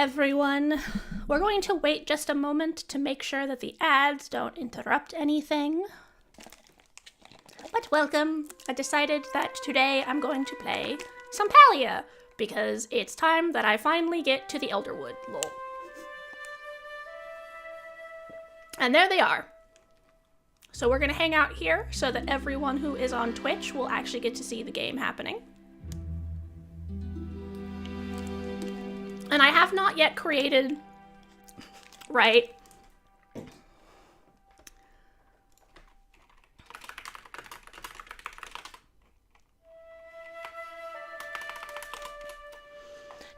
everyone. We're going to wait just a moment to make sure that the ads don't interrupt anything. But welcome. I decided that today I'm going to play some Palia, because it's time that I finally get to the Elderwood, lol. And there they are. So we're gonna hang out here so that everyone who is on Twitch will actually get to see the game happening. And I have not yet created, right?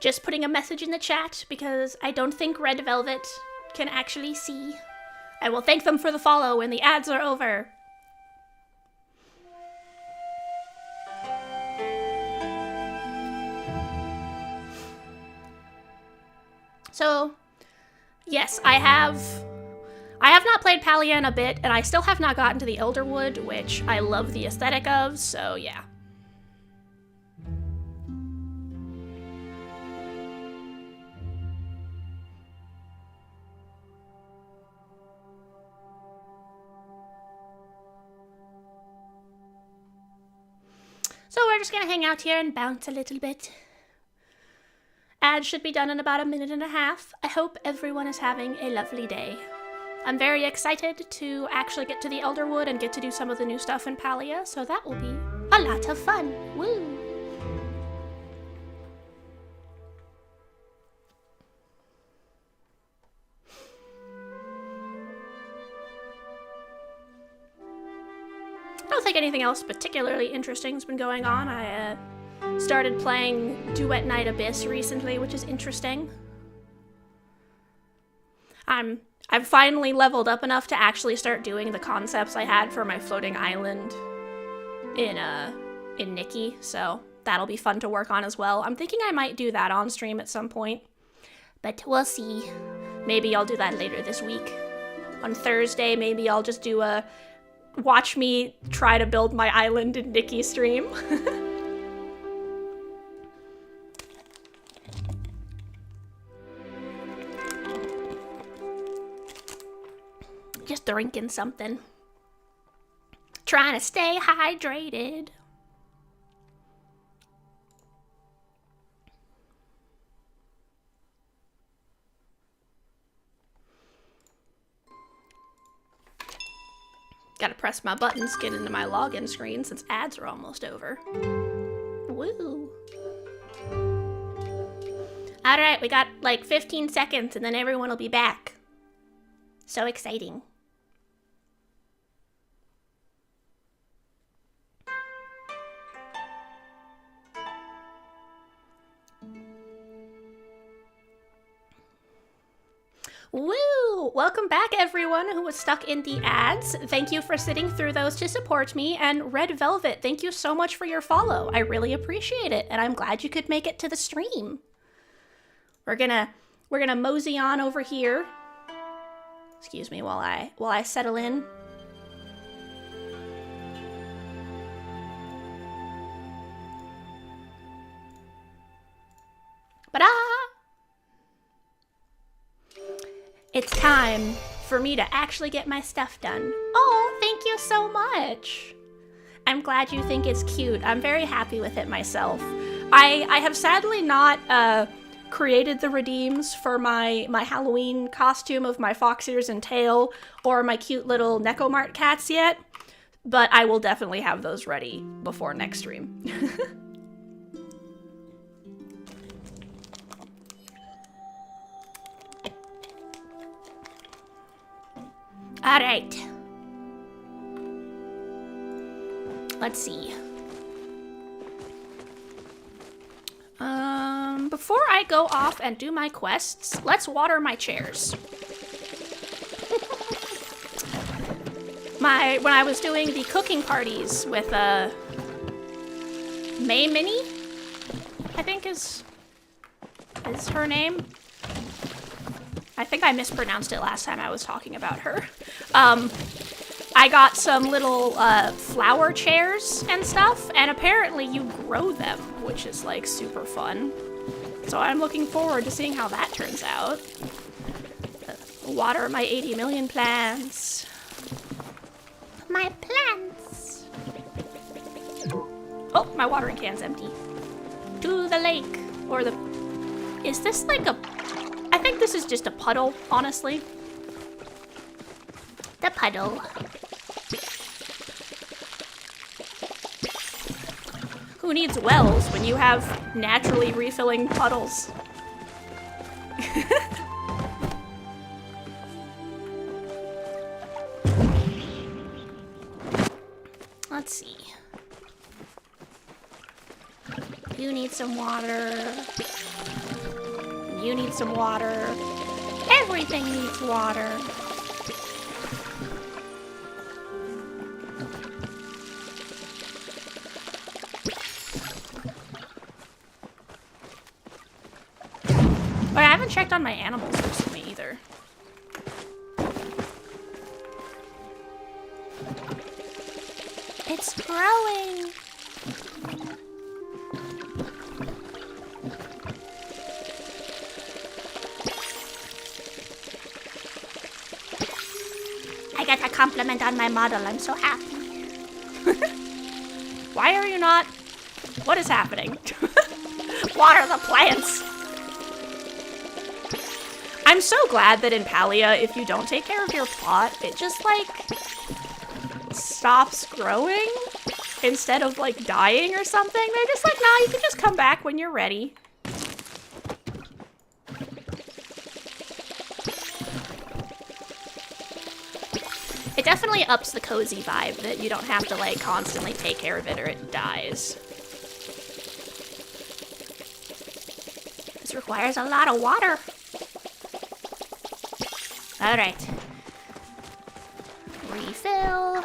Just putting a message in the chat because I don't think Red Velvet can actually see. I will thank them for the follow when the ads are over. So, yes, I have not played Palia in a bit, and I still have not gotten to the Elderwood, which I love the aesthetic of, so yeah. So we're just gonna hang out here and bounce a little bit. Ads should be done in about a minute and a half. I hope everyone is having a lovely day. I'm very excited to actually get to the Elderwood and get to do some of the new stuff in Palia, so that will be a lot of fun. Woo! I don't think anything else particularly interesting has been going on. I started playing Duet Night Abyss recently, which is interesting. I've finally leveled up enough to actually start doing the concepts I had for my floating island in Nikki, so that'll be fun to work on as well. I'm thinking I might do that on stream at some point, but we'll see. Maybe I'll do that later this week. On Thursday, maybe I'll just do a watch me try to build my island in Nikki stream. Just drinking something. Trying to stay hydrated. Gotta press my buttons, get into my login screen since ads are almost over. Woo. Alright, we got like 15 seconds and then everyone will be back. So exciting. Woo! Welcome back, everyone who was stuck in the ads. Thank you for sitting through those to support me. And Red Velvet, thank you so much for your follow. I really appreciate it, and I'm glad you could make it to the stream. We're gonna mosey on over here. Excuse me while I settle in. Ba-da! It's time for me to actually get my stuff done. Oh, thank you so much. I'm glad you think it's cute. I'm very happy with it myself. I have sadly not created the redeems for my Halloween costume of my fox ears and tail or my cute little Necomart cats yet, but I will definitely have those ready before next stream. All right. Let's see. Before I go off and do my quests, let's water my chairs. When I was doing the cooking parties with May Minnie, I think is her name. I think I mispronounced it last time I was talking about her. I got some little flower chairs and stuff, and apparently you grow them, which is like super fun. So I'm looking forward to seeing how that turns out. Water my 80 million plants. My plants. Oh, my watering can's empty. To the lake. Or the... Is this like a... I think this is just a puddle, honestly. The puddle. Who needs wells when you have naturally refilling puddles? Let's see. You need some water. You need some water. Everything needs water. But I haven't checked on my animals recently either. It's growing. I got a compliment on my model. I'm so happy. Why are you not? What is happening? Water the plants. I'm so glad that in Palia, if you don't take care of your plot, it just like stops growing instead of like dying or something. They're just like, nah, you can just come back when you're ready. It definitely ups the cozy vibe that you don't have to like constantly take care of it or it dies. This requires a lot of water. All right. Refill.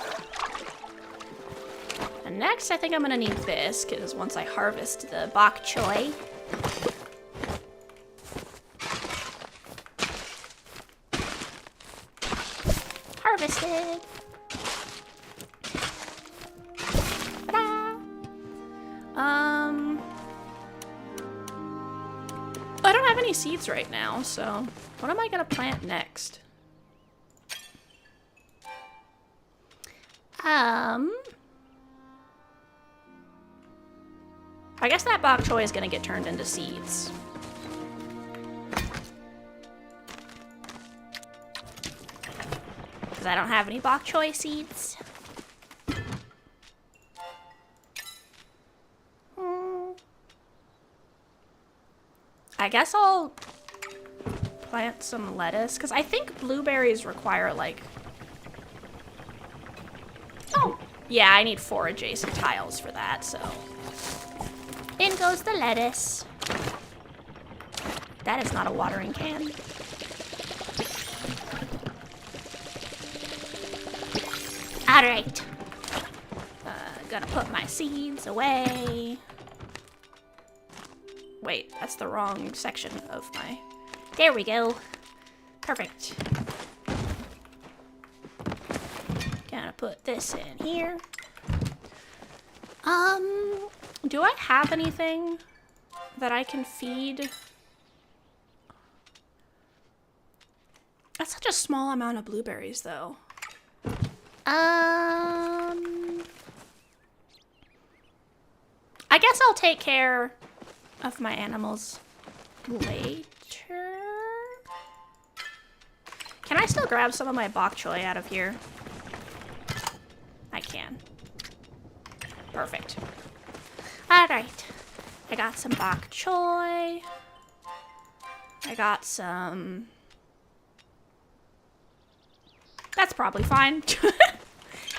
And next, I think I'm gonna need this, because once I harvest the bok choy. Harvested. Ta-da! I don't have any seeds right now, so what am I gonna plant next? I guess that bok choy is gonna get turned into seeds. Because I don't have any bok choy seeds. I guess I'll plant some lettuce, because I think blueberries require like... Oh, yeah, I need 4 adjacent tiles for that, so... In goes the lettuce. That is not a watering can. Alright. Gonna put my seeds away. Wait, that's the wrong section of my... There we go. Perfect. Gonna put this in here. Do I have anything that I can feed? That's such a small amount of blueberries, though. I guess I'll take care of my animals later. Can I still grab some of my bok choy out of here? I can. Perfect. Alright. I got some bok choy. I got some... That's probably fine.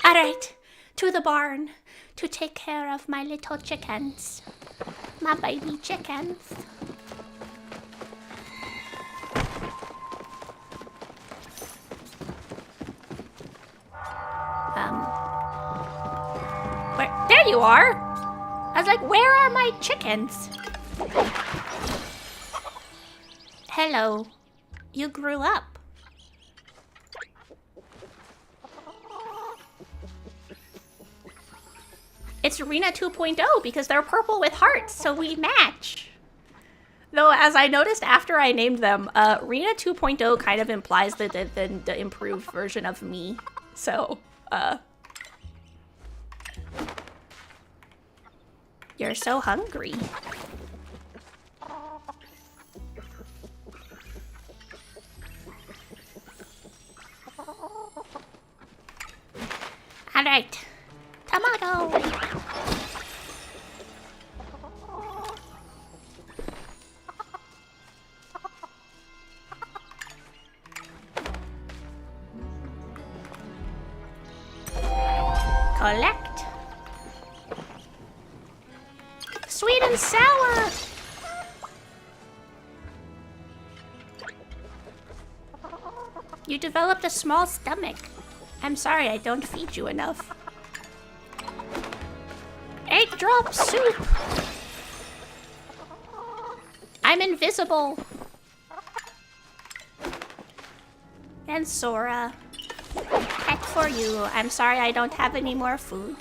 Alright. To the barn to take care of my little chickens. My baby chickens. There you are! I was like, where are my chickens? Hello. You grew up. It's Arena 2.0 because they're purple with hearts, so we match. Though, as I noticed after I named them, Rena 2.0 kind of implies the improved version of me. So, you're so hungry. Alright. Tomato! Collect. Sweet and sour! You developed a small stomach. I'm sorry I don't feed you enough. Egg drop soup! I'm invisible! And Sora. Heck for you. I'm sorry I don't have any more food.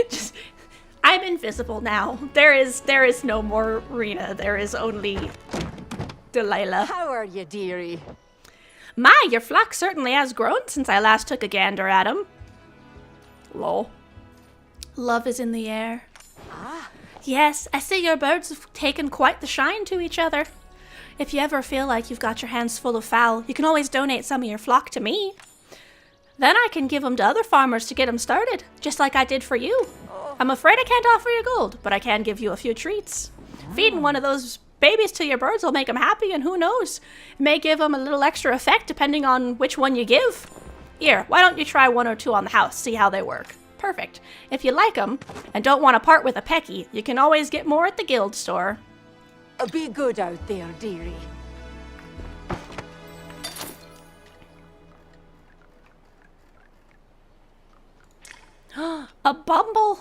Just, I'm invisible now. There is no more Rena. There is only Delilah. How are you, dearie? My, your flock certainly has grown since I last took a gander at him. Lol. Love is in the air. Ah. Yes, I see your birds have taken quite the shine to each other. If you ever feel like you've got your hands full of fowl, you can always donate some of your flock to me. Then I can give them to other farmers to get them started, just like I did for you. I'm afraid I can't offer you gold, but I can give you a few treats. Feeding one of those babies to your birds will make them happy, and who knows, it may give them a little extra effect depending on which one you give. Here, why don't you try one or two on the house, see how they work. Perfect. If you like them, and don't want to part with a pecky, you can always get more at the guild store. Be good out there, dearie. A bumble?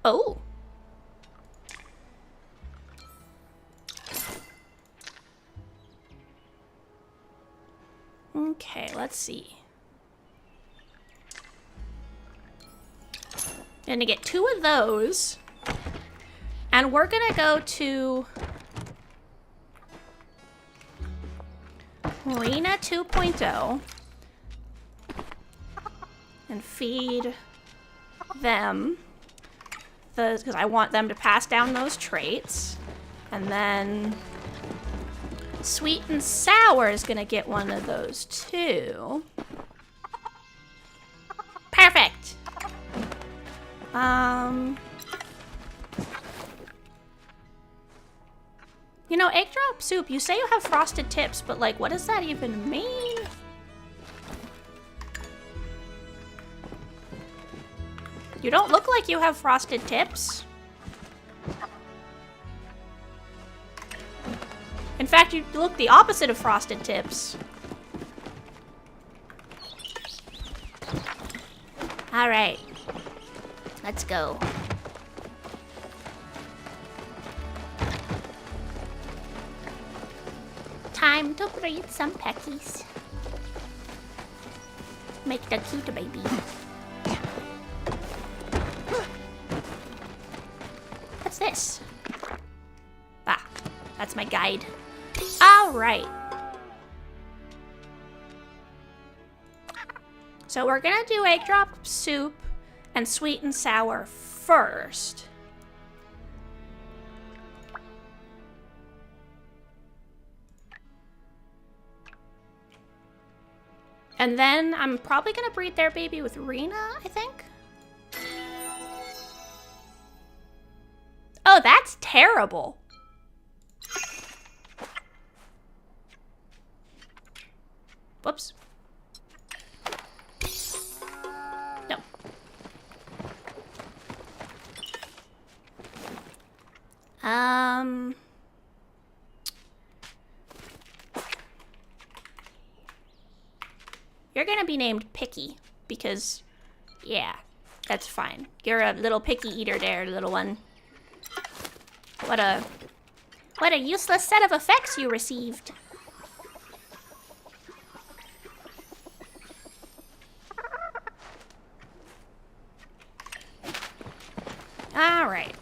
Oh. Okay, let's see. Gonna get 2 of those. And we're gonna go to Rena 2.0 and feed them because I want them to pass down those traits. And then Sweet and Sour is gonna get one of those too. Perfect. You know, egg drop soup, you say you have frosted tips, but like, what does that even mean? You don't look like you have frosted tips. In fact, you look the opposite of frosted tips. All right, let's go. Time to breed some peckies. Make the cute baby. What's this? Ah, that's my guide. All right. So we're gonna do egg drop soup and sweet and sour first. And then I'm probably gonna breed their baby with Rena, I think. Oh, that's terrible. Whoops. No. You're gonna be named Picky, because, yeah, that's fine. You're a little picky eater there, little one. What a useless set of effects you received. All right.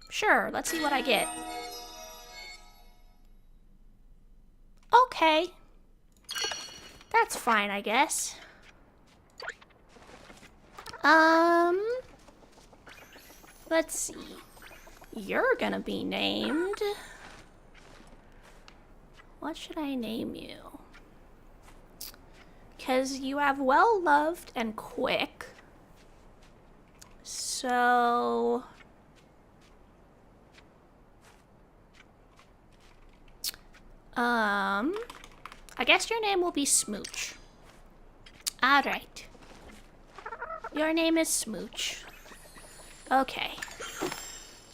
Sure, let's see what I get. Okay. That's fine, I guess. Let's see. You're gonna be named... What should I name you? Because you have well-loved and quick. So... I guess your name will be Smooch. Alright. Your name is Smooch. Okay.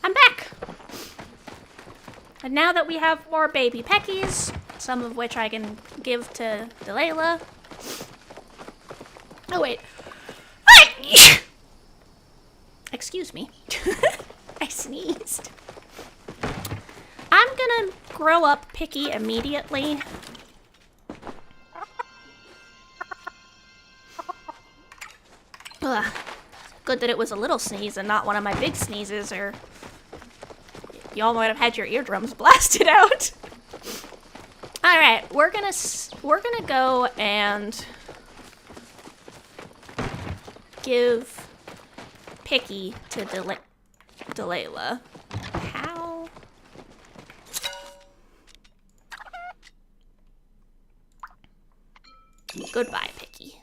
I'm back! And now that we have more baby Peckies, some of which I can give to Delilah. Oh, wait. Excuse me. I sneezed. I'm gonna grow up Picky immediately. Ugh. Good that it was a little sneeze and not one of my big sneezes, or y'all might have had your eardrums blasted out. All right, we're gonna go and give Picky to Delilah. How? Goodbye, Picky.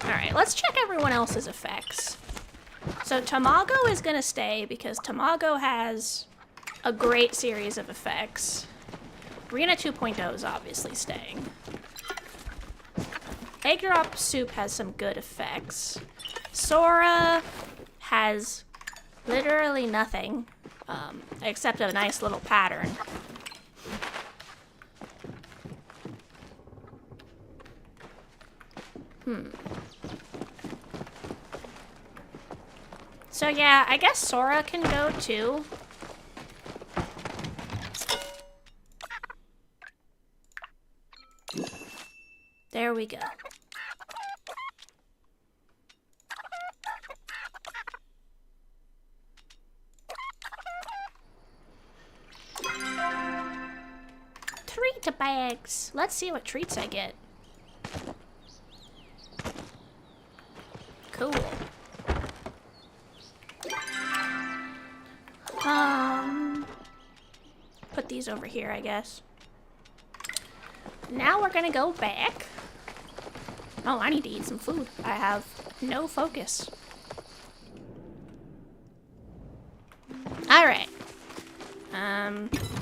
Alright, let's check everyone else's effects. So Tamago is gonna stay because Tamago has a great series of effects. Rena 2.0 is obviously staying. Egg Drop Soup has some good effects. Sora has literally nothing, except a nice little pattern. So yeah, I guess Sora can go too. There we go. Treat bags. Let's see what treats I get. Cool. Put these over here, I guess. Now we're gonna go back. Oh, I need to eat some food. I have no focus. Alright.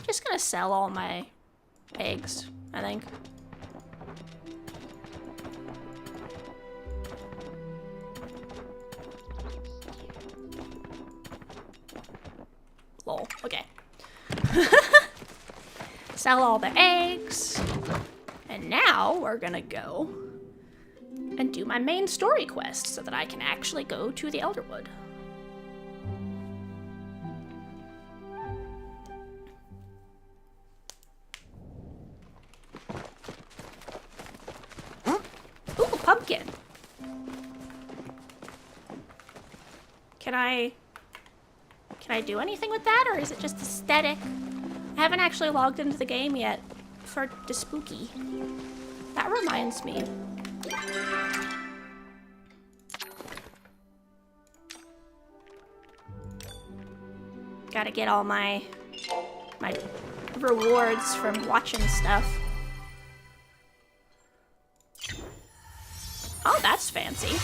Just gonna sell all my eggs, I think. Lol, okay. Sell all the eggs. And now we're gonna go and do my main story quest so that I can actually go to the Elderwood. Ooh, pumpkin. Can I do anything with that, or is it just aesthetic? I haven't actually logged into the game yet for the spooky. That reminds me. Gotta get all my rewards from watching stuff. Oh, that's fancy.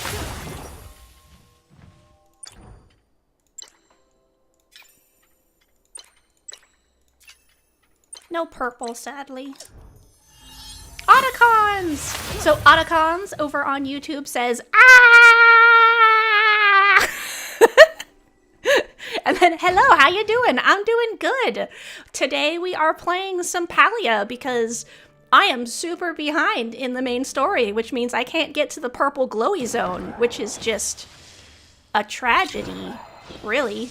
No purple, sadly. Otacons! So Otacons over on YouTube says, ah! And then, hello, how you doing? I'm doing good. Today we are playing some Palia because I am super behind in the main story, which means I can't get to the purple glowy zone, which is just a tragedy, really.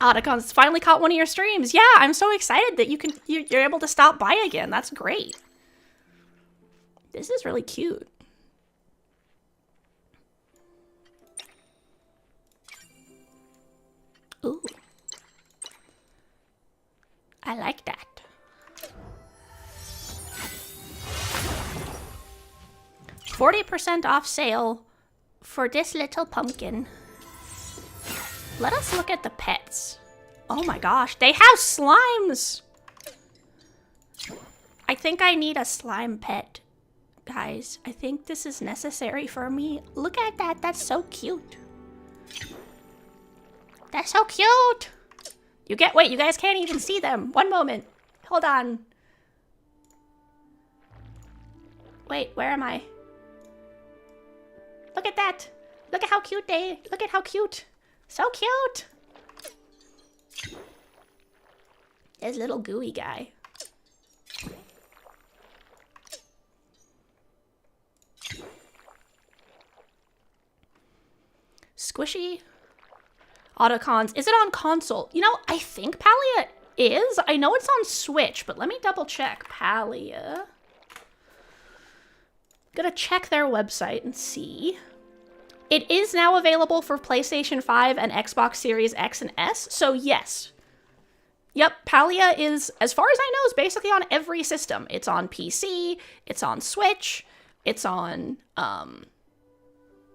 Otacons finally caught one of your streams. Yeah, I'm so excited that you're able to stop by again. That's great. This is really cute. Ooh. I like that. $40% off sale for this little pumpkin. Let us look at the pets. Oh my gosh, they have slimes! I think I need a slime pet, guys. I think this is necessary for me. Look at that, that's so cute. That's so cute! Wait, you guys can't even see them. One moment. Hold on. Wait, where am I? Look at that! Look at how cute look at how cute! So cute! There's little gooey guy. Squishy. Otacons. Is it on console? You know, I think Palia is. I know it's on Switch, but let me double check. Palia. Gonna check their website and see. It is now available for PlayStation 5 and Xbox Series X and S, so yes. Yep, Palia is, as far as I know, is basically on every system. It's on PC, it's on Switch, it's on,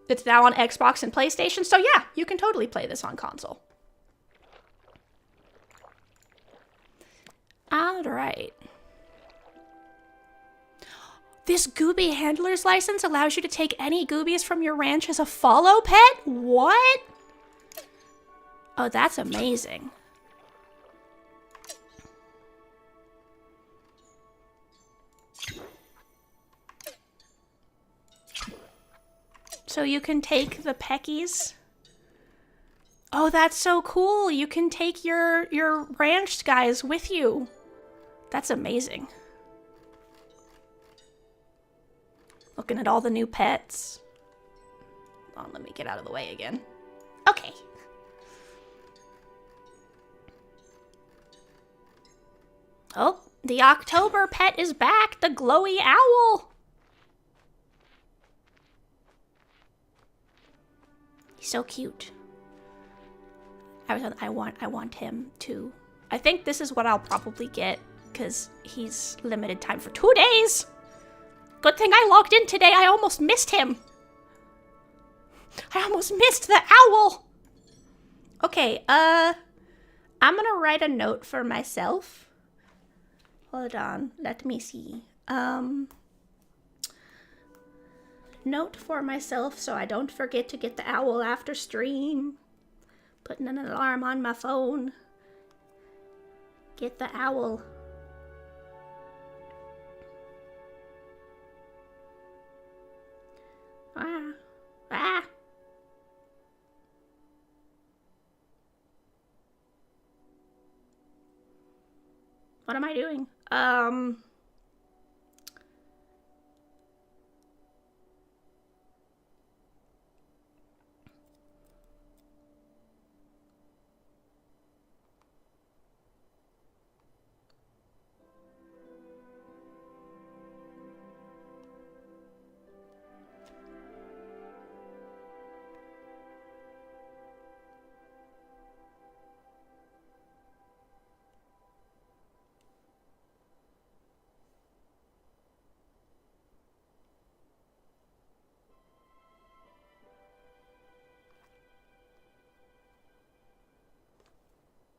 it's now on Xbox and PlayStation, so yeah, you can totally play this on console. Alright. This Gooby Handler's License allows you to take any Goobies from your ranch as a follow pet? What? Oh, that's amazing. So you can take the Peckies. Oh, that's so cool. You can take your ranch guys with you. That's amazing. Looking at all the new pets. Oh, let me get out of the way again. Okay. Oh, the October pet is back. The glowy owl. He's so cute. I want him too. I think this is what I'll probably get because he's limited time for 2 days. Good thing I logged in today. I almost missed him. I almost missed the owl. Okay, I'm gonna write a note for myself. Hold on, let me see. Note for myself so I don't forget to get the owl after stream. Putting an alarm on my phone. Get the owl. Ah. Ah. What am I doing?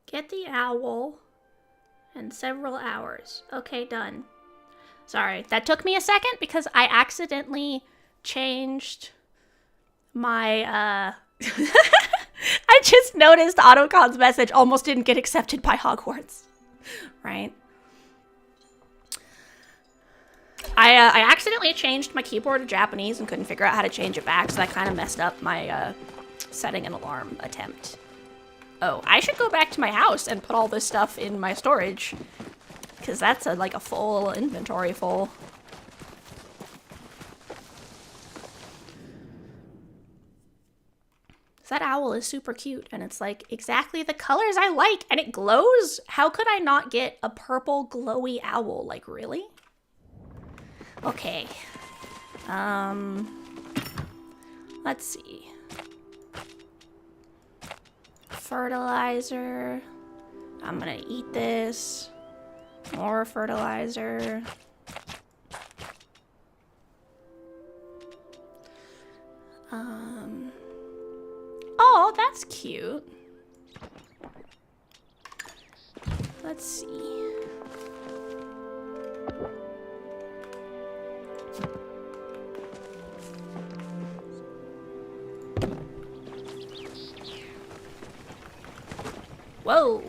Get the owl in several hours. Okay, done. Sorry, that took me a second because I accidentally changed my, I just noticed Autocon's message almost didn't get accepted by Hogwarts. Right? I accidentally changed my keyboard to Japanese and couldn't figure out how to change it back, so that kind of messed up my setting an alarm attempt. Oh, I should go back to my house and put all this stuff in my storage, because that's like a full inventory full. That owl is super cute, and it's like exactly the colors I like, and it glows. How could I not get a purple glowy owl? Like, really? Okay. Let's see. Fertilizer. I'm gonna eat this. More fertilizer. Oh, that's cute. Let's see. Whoa.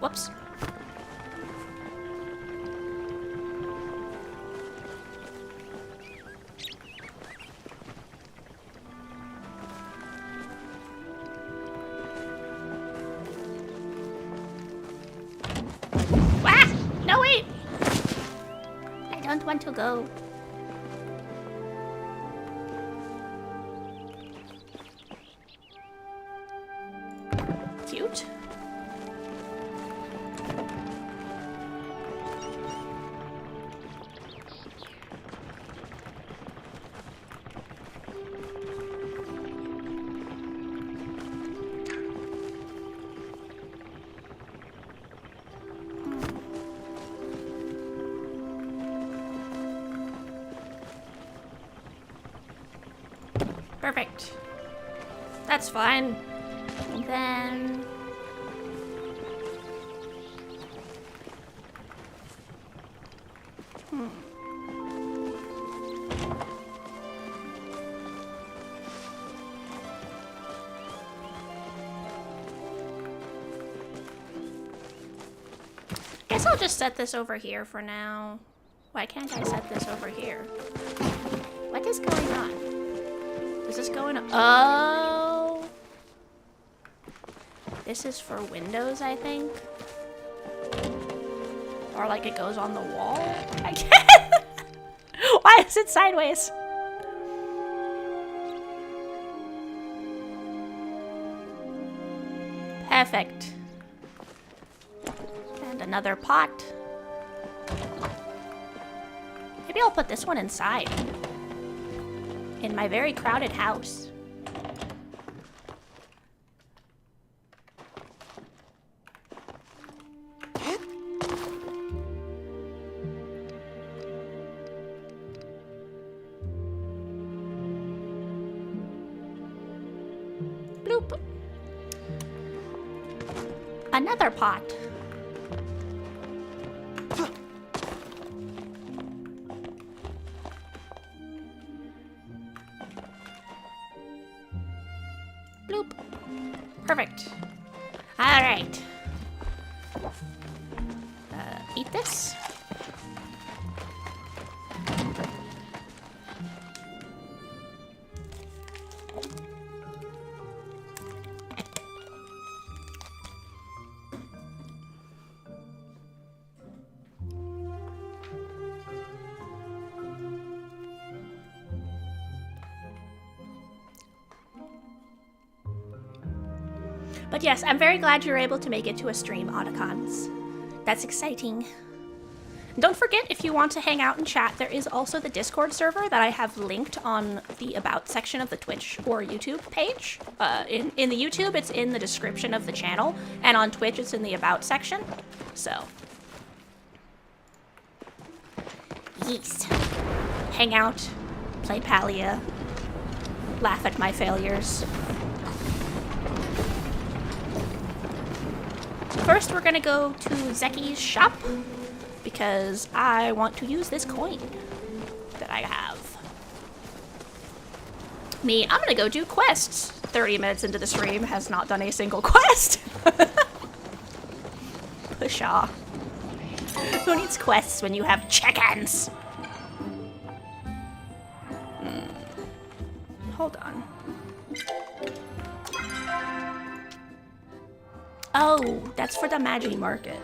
Whoops. Ah! No, wait! I don't want to go. Cute. Perfect. That's fine. And then... Guess I'll just set this over here for now. Why can't I set this over here? What is going on? Is this going on? Oh! This is for windows, I think. Or like it goes on the wall? I can't! Why is it sideways? Perfect. And another pot. Maybe I'll put this one inside. In my very crowded house. Bloop. Another pot. Bloop. Perfect. All right. Eat this. But yes, I'm very glad you're able to make it to a stream, Otacons. That's exciting. Don't forget, if you want to hang out and chat, there is also the Discord server that I have linked on the About section of the Twitch or YouTube page. In the YouTube, it's in the description of the channel, and on Twitch, it's in the About section. So, yes. Hang out, play Palia, laugh at my failures. First, we're gonna go to Zeki's shop because I want to use this coin that I have. Me, I'm gonna go do quests. 30 minutes into the stream, has not done a single quest. Pusha. Who needs quests when you have chickens? Hold on. Oh, that's for the Magi Market.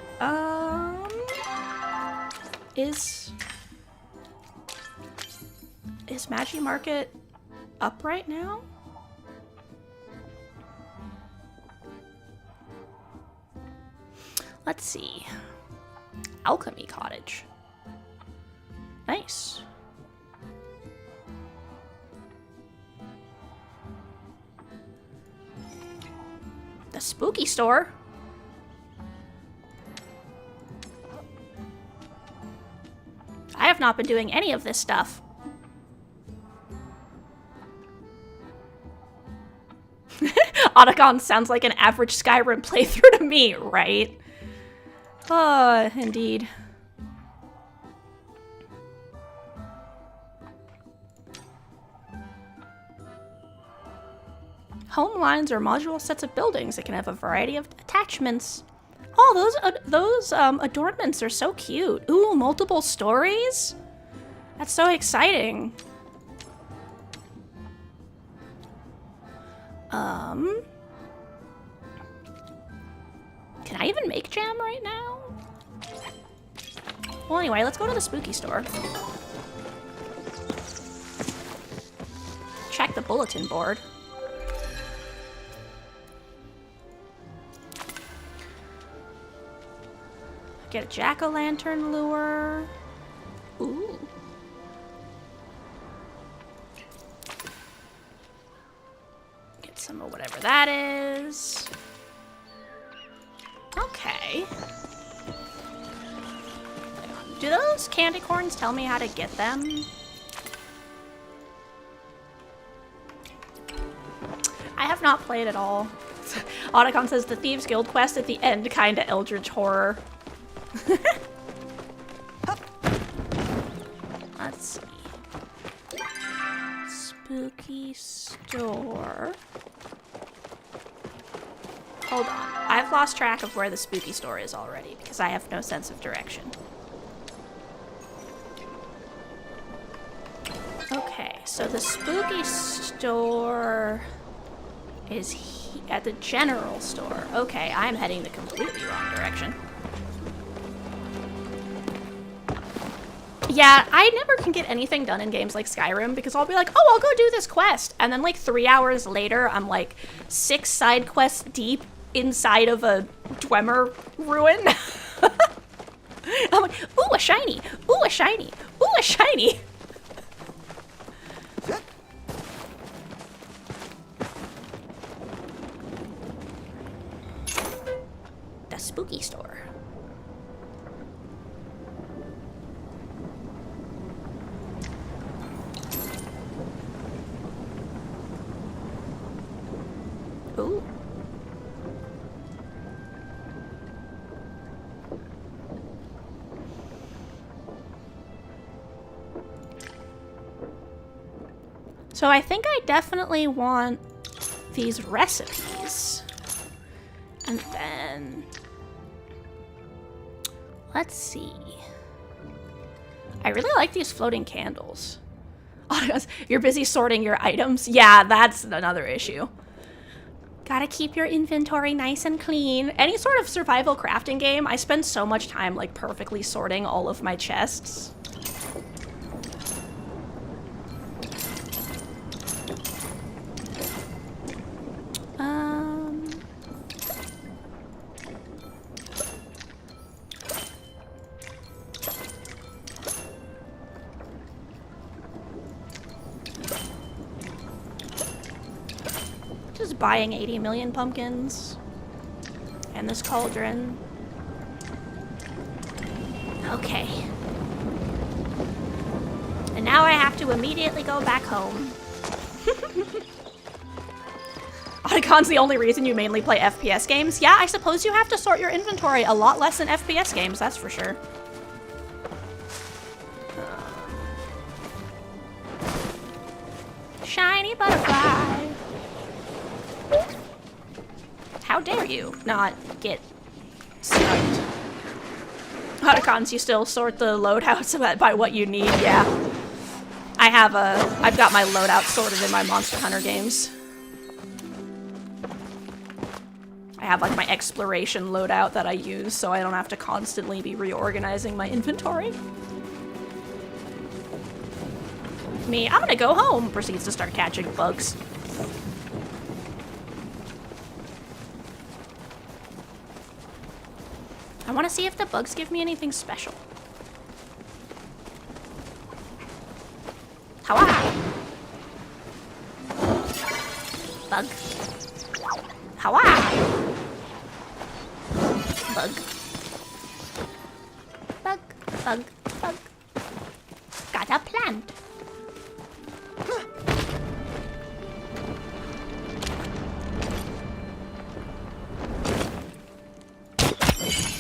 Is Magi Market up right now? Let's see. Alchemy Cottage. Nice. The spooky store. I have not been doing any of this stuff. Otacon sounds like an average Skyrim playthrough to me, right? Oh, indeed. Home lines are modular sets of buildings that can have a variety of attachments. Oh, those adornments are so cute. Ooh, multiple stories? That's so exciting. Can I even make jam right now? Well, anyway, let's go to the spooky store. Check the bulletin board. Get a jack-o'-lantern lure. Ooh. Get some of whatever that is. Okay. Do those candy corns tell me how to get them? I have not played at all. Otacon says the Thieves Guild quest at the end kinda Eldritch Horror. Let's see. Spooky store. Hold on. I've lost track of where the spooky store is already because I have no sense of direction. Okay, so the spooky store is at the general store. Okay, I'm heading the completely wrong direction. Yeah, I never can get anything done in games like Skyrim because I'll be like, oh, I'll go do this quest. And then like 3 hours later, I'm like 6 side quests deep inside of a Dwemer ruin. I'm like, ooh, a shiny. Ooh, a shiny. Ooh, a shiny. The spooky store. Ooh. So I think I definitely want these recipes. And then let's see. I really like these floating candles. Oh, you're busy sorting your items? Yeah, that's another issue. Gotta keep your inventory nice and clean. Any sort of survival crafting game, I spend so much time like perfectly sorting all of my chests. Just buying 80 million pumpkins and this cauldron. Okay. And now I have to immediately go back home. Otacon's the only reason you mainly play FPS games? Yeah, I suppose you have to sort your inventory a lot less in FPS games, that's for sure. Shiny butterfly. How dare you not get stunned? Otacons, you still sort the loadouts by what you need, yeah. I've got my loadout sorted in my Monster Hunter games. I have like my exploration loadout that I use so I don't have to constantly be reorganizing my inventory. Me, I'm gonna go home, proceeds to start catching bugs. I want to see if the bugs give me anything special. Hawa! Bug. Hawa! Bug. Bug, bug, bug. Got a plant.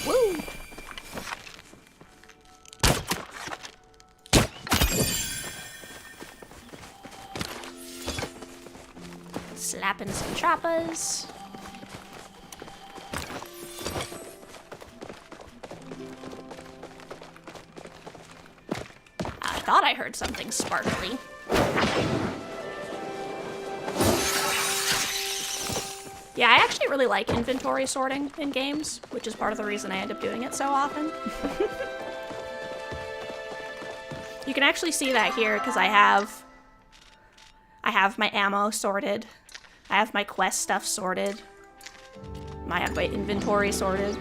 Woo! Slapping some choppers. I thought I heard something sparkly. Yeah, I actually really like inventory sorting in games, which is part of the reason I end up doing it so often. You can actually see that here because I have my ammo sorted. I have my quest stuff sorted. I have my inventory sorted.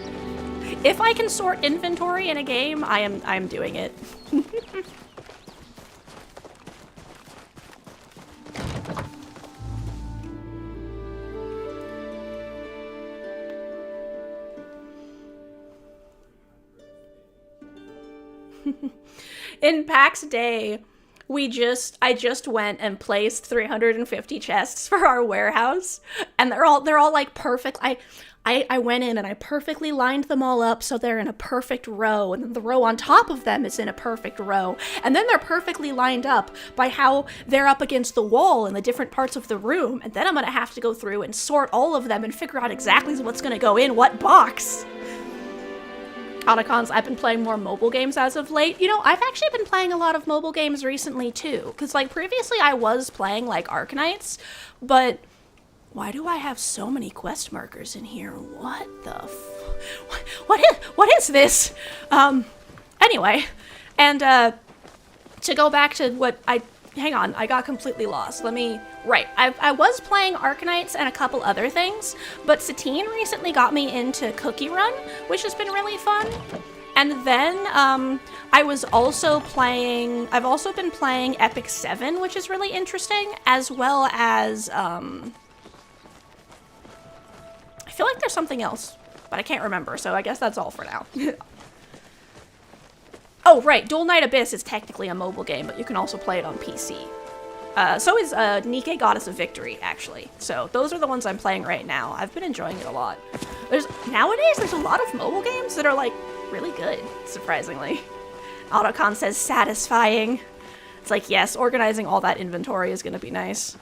If I can sort inventory in a game, I'm doing it. In PAX Day, I just went and placed 350 chests for our warehouse, and they're all like perfect. I went in and I perfectly lined them all up so they're in a perfect row, and then the row on top of them is in a perfect row, and then they're perfectly lined up by how they're up against the wall in the different parts of the room, and then I'm gonna have to go through and sort all of them and figure out exactly what's gonna go in what box. Otacons, I've been playing more mobile games as of late. You know, I've actually been playing a lot of mobile games recently too, because like previously I was playing like Arknights, but why do I have so many quest markers in here? What the what is this? Anyway, and to go back to what hang on, I got completely lost. Right, I was playing Arknights and a couple other things, but Satine recently got me into Cookie Run, which has been really fun. And then I've also been playing Epic 7, which is really interesting, as well as, I feel like there's something else, but I can't remember, so I guess that's all for now. Oh, right, Dual Knight Abyss is technically a mobile game, but you can also play it on PC. So is Nike Goddess of Victory, actually. So those are the ones I'm playing right now. I've been enjoying it a lot. Nowadays, there's a lot of mobile games that are, like, really good, surprisingly. Otacon says satisfying. It's like, yes, organizing all that inventory is gonna be nice.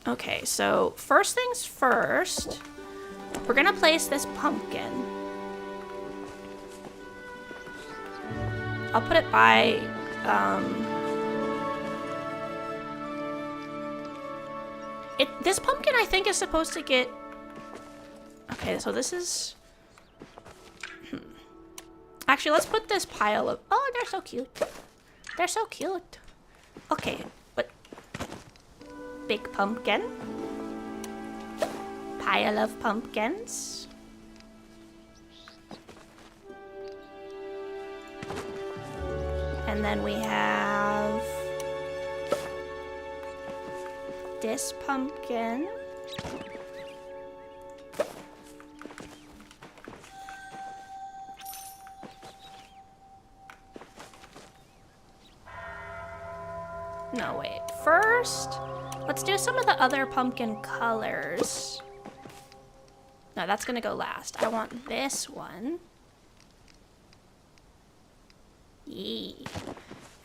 Okay, so first things first, we're gonna place this pumpkin. I'll put it by, this pumpkin I think is supposed to get, okay, so this is, actually let's put this pile of, oh, they're so cute. They're so cute. Okay, but, big pumpkin. Pile of pumpkins. And then we have this pumpkin. No, wait. First, let's do some of the other pumpkin colors. No, that's gonna go last. I want this one. Yee.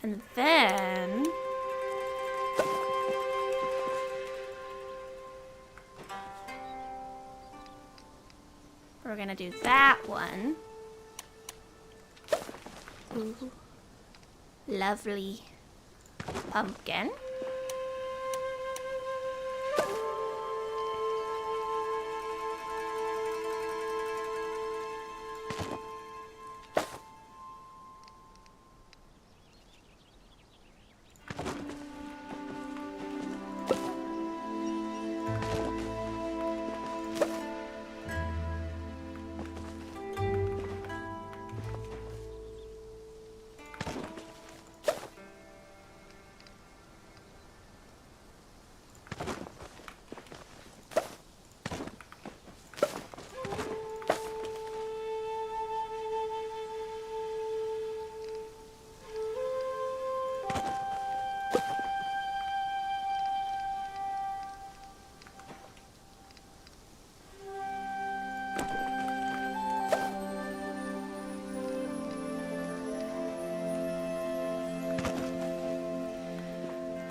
And then we're gonna gonna do that one. Ooh. Lovely pumpkin.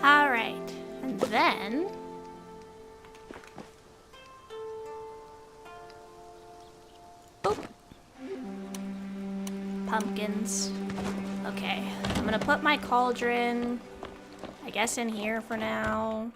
Alright, and then... Boop. Pumpkins. Okay, I'm gonna put my cauldron, I guess, in here for now.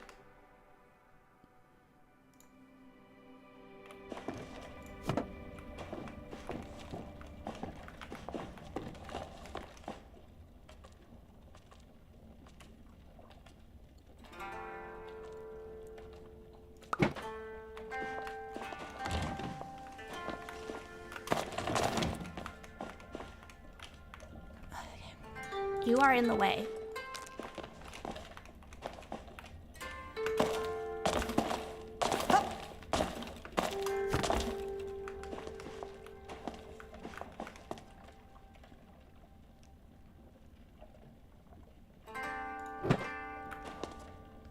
You are in the way.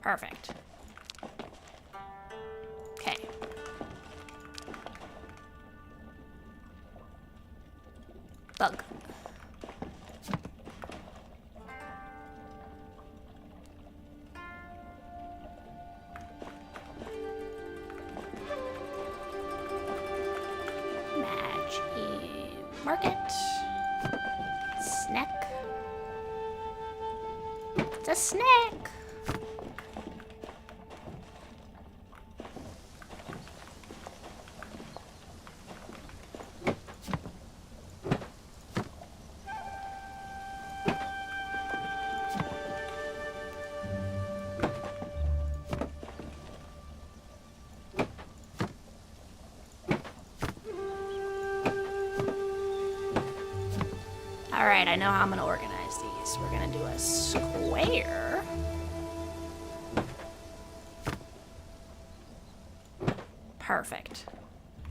Perfect. Okay. Bug. Market. Snack. It's a snack. Alright, I know how I'm gonna organize these. We're gonna do a square. Perfect.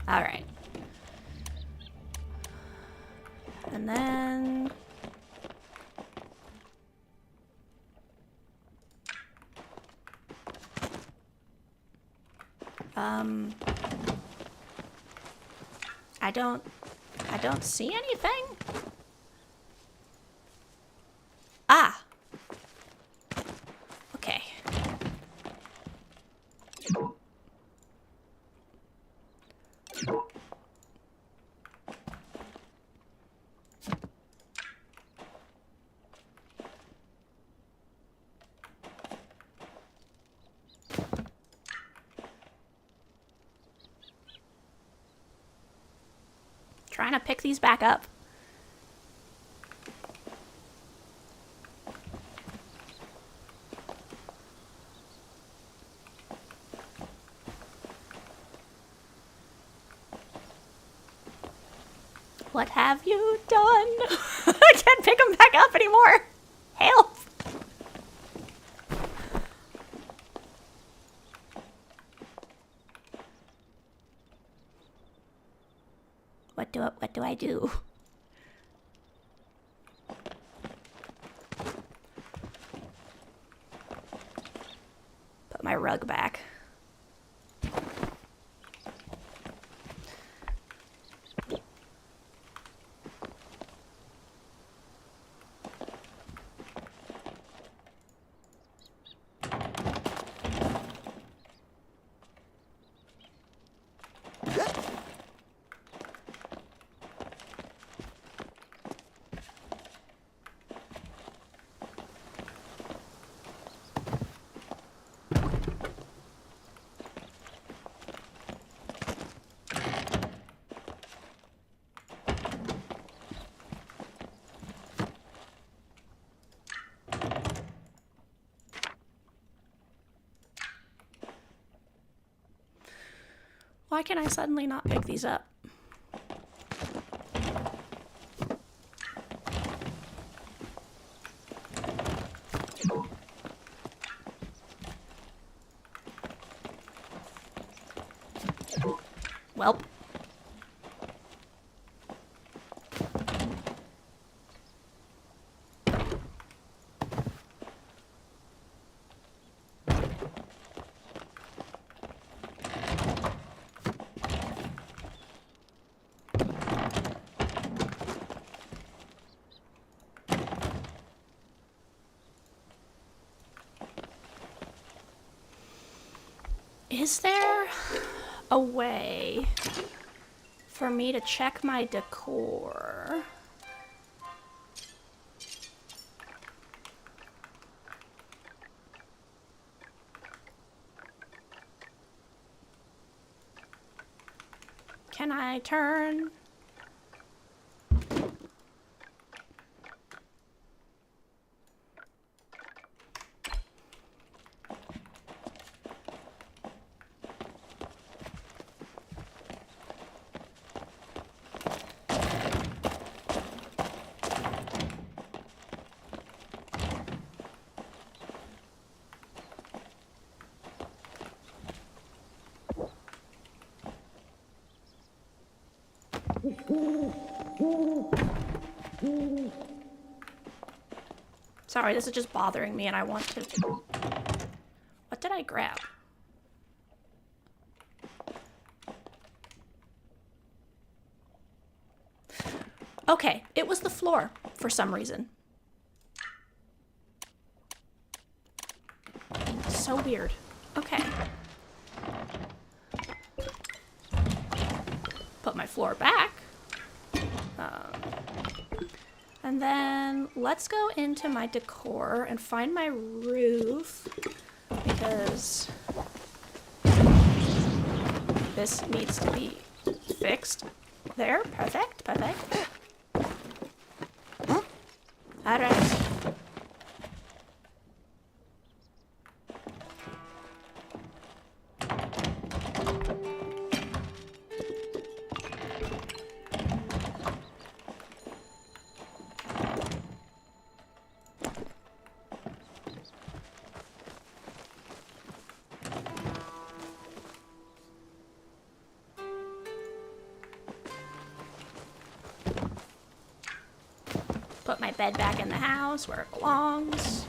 Alright. And then... I don't see anything. Ah. Okay. Trying to pick these back up. What have you done? I can't pick them back up anymore. Help! What do I do? Put my rug back. Why can I suddenly not pick these up? Welp. Is there a way for me to check my decor? Can I turn? Sorry, this is just bothering me and I want to... What did I grab? Okay, it was the floor for some reason. So weird. Okay. Put my floor back. And then let's go into my decor and find my roof because this needs to be fixed. There, perfect, perfect. All right. Put my bed back in the house where it belongs.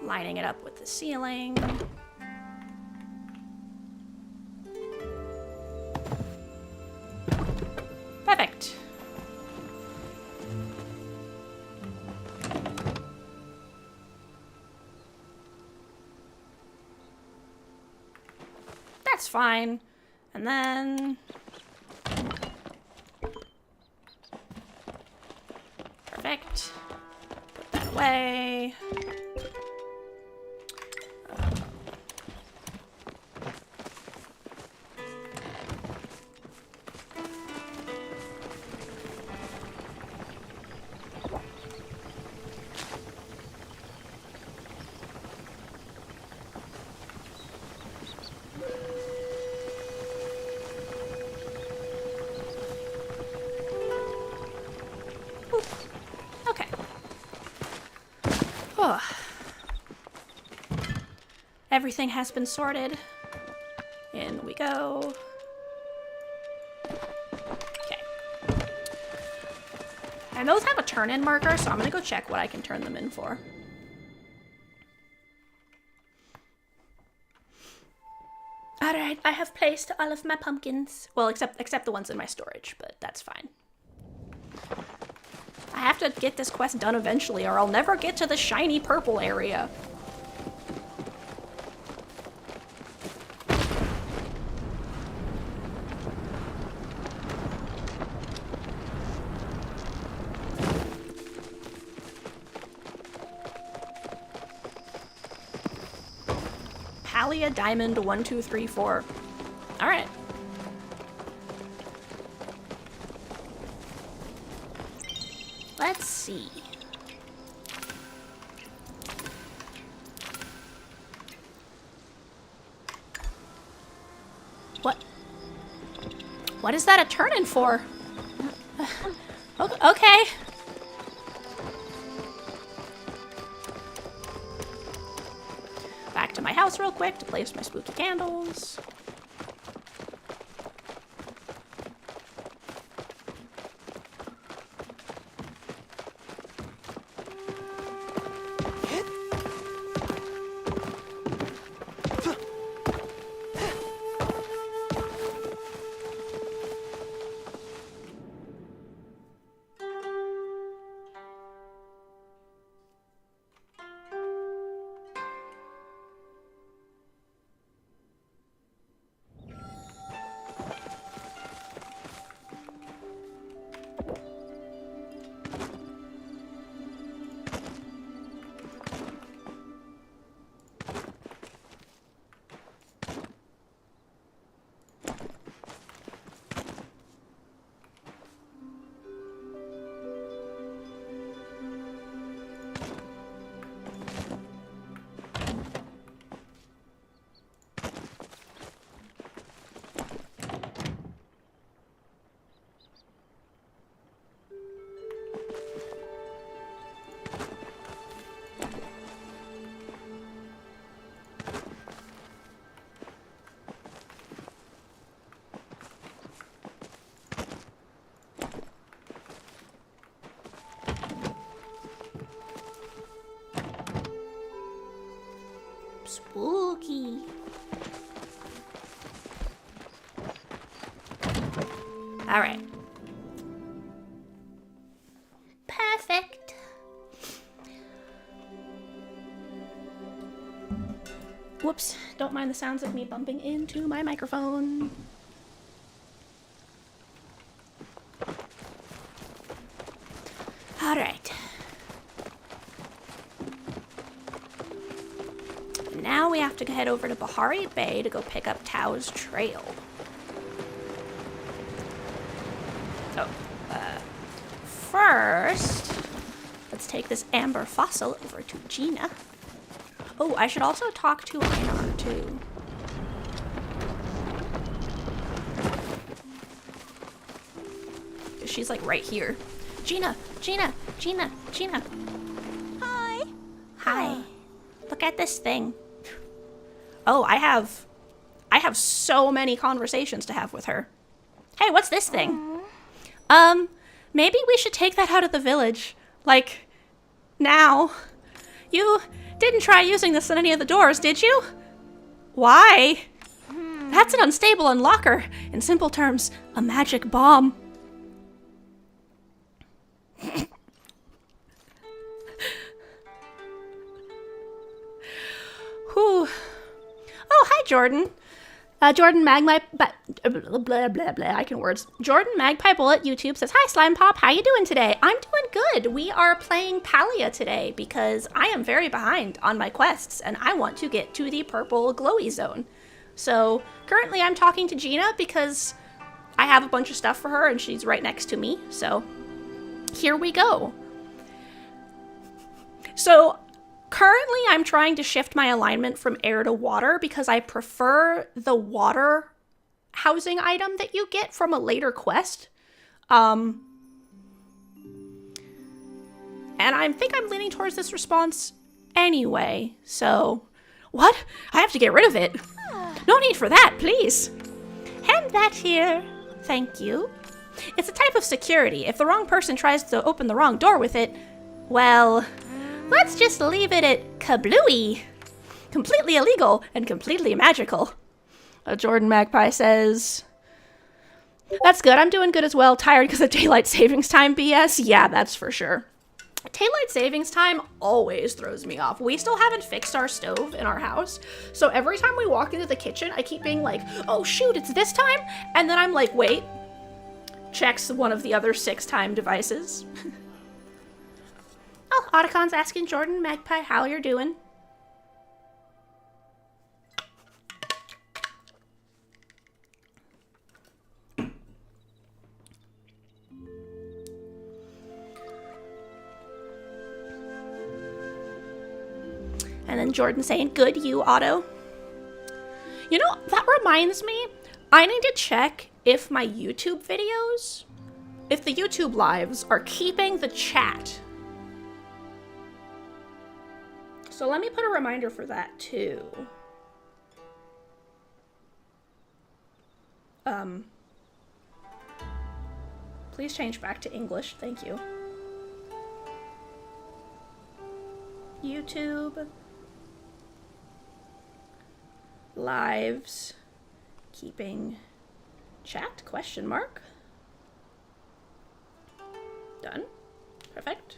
Lining it up with the ceiling. Perfect. That's fine. And then... Perfect. Put that away. Okay. Oh. Everything has been sorted. In we go. Okay. And those have a turn-in marker, so I'm gonna go check what I can turn them in for. Alright, I have placed all of my pumpkins. Well, except the ones in my storage, but that's fine. I have to get this quest done eventually, or I'll never get to the shiny purple area. Palia Diamond 1, 2, 3, 4. All right. Let's see. What is that a turn-in for? Okay. Back to my house real quick to place my spooky candles. Spooky. All right. Perfect. Whoops. Don't mind the sounds of me bumping into my microphone. All right. Now we have to head over to Bahari Bay to go pick up Tao's trail. Oh, first, let's take this amber fossil over to Gina. Oh, I should also talk to Einar, too. She's like right here. Gina, Gina, Gina, Gina. Hi. Hi. Look at this thing. Oh, I have so many conversations to have with her. Hey, what's this thing? Maybe we should take that out of the village. Like, now. You didn't try using this on any of the doors, did you? Why? That's an unstable unlocker. In simple terms, a magic bomb. Whew. Oh, hi, Jordan. Jordan Magpie, blah, blah, blah, I can words. Jordan Magpie Bullet YouTube says, hi, Slime Pop, how you doing today? I'm doing good. We are playing Palia today because I am very behind on my quests and I want to get to the purple glowy zone. So currently I'm talking to Gina because I have a bunch of stuff for her and she's right next to me. So here we go. So currently, I'm trying to shift my alignment from air to water because I prefer the water housing item that you get from a later quest. And I think I'm leaning towards this response anyway. So, what? I have to get rid of it. No need for that, please. Hand that here. Thank you. It's a type of security. If the wrong person tries to open the wrong door with it, well, let's just leave it at kablooey. Completely illegal and completely magical. Jordan Magpie says, that's good. I'm doing good as well. Tired because of daylight savings time BS. Yeah, that's for sure. Daylight savings time always throws me off. We still haven't fixed our stove in our house. So every time we walk into the kitchen, I keep being like, oh shoot, it's this time? And then I'm like, wait. Checks one of the other 6-time devices. Oh, Otacon's asking Jordan Magpie how you're doing. And then Jordan saying, good, you, Otto. You know, that reminds me, I need to check if my YouTube videos, if the YouTube lives are keeping the chat. So let me put a reminder for that too. Please change back to English, thank you. YouTube lives keeping chat, question mark. Done. Perfect.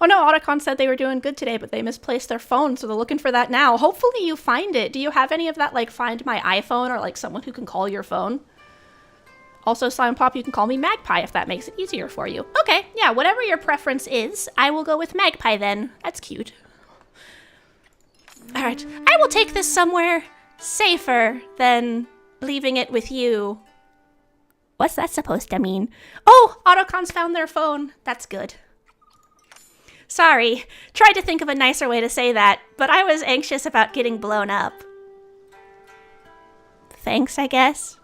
Oh no, Otacon said they were doing good today, but they misplaced their phone, so they're looking for that now. Hopefully you find it. Do you have any of that, like, find my iPhone or, like, someone who can call your phone? Also, Slime Pop, you can call me Magpie if that makes it easier for you. Okay, yeah, whatever your preference is, I will go with Magpie then. That's cute. Alright, I will take this somewhere safer than leaving it with you. What's that supposed to mean? Oh, Autocons found their phone. That's good. Sorry, tried to think of a nicer way to say that, but I was anxious about getting blown up. Thanks, I guess.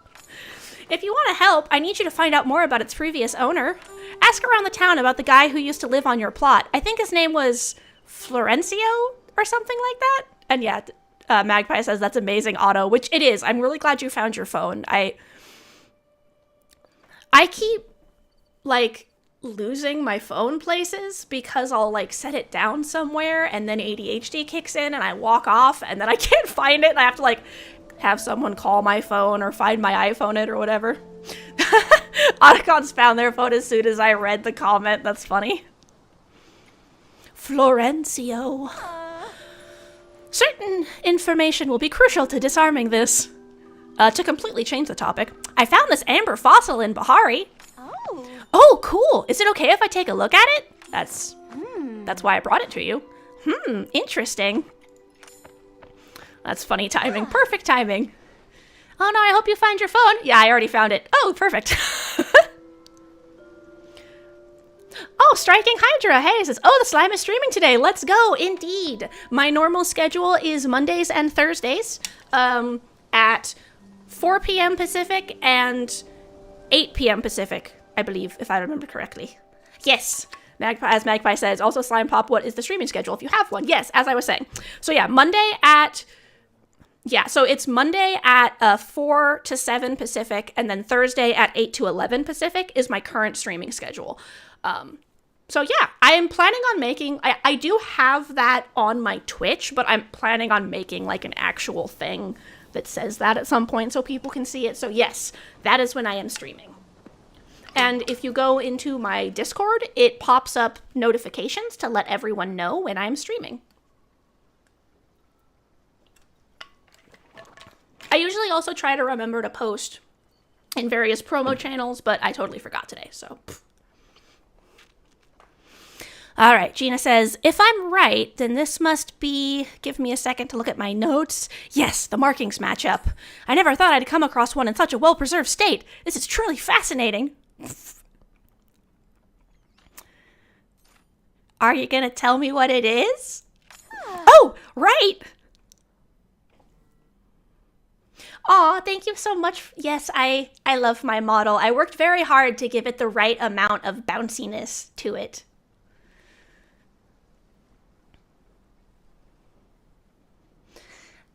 If you want to help, I need you to find out more about its previous owner. Ask around the town about the guy who used to live on your plot. I think his name was Florencio or something like that. And yeah, Magpie says that's amazing, Otto, which it is. I'm really glad you found your phone. I keep, like, losing my phone places because I'll, like, set it down somewhere and then ADHD kicks in and I walk off and then I can't find it and I have to, like, have someone call my phone or find my iPhone it or whatever. Otacons found their phone as soon as I read the comment. That's funny. Florencio. Certain information will be crucial to disarming this. To completely change the topic, I found this amber fossil in Bahari. Oh, cool. Is it okay if I take a look at it? That's why I brought it to you. Interesting. That's funny timing. Perfect timing. Oh no, I hope you find your phone. Yeah, I already found it. Oh, perfect. Oh, Striking Hydra. Hey, it says, oh, the slime is streaming today. Let's go. Indeed. My normal schedule is Mondays and Thursdays at 4 p.m. Pacific and 8 p.m. Pacific, I believe, if I remember correctly. Yes. As Magpie says, also Slime Pop, what is the streaming schedule if you have one? Yes, as I was saying. So yeah, so it's Monday at 4 to 7 Pacific, and then Thursday at 8 to 11 Pacific is my current streaming schedule. So yeah, I am planning on making, I do have that on my Twitch, but I'm planning on making like an actual thing that says that at some point so people can see it. So yes, that is when I am streaming. And if you go into my Discord, it pops up notifications to let everyone know when I'm streaming. I usually also try to remember to post in various promo channels, but I totally forgot today, so. All right, Gina says, if I'm right, then this must be, give me a second to look at my notes. Yes, the markings match up. I never thought I'd come across one in such a well-preserved state. This is truly fascinating. Are you gonna tell me what it is? Oh, right! Aw, thank you so much. Yes, I love my model. I worked very hard to give it the right amount of bounciness to it.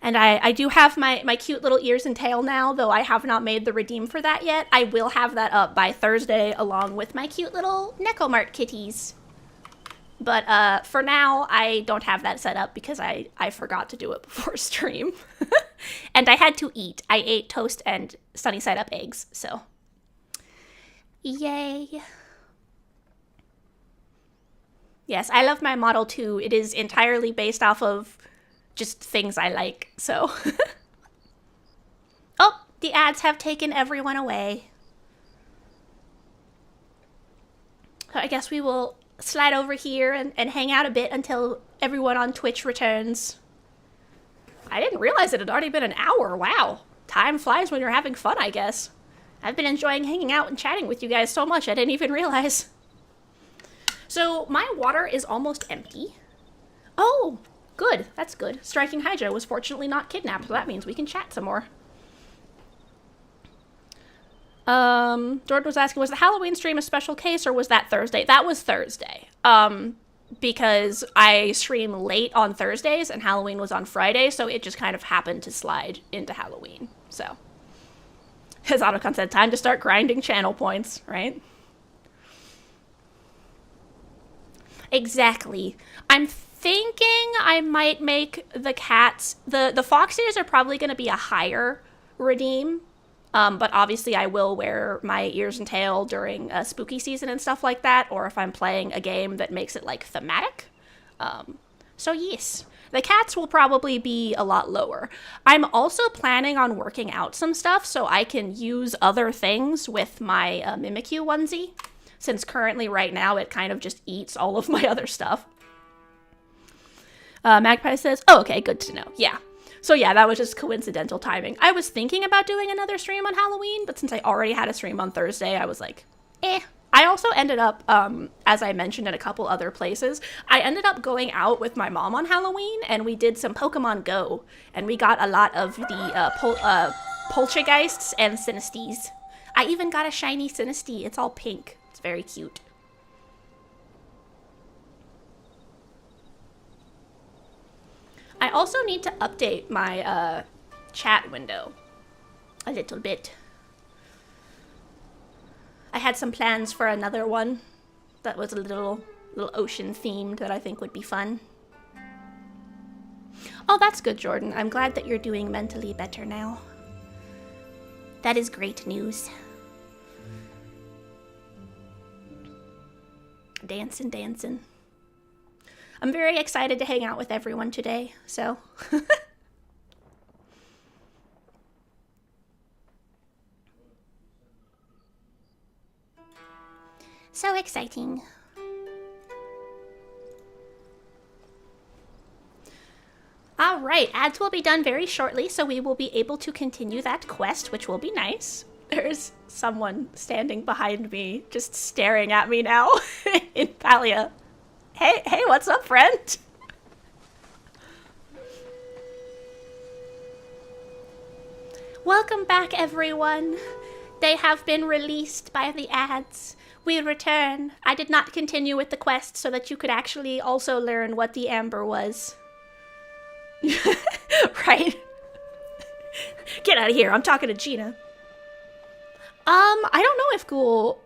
And I do have my cute little ears and tail now, though I have not made the redeem for that yet. I will have that up by Thursday along with my cute little Necomart kitties. But for now, I don't have that set up because I forgot to do it before stream. And I had to eat. I ate toast and sunny side up eggs, so. Yay. Yes, I love my model too. It is entirely based off of just things I like, so. Oh, the ads have taken everyone away. So I guess we will slide over here and hang out a bit until everyone on Twitch returns. I didn't realize it had already been an hour. Wow. Time flies when you're having fun, I guess. I've been enjoying hanging out and chatting with you guys so much I didn't even realize. So my water is almost empty. Oh, good. That's good. Striking Hydra was fortunately not kidnapped, so that means we can chat some more. Jordan was asking, was the Halloween stream a special case or was that Thursday? That was Thursday. Because I stream late on Thursdays and Halloween was on Friday, so it just kind of happened to slide into Halloween. So, as Otacon said, time to start grinding channel points, right? Exactly. I'm thinking I might make the cats... The fox ears are probably going to be a higher redeem. But obviously I will wear my ears and tail during spooky season and stuff like that, or if I'm playing a game that makes it, like, thematic. So yes, the cats will probably be a lot lower. I'm also planning on working out some stuff so I can use other things with my Mimikyu onesie, since currently right now it kind of just eats all of my other stuff. Magpie says, oh, okay, good to know. Yeah. So yeah, that was just coincidental timing. I was thinking about doing another stream on Halloween, but since I already had a stream on Thursday, I was like, eh. I also ended up, as I mentioned in a couple other places, I ended up going out with my mom on Halloween, and we did some Pokemon Go, and we got a lot of the Poltergeists and Sinisties. I even got a shiny Sinistea. It's all pink. It's very cute. I also need to update my chat window a little bit. I had some plans for another one that was a little ocean themed that I think would be fun. Oh, that's good, Jordan. I'm glad that you're doing mentally better now. That is great news. Dancing, dancing. I'm very excited to hang out with everyone today, so. So exciting. All right, ads will be done very shortly, so we will be able to continue that quest, which will be nice. There's someone standing behind me, just staring at me now in Palia. Hey, what's up, friend? Welcome back, everyone. They have been released by the ads. We return. I did not continue with the quest so that you could actually also learn what the amber was. Right? Get out of here. I'm talking to Gina. I don't know if Ghoul...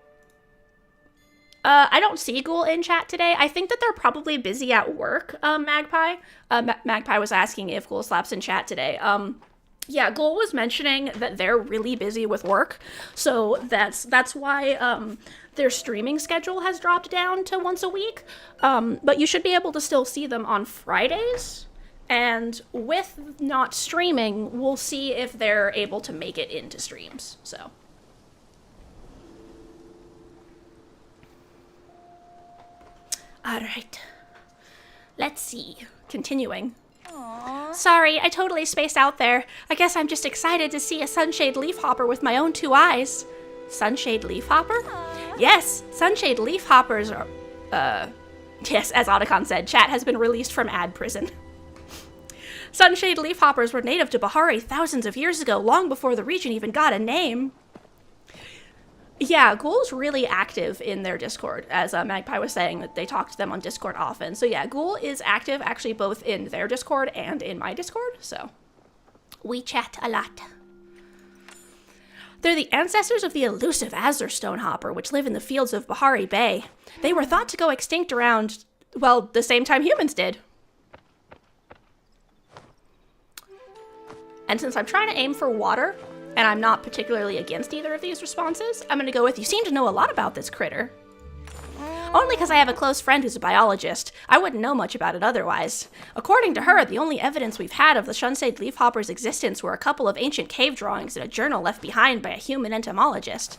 I don't see Ghoul in chat today. I think that they're probably busy at work, Magpie. Magpie was asking if Ghoul Slap's in chat today. Yeah, Ghoul was mentioning that they're really busy with work, so that's why their streaming schedule has dropped down to once a week. But you should be able to still see them on Fridays, and with not streaming, we'll see if they're able to make it into streams, so... Alright. Let's see. Continuing. Aww. Sorry, I totally spaced out there. I guess I'm just excited to see a sunshade leafhopper with my own 2 eyes. Sunshade leafhopper? Aww. Yes, sunshade leafhoppers are... Yes, as Otacon said, chat has been released from ad prison. Sunshade leafhoppers were native to Bahari thousands of years ago, long before the region even got a name. Yeah, Ghoul's really active in their Discord, as Magpie was saying that they talk to them on Discord often. So yeah, Ghoul is active actually both in their Discord and in my Discord, so we chat a lot. They're the ancestors of the elusive Azure Stonehopper, which live in the fields of Bahari Bay. They were thought to go extinct around, well, the same time humans did. And since I'm trying to aim for water, and I'm not particularly against either of these responses, I'm gonna go with, you seem to know a lot about this critter. Only because I have a close friend who's a biologist. I wouldn't know much about it otherwise. According to her, the only evidence we've had of the sunshade leafhopper's existence were a couple of ancient cave drawings in a journal left behind by a human entomologist.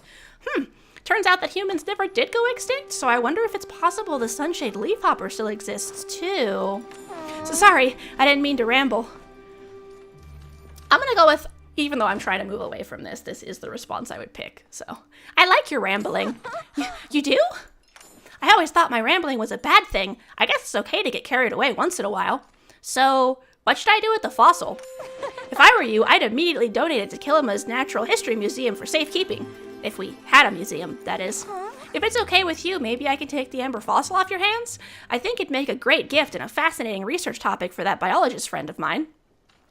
Turns out that humans never did go extinct, so I wonder if it's possible the sunshade leafhopper still exists too. So sorry, I didn't mean to ramble. I'm gonna go with, even though I'm trying to move away from this, this is the response I would pick, so. I like your rambling. You do? I always thought my rambling was a bad thing. I guess it's okay to get carried away once in a while. So, what should I do with the fossil? If I were you, I'd immediately donate it to Kilima's Natural History Museum for safekeeping. If we had a museum, that is. If it's okay with you, maybe I can take the ember fossil off your hands? I think it'd make a great gift and a fascinating research topic for that biologist friend of mine.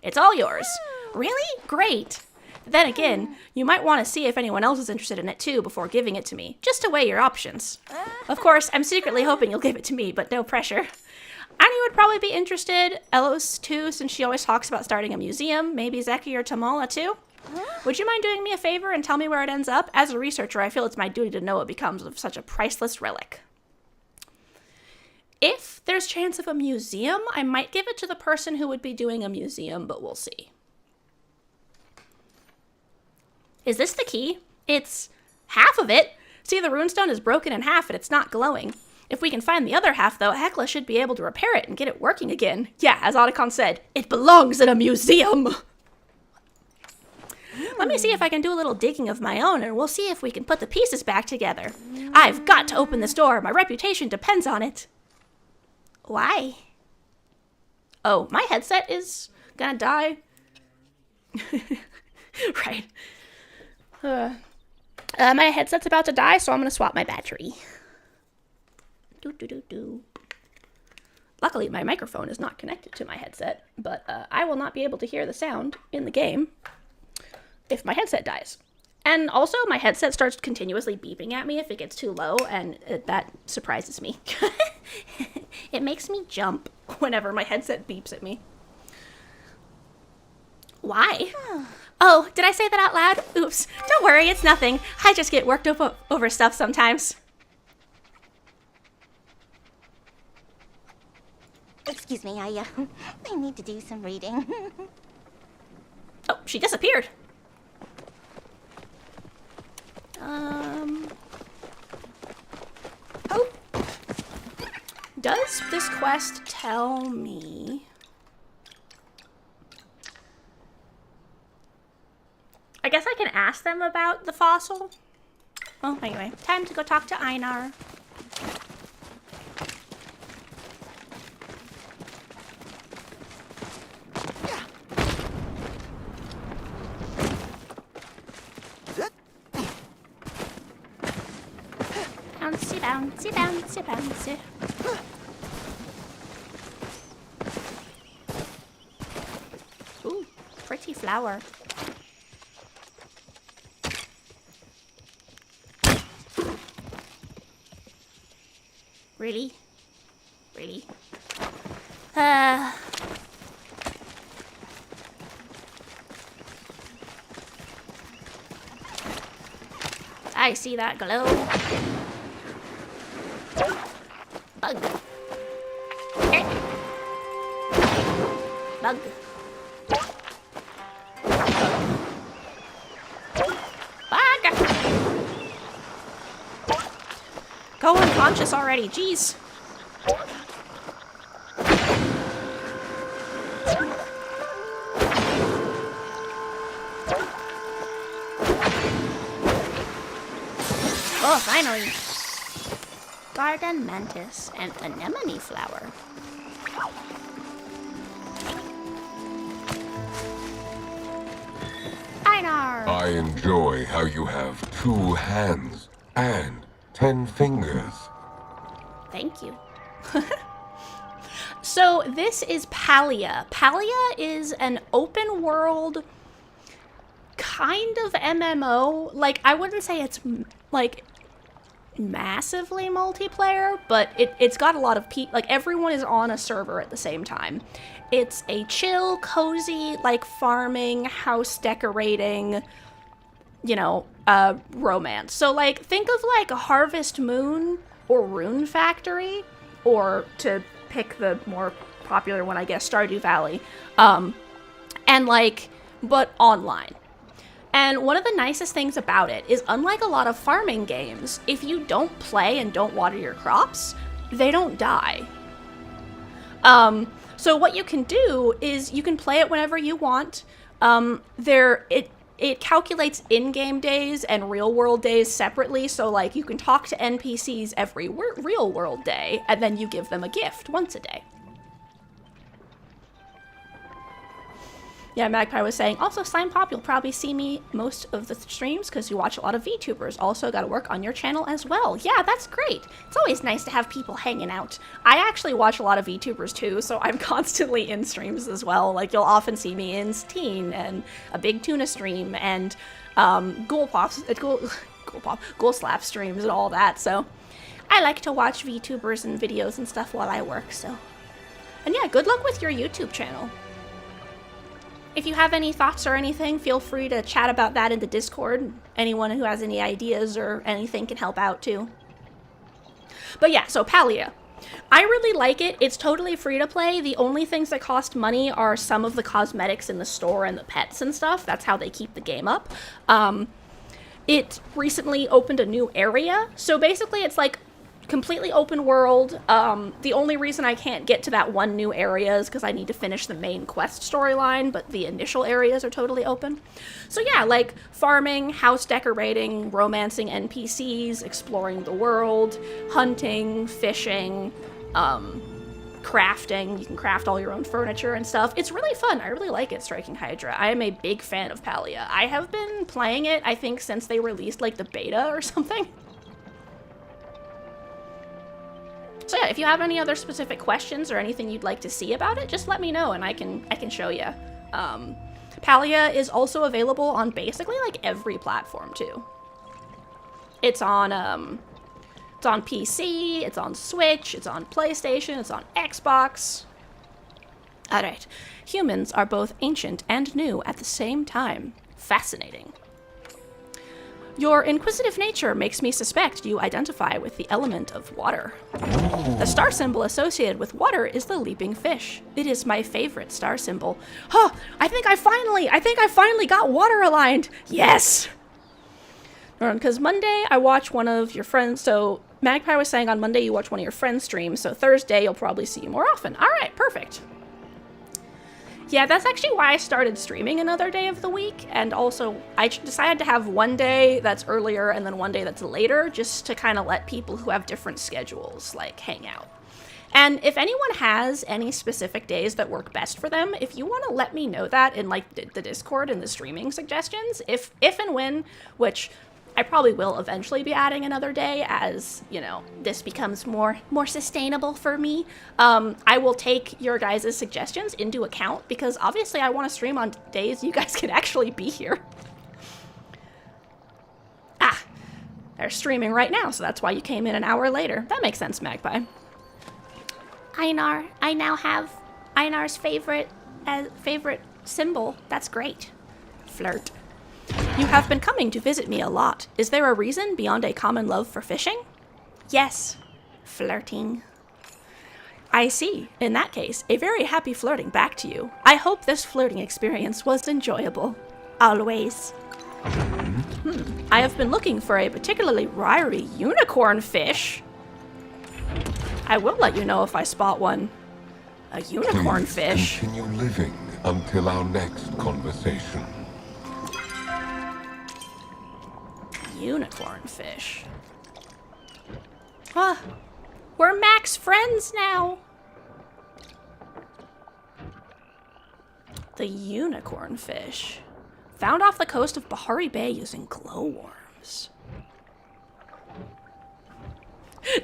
It's all yours. Really? Great. Then again, you might want to see if anyone else is interested in it too before giving it to me, just to weigh your options. Of course, I'm secretly hoping you'll give it to me, but no pressure. Annie would probably be interested, Elos too, since she always talks about starting a museum, maybe Zeki or Tamala too. Would you mind doing me a favor and tell me where it ends up? As a researcher, I feel it's my duty to know what becomes of such a priceless relic. If there's chance of a museum, I might give it to the person who would be doing a museum, but we'll see. Is this the key? It's half of it. See, the runestone is broken in half and it's not glowing. If we can find the other half, though, Hecla should be able to repair it and get it working again. Yeah, as Otacon said, it belongs in a museum. Let me see if I can do a little digging of my own, and we'll see if we can put the pieces back together. I've got to open this door. My reputation depends on it. Why? Oh, my headset is gonna die. Right. My headset's about to die, so I'm gonna swap my battery. Luckily, my microphone is not connected to my headset, but I will not be able to hear the sound in the game if my headset dies. And also, my headset starts continuously beeping at me if it gets too low, and that surprises me. It makes me jump whenever my headset beeps at me. Why? Oh, did I say that out loud? Oops. Don't worry, it's nothing. I just get worked up over stuff sometimes. Excuse me, I need to do some reading. Oh, she disappeared. Oh. Does this quest tell me... I guess I can ask them about the fossil. Well, anyway, time to go talk to Einar. Bouncy, bouncy, bouncy, bouncy. Ooh, pretty flower. Really? Really? I see that glow. Bug. Bug. Bug. Go unconscious already, jeez. Oh, finally. Garden mantis and anemone flower. Einar! I enjoy how you have 2 hands and 10 fingers. Thank you. So this is Palia. Palia is an open world kind of MMO. Like, I wouldn't say it's like massively multiplayer, but it's got a lot of people. Like, everyone is on a server at the same time. It's a chill, cozy, like farming, house decorating, you know, romance. So like, think of like a Harvest Moon or Rune Factory, or to pick the more popular one, I guess, Stardew Valley, and like, but online. And one of the nicest things about it is, unlike a lot of farming games, if you don't play and don't water your crops, they don't die. So what you can do is you can play it whenever you want. It it calculates in-game days and real-world days separately, so, like, you can talk to NPCs every real-world day, and then you give them a gift once a day. Yeah, Magpie was saying, also, Slime Pop, you'll probably see me most of the streams because you watch a lot of VTubers. Also, gotta work on your channel as well. Yeah, that's great. It's always nice to have people hanging out. I actually watch a lot of VTubers too, so I'm constantly in streams as well. Like, you'll often see me in Steen and a Big Tuna stream and Ghoul Slap streams and all that, so I like to watch VTubers and videos and stuff while I work, so. And yeah, good luck with your YouTube channel. If you have any thoughts or anything, feel free to chat about that in the Discord. Anyone who has any ideas or anything can help out too. But yeah, so Palia. I really like it. It's totally free to play. The only things that cost money are some of the cosmetics in the store and the pets and stuff. That's how they keep the game up. It recently opened a new area. So basically it's like completely open world. The only reason I can't get to that one new area is because I need to finish the main quest storyline, but the initial areas are totally open. So yeah, like farming, house decorating, romancing NPCs, exploring the world, hunting, fishing, crafting. You can craft all your own furniture and stuff. It's really fun. I really like it, Striking Hydra. I am a big fan of Palia. I have been playing it, I think, since they released like the beta or something. So yeah, if you have any other specific questions or anything you'd like to see about it, just let me know and I can show you. Palia is also available on basically like every platform too. It's on PC, it's on Switch, it's on PlayStation, it's on Xbox. Alright, humans are both ancient and new at the same time. Fascinating. Your inquisitive nature makes me suspect you identify with the element of water. The star symbol associated with water is the leaping fish. It is my favorite star symbol. Huh, I think I finally got water aligned. Yes! Because Monday I watch one of your friends, so Magpie was saying on Monday you watch one of your friends' streams, so Thursday you'll probably see you more often. Alright, perfect. Yeah, that's actually why I started streaming another day of the week, and also I decided to have one day that's earlier and then one day that's later, just to kind of let people who have different schedules, like, hang out. And if anyone has any specific days that work best for them, if you want to let me know that in, like, the Discord and the streaming suggestions, if and when, which I probably will eventually be adding another day as, you know, this becomes more sustainable for me. I will take your guys' suggestions into account because obviously I want to stream on days you guys can actually be here. Ah, they're streaming right now, so that's why you came in an hour later. That makes sense, Magpie. Einar, I now have Einar's favorite symbol. That's great. Flirt. You have been coming to visit me a lot. Is there a reason beyond a common love for fishing? Yes. Flirting. I see. In that case, a very happy flirting back to you. I hope this flirting experience was enjoyable. Always. I have been looking for a particularly wiry unicorn fish. I will let you know if I spot one. A unicorn Please fish. continue living until our next conversation. Unicorn fish. Ah, we're Mac's friends now. The unicorn fish. Found off the coast of Bahari Bay using glowworms.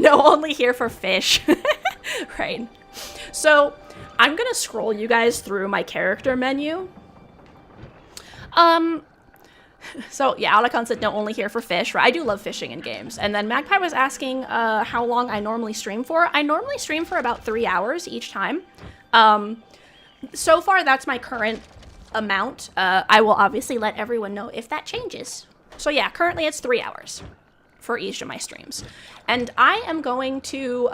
No, only here for fish. Right. So, I'm gonna scroll you guys through my character menu. So, yeah, Alakon said no, only here for fish. Right? I do love fishing in games. And then Magpie was asking how long I normally stream for. I normally stream for about 3 hours each time. So far, that's my current amount. I will obviously let everyone know if that changes. So yeah, currently it's 3 hours for each of my streams. And I am going to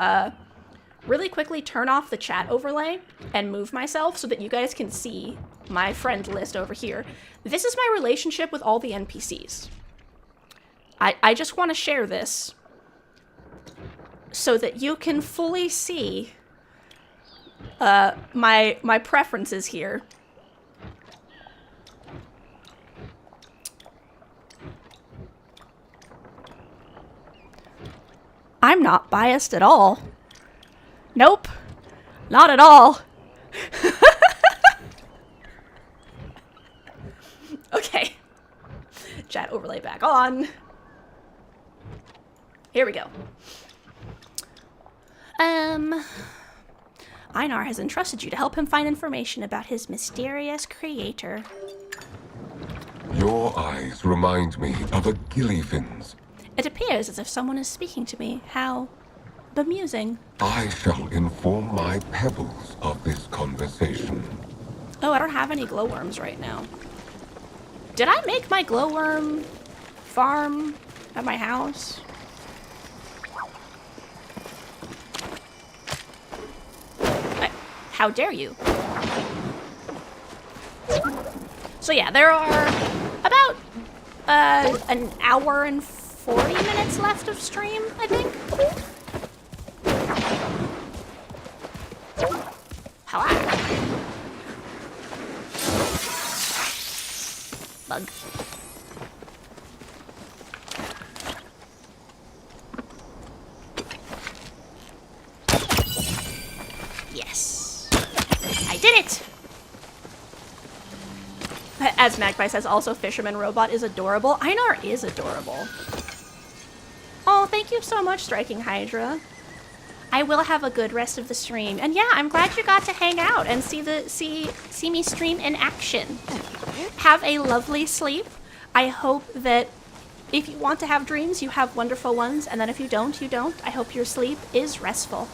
really quickly turn off the chat overlay and move myself so that you guys can see my friend list over here. This is my relationship with all the NPCs. I just want to share this so that you can fully see my preferences here. not biased at all. Nope. Not at all. Okay. Chat overlay back on. Here we go. Einar has entrusted you to help him find information about his mysterious creator. Your eyes remind me of a gillyfin's. It appears as if someone is speaking to me. How bemusing. I shall inform my pebbles of this conversation. Oh, I don't have any glowworms right now. Did I make my glowworm farm at my house? How dare you? So yeah, there are about an hour and 40 minutes left of stream, I think. Hello. Bug. Yes. I did it! As Magpie says, also Fisherman Robot is adorable. Einar is adorable. Oh, thank you so much, Striking Hydra. I will have a good rest of the stream. And yeah, I'm glad you got to hang out and see me stream in action. Have a lovely sleep. I hope that if you want to have dreams, you have wonderful ones. And then if you don't, you don't. I hope your sleep is restful.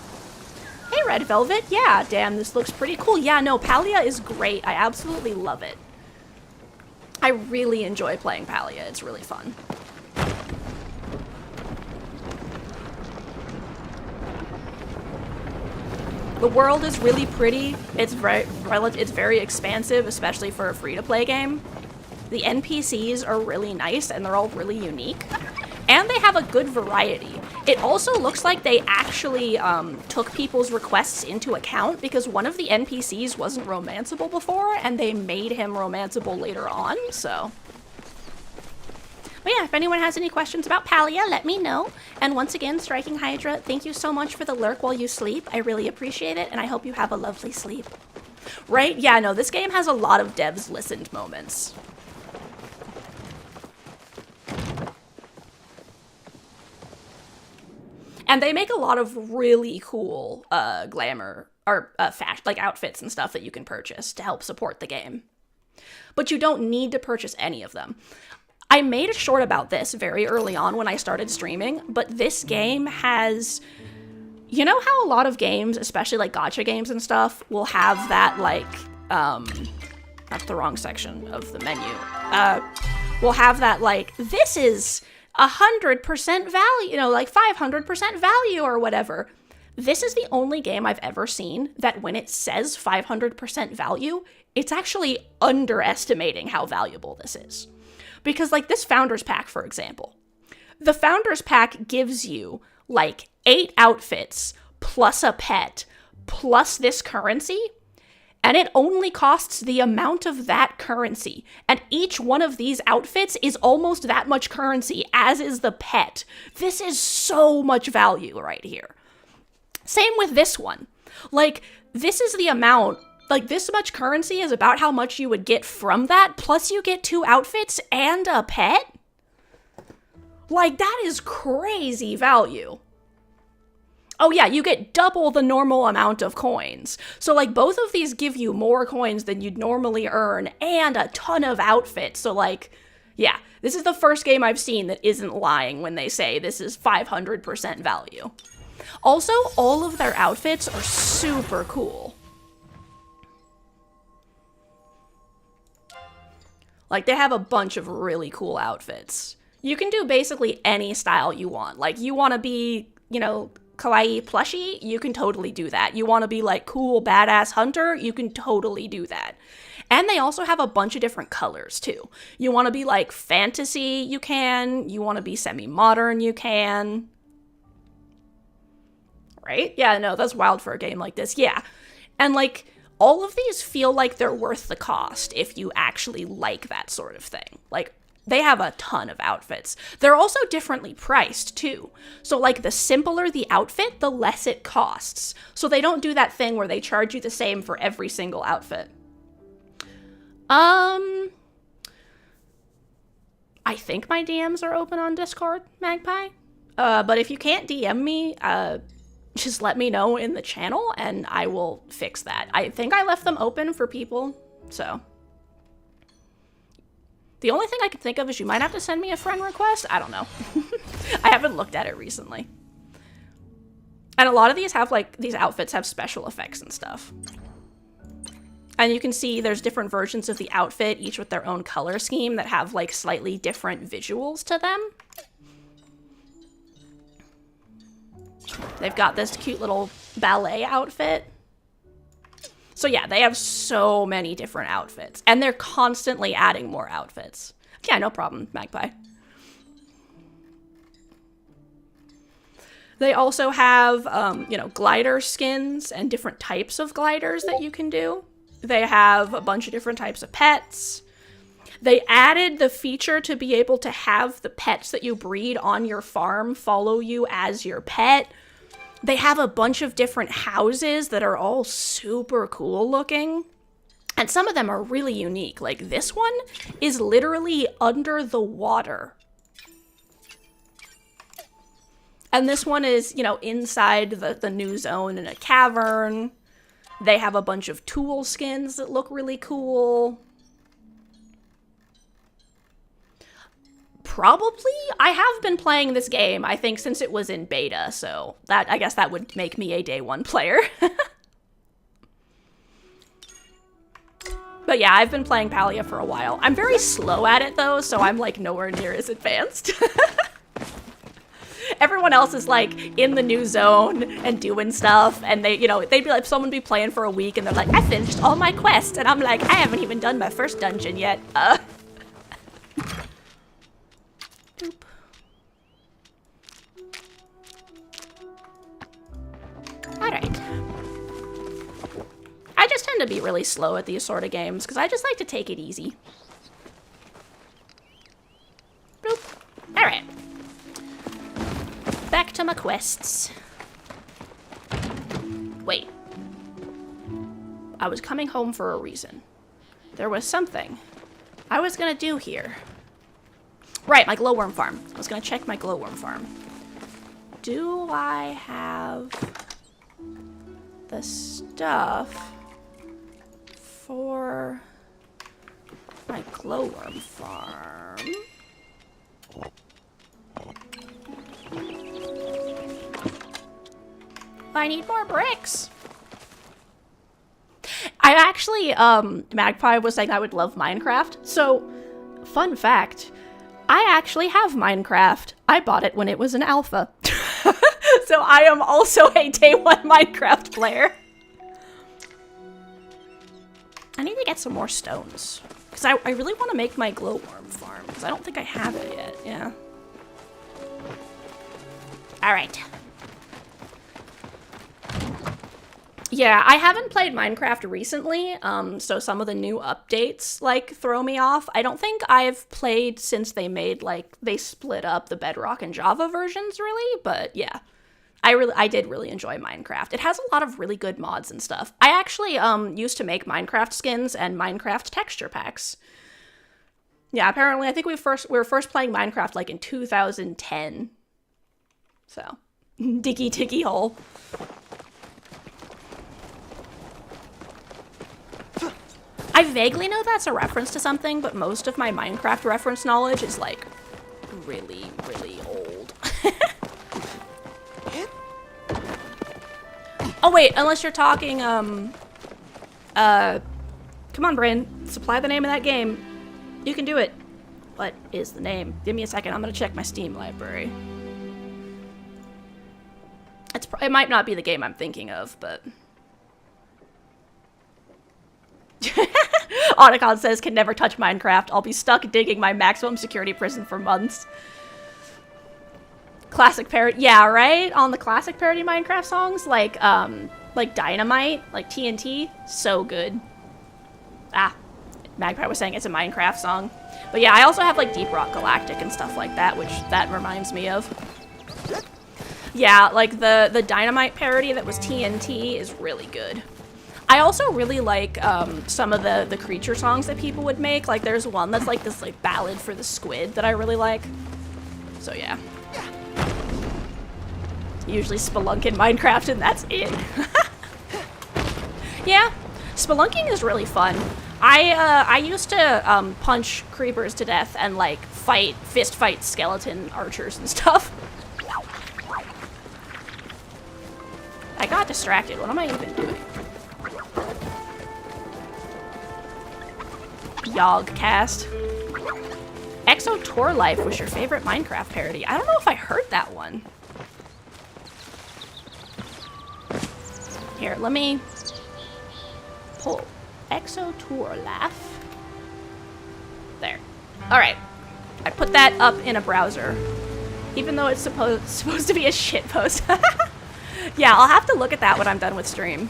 Hey, Red Velvet. Yeah, damn, this looks pretty cool. Yeah, no, Palia is great. I absolutely love it. I really enjoy playing Palia. It's really fun. The world is really pretty. It's very expansive, especially for a free-to-play game. The NPCs are really nice, and they're all really unique. And they have a good variety. It also looks like they actually took people's requests into account, because one of the NPCs wasn't romanceable before, and they made him romanceable later on, so... But yeah, if anyone has any questions about Palia, let me know. And once again, Striking Hydra, thank you so much for the lurk while you sleep. I really appreciate it, and I hope you have a lovely sleep. Right? Yeah, no, this game has a lot of devs listened moments. And they make a lot of really cool glamour or fashion, like outfits and stuff that you can purchase to help support the game. But you don't need to purchase any of them. I made a short about this very early on when I started streaming, but this game has... You know how a lot of games, especially like gacha games and stuff, will have that like... that's the wrong section of the menu. Will have that like, this is 100% value, you know, like 500% value or whatever. This is the only game I've ever seen that when it says 500% value, it's actually underestimating how valuable this is. Because, like, this Founders Pack, for example. The Founders Pack gives you, like, 8 outfits, plus a pet, plus this currency, and it only costs the amount of that currency. And each one of these outfits is almost that much currency, as is the pet. This is so much value right here. Same with this one. Like, this is the amount... Like, this much currency is about how much you would get from that, plus you get 2 outfits and a pet? Like, that is crazy value. Oh yeah, you get double the normal amount of coins. So, like, both of these give you more coins than you'd normally earn, and a ton of outfits. So, like, yeah, this is the first game I've seen that isn't lying when they say this is 500% value. Also, all of their outfits are super cool. Like, they have a bunch of really cool outfits. You can do basically any style you want. Like, you want to be, you know, kawaii plushie? You can totally do that. You want to be, like, cool, badass hunter? You can totally do that. And they also have a bunch of different colors, too. You want to be, like, fantasy? You can. You want to be semi-modern? You can. Right? Yeah, no, that's wild for a game like this. Yeah. And, like... All of these feel like they're worth the cost if you actually like that sort of thing. Like, They have a ton of outfits. They're also differently priced, too. So, like, the simpler the outfit, the less it costs. So they don't do that thing where they charge you the same for every single outfit. I think my DMs are open on Discord, Magpie. But if you can't DM me, just let me know in the channel, and I will fix that. I think I left them open for people, so... The only thing I can think of is you might have to send me a friend request. I don't know. I haven't looked at it recently. And a lot of these have, like, these outfits have special effects and stuff. And you can see there's different versions of the outfit, each with their own color scheme that have, like, slightly different visuals to them. They've got this cute little ballet outfit. So yeah, they have so many different outfits, and they're constantly adding more outfits. Yeah, no problem, Magpie. They also have, you know, glider skins and different types of gliders that you can do. They have a bunch of different types of pets. They added the feature to be able to have the pets that you breed on your farm follow you as your pet. They have a bunch of different houses that are all super cool looking. And some of them are really unique. Like this one is literally under the water. And this one is, you know, inside the new zone in a cavern. They have a bunch of tool skins that look really cool. Probably. I have been playing this game, I think, since it was in beta, so that I guess that would make me a day one player. But yeah, I've been playing Palia for a while. I'm very slow at it, though, so I'm, like, nowhere near as advanced. Everyone else is, like, in the new zone and doing stuff, and they, you know, they'd be like, someone be playing for a week, and they're like, I finished all my quests, and I'm like, I haven't even done my first dungeon yet. Boop. Alright. I just tend to be really slow at these sort of games, because I just like to take it easy. Boop. Alright. Back to my quests. Wait. I was coming home for a reason. There was something I was gonna do here. Right, my glowworm farm. I was gonna check my glowworm farm. Do I have the stuff for my glowworm farm? I need more bricks. I actually, Magpie was saying I would love Minecraft. So, fun fact. I actually have Minecraft. I bought it when it was an alpha. So I am also a day one Minecraft player. I need to get some more stones. Because I really want to make my glowworm farm. Because I don't think I have it yet. Yeah. Alright. Yeah, I haven't played Minecraft recently, so some of the new updates, like, throw me off. I don't think I've played since they made, like, they split up the Bedrock and Java versions, really, but yeah. I did really enjoy Minecraft. It has a lot of really good mods and stuff. I actually, used to make Minecraft skins and Minecraft texture packs. Yeah, apparently, I think we were first playing Minecraft, like, in 2010. So, diggy hole. I vaguely know that's a reference to something, but most of my Minecraft reference knowledge is, like, really, really old. Oh, wait, unless you're talking, come on, Bryn, supply the name of that game. You can do it. What is the name? Give me a second, I'm gonna check my Steam library. It might not be the game I'm thinking of, but... Otacon says, can never touch Minecraft. I'll be stuck digging my maximum security prison for months. Classic parody. Yeah, right? On the classic parody Minecraft songs, like Dynamite, like TNT. So good. Ah, Magpie was saying it's a Minecraft song. But yeah, I also have like Deep Rock Galactic and stuff like that, which that reminds me of. Yeah, like the Dynamite parody that was TNT is really good. I also really like some of the creature songs that people would make. Like there's one that's like this like ballad for the squid that I really like. So yeah. Usually Spelunk in Minecraft and that's it. Yeah, spelunking is really fun. I used to punch creepers to death and like fist fight skeleton archers and stuff. I got distracted. What am I even doing? Yogcast. Exo Tour Life was your favorite Minecraft parody. I don't know if I heard that one. Here, let me pull Exo Tour Laugh. There. Alright. I put that up in a browser. Even though it's supposed to be a shit post. Yeah, I'll have to look at that when I'm done with stream.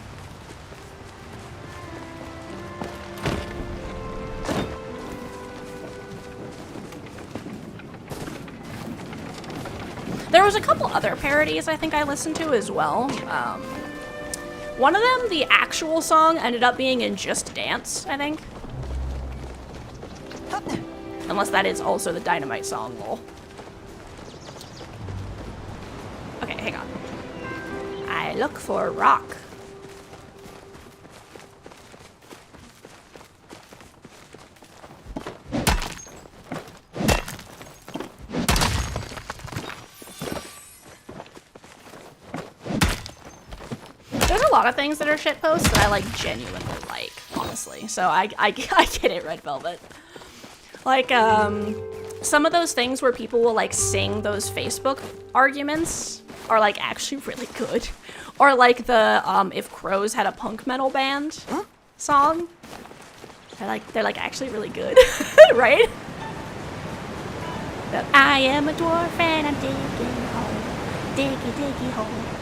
There was a couple other parodies I think I listened to as well. One of them, the actual song, ended up being in Just Dance, I think. Unless that is also the Dynamite song, lol. Okay, hang on. I look for rock. There's a lot of things that are shitposts that I like genuinely like, honestly. So I get it, Red Velvet. Like, some of those things where people will like sing those Facebook arguments are like actually really good. Or like the If Crows Had a Punk Metal Band song. They're like actually really good. Right? But I am a dwarf and I'm digging home. Diggy home.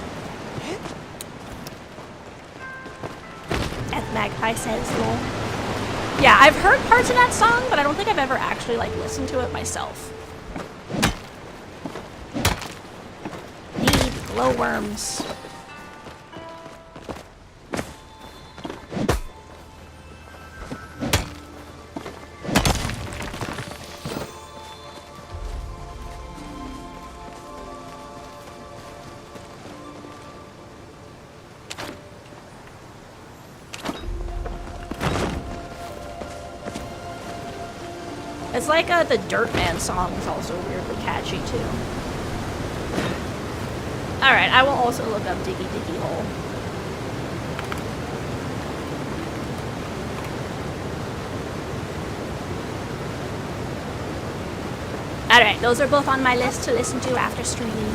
As Magpie says, lol. Yeah, I've heard parts of that song, but I don't think I've ever actually like listened to it myself. Need glowworms. It's like the Dirtman song is also weirdly catchy too. Alright, I will also look up Diggy Hole. Alright, those are both on my list to listen to after streaming.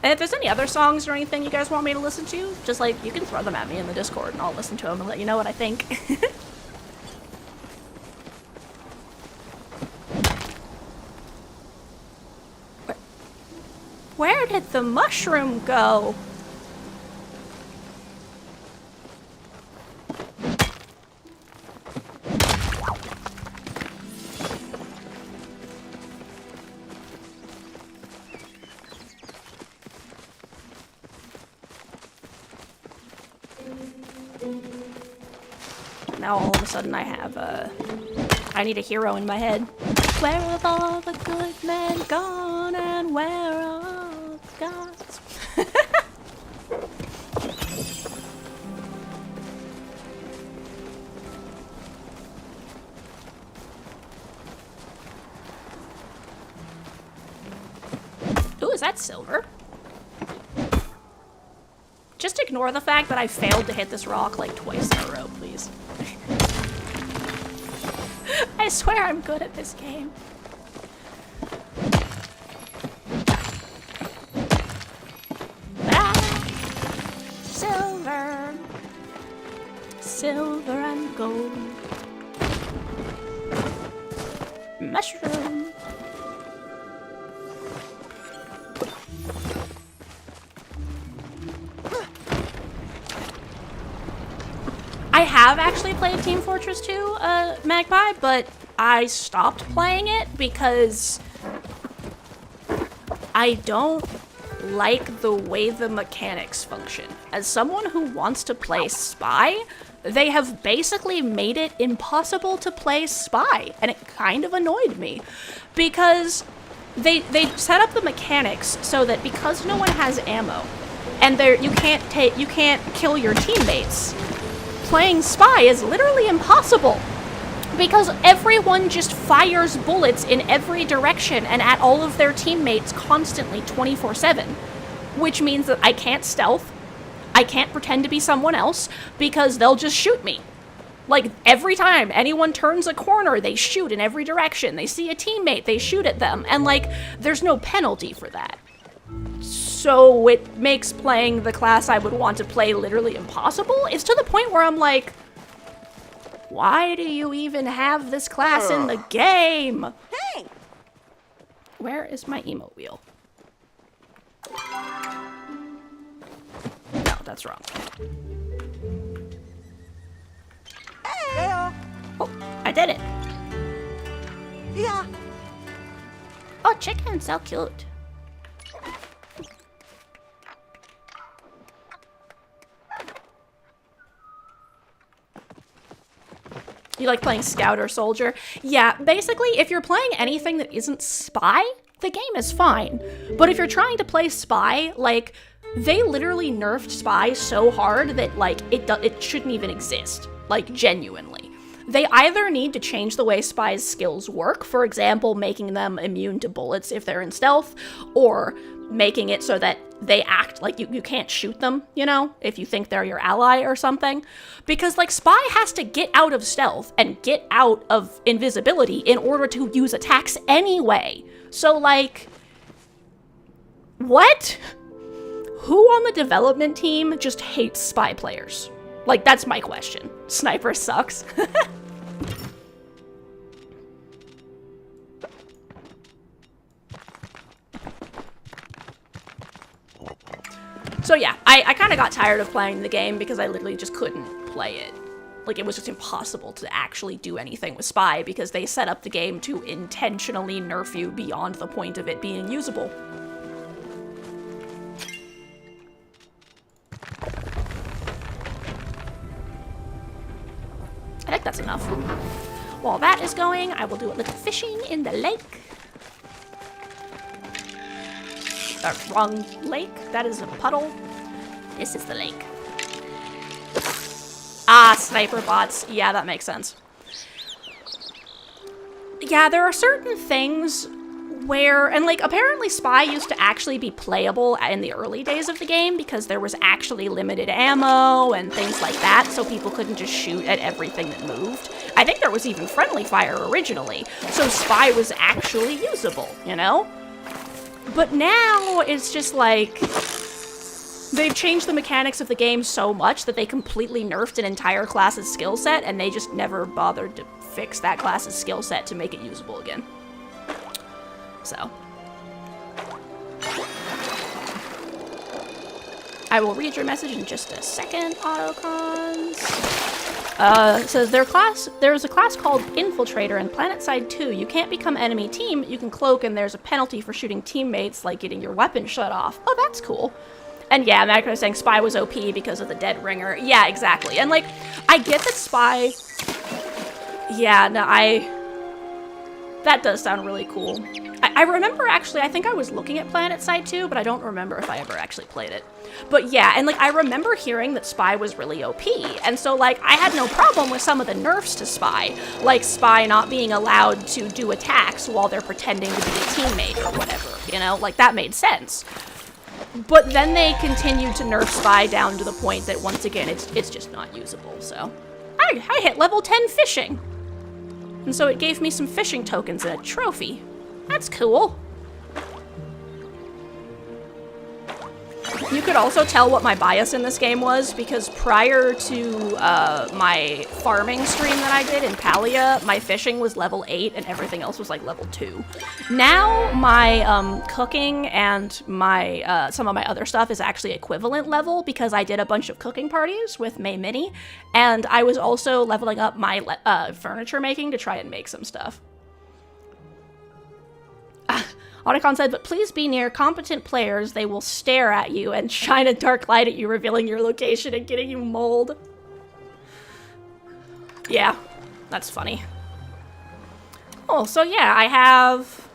And if there's any other songs or anything you guys want me to listen to, just like, you can throw them at me in the Discord and I'll listen to them and let you know what I think. Where did the mushroom go? Now all of a sudden I have I need a hero in my head. Where have all the good men gone and where are the gods? Ooh, is that silver? Just ignore the fact that I failed to hit this rock like twice in a row, please. I swear I'm good at this game. Ah, silver. Silver and gold. Mushroom. I have actually played Team Fortress 2, Magpie, but I stopped playing it because I don't like the way the mechanics function. As someone who wants to play Spy, they have basically made it impossible to play Spy, and it kind of annoyed me because they set up the mechanics so that because no one has ammo and you can't kill your teammates, playing Spy is literally impossible because everyone just fires bullets in every direction and at all of their teammates constantly 24/7, which means that I can't stealth, I can't pretend to be someone else because they'll just shoot me. Like, every time anyone turns a corner, they shoot in every direction. They see a teammate, they shoot at them, and like, there's no penalty for that. So it makes playing the class I would want to play literally impossible. It's to the point where I'm like, why do you even have this class in the game? Hey! Where is my emote wheel? No, that's wrong. Yeah. Oh, I did it. Yeah. Oh, chicken, so cute. You like playing Scout or Soldier? Yeah, basically, if you're playing anything that isn't Spy, the game is fine. But if you're trying to play Spy, like, they literally nerfed Spy so hard that, like, it shouldn't even exist. Like, genuinely. They either need to change the way Spy's skills work, for example, making them immune to bullets if they're in stealth, or making it so that they act like you can't shoot them, you know, if you think they're your ally or something. Because, like, Spy has to get out of stealth and get out of invisibility in order to use attacks anyway. So, like, what? Who on the development team just hates Spy players? Like, that's my question. Sniper sucks. So yeah, I kind of got tired of playing the game because I literally just couldn't play it. Like, it was just impossible to actually do anything with Spy because they set up the game to intentionally nerf you beyond the point of it being usable. I think that's enough. While that is going, I will do a little fishing in the lake. Wrong lake. That is a puddle. This is the lake. Ah, sniper bots. Yeah, that makes sense. Yeah, there are certain things where, and like, apparently Spy used to actually be playable in the early days of the game because there was actually limited ammo and things like that, so people couldn't just shoot at everything that moved. I think there was even friendly fire originally, so Spy was actually usable, you know? But now it's just like, they've changed the mechanics of the game so much that they completely nerfed an entire class's skill set, and they just never bothered to fix that class's skill set to make it usable again. So. I will read your message in just a second, autocons. It says there's a class called Infiltrator in PlanetSide 2. You can't become enemy team, you can cloak, and there's a penalty for shooting teammates, like getting your weapon shut off. Oh, that's cool. And yeah, Macro was saying Spy was OP because of the dead ringer. Yeah, exactly. And like, I get that Spy... Yeah, no, that does sound really cool. I remember actually, I think I was looking at PlanetSide 2, but I don't remember if I ever actually played it. But yeah, and like, I remember hearing that Spy was really OP, and so like, I had no problem with some of the nerfs to Spy, like Spy not being allowed to do attacks while they're pretending to be a teammate or whatever, you know, like that made sense. But then they continued to nerf Spy down to the point that once again, it's just not usable, so. I hit level 10 fishing! And so it gave me some fishing tokens and a trophy. That's cool. You could also tell what my bias in this game was, because prior to my farming stream that I did in Palia, my fishing was level 8 and everything else was like level 2. Now my cooking and my some of my other stuff is actually equivalent level, because I did a bunch of cooking parties with May Mini, and I was also leveling up my furniture making to try and make some stuff. Otacon said, but please be near competent players. They will stare at you and shine a dark light at you, revealing your location and getting you mauled. Yeah, that's funny. Oh, so yeah, I have...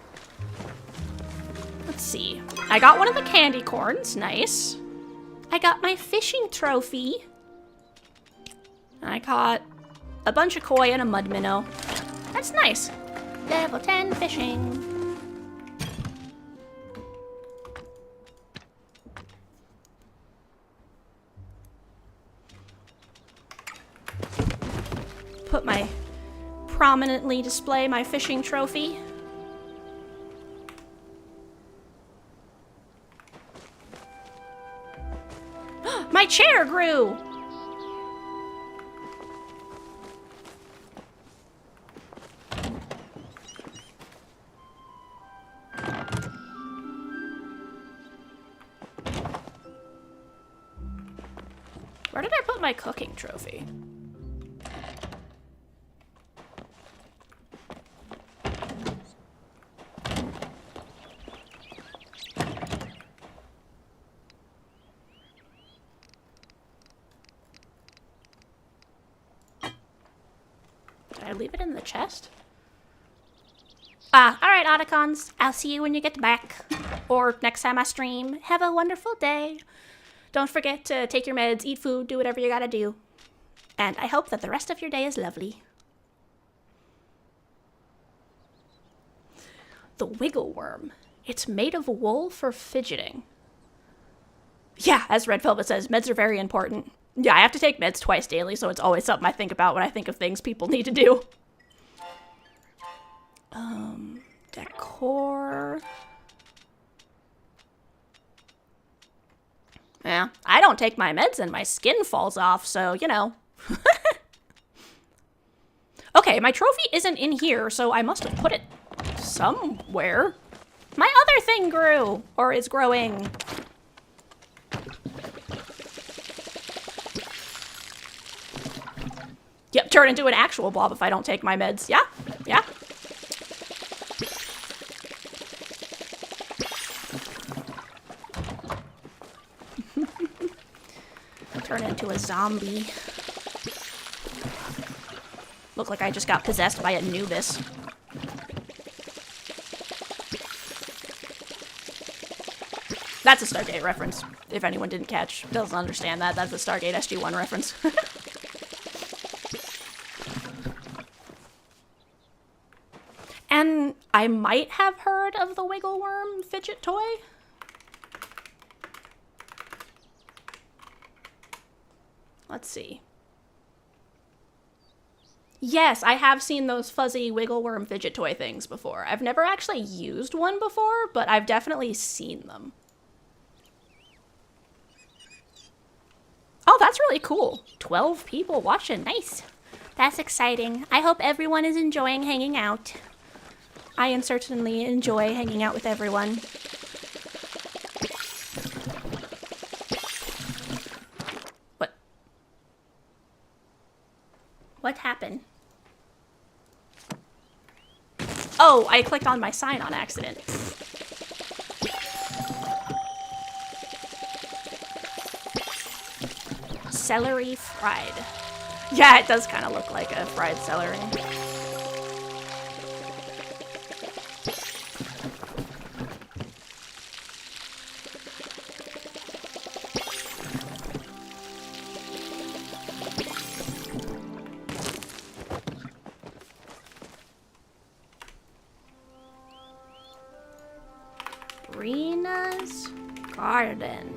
Let's see. I got one of the candy corns. Nice. I got my fishing trophy. I got a bunch of koi and a mud minnow. That's nice. Level 10 fishing. Put my prominently display my fishing trophy. My chair grew. Where did I put my cooking trophy? I leave it in the chest? Alright, Otacons. I'll see you when you get back. Or next time I stream. Have a wonderful day. Don't forget to take your meds, eat food, do whatever you gotta do. And I hope that the rest of your day is lovely. The wiggle worm. It's made of wool for fidgeting. Yeah, as Red Velvet says, meds are very important. Yeah, I have to take meds twice daily, so it's always something I think about when I think of things people need to do. Decor. Yeah, I don't take my meds and my skin falls off, so, you know. Okay, my trophy isn't in here, so I must have put it somewhere. My other thing grew, or is growing. Yep, turn into an actual blob if I don't take my meds. Yeah, yeah. Turn into a zombie. Look like I just got possessed by Anubis. That's a Stargate reference. If anyone didn't doesn't understand that, that's a Stargate SG-1 reference. And I might have heard of the Wiggle Worm fidget toy. Let's see. Yes, I have seen those fuzzy Wiggle Worm fidget toy things before. I've never actually used one before, but I've definitely seen them. Oh, that's really cool. 12 people watching. Nice. That's exciting. I hope everyone is enjoying hanging out. I certainly enjoy hanging out with everyone. What? What happened? Oh, I clicked on my sign on accident. Celery fried. Yeah, it does kind of look like a fried celery. Rena's garden.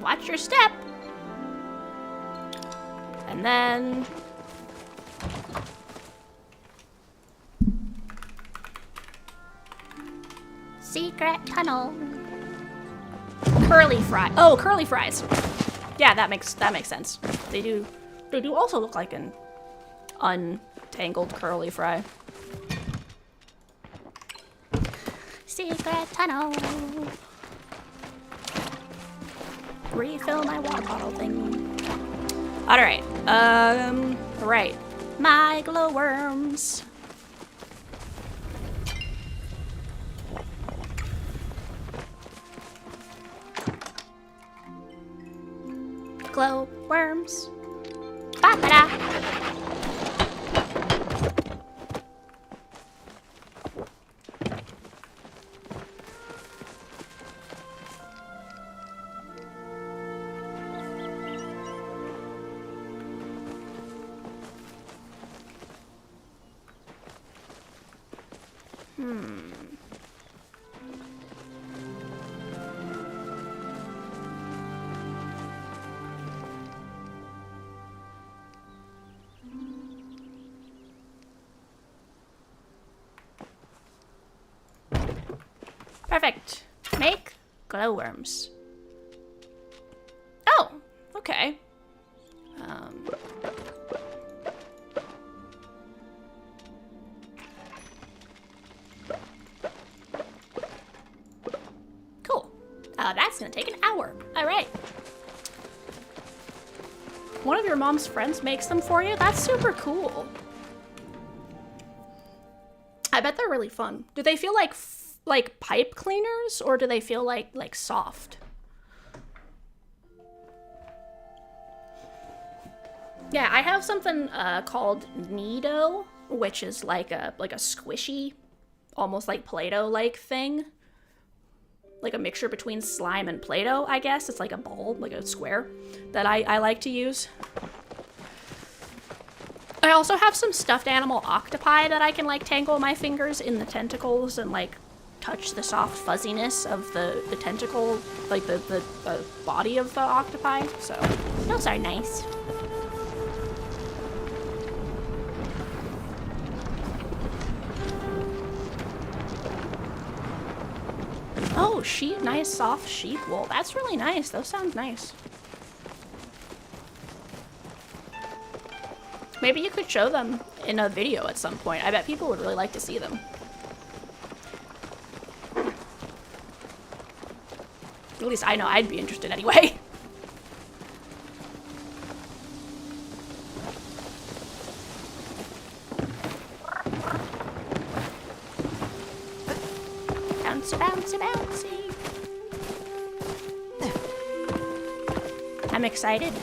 Watch your step. And then... Secret tunnel. Curly fry. Oh, curly fries. Yeah, that makes sense. They do also look like an untangled curly fry. Secret tunnel. Refill my water bottle thing. Alright. Right. My glowworms. Glowworms. Ba-ba-da. Perfect. Make glowworms. Oh, okay. Cool. That's gonna take an hour. All right. One of your mom's friends makes them for you? That's super cool. I bet they're really fun. Do they feel like pipe cleaners, or do they feel like soft? Yeah, I have something called Nido, which is like a squishy, almost like Play-Doh like thing. Like a mixture between slime and Play-Doh, I guess. It's like a ball, like a square, that I like to use. I also have some stuffed animal octopi that I can like tangle my fingers in the tentacles and like touch the soft fuzziness of the tentacle, like the body of the octopi. So those are nice. Oh, nice soft sheep wool. That's really nice. Those sound nice. Maybe you could show them in a video at some point. I bet people would really like to see them. At least I know I'd be interested anyway. Bouncy, bouncy, bouncy. I'm excited.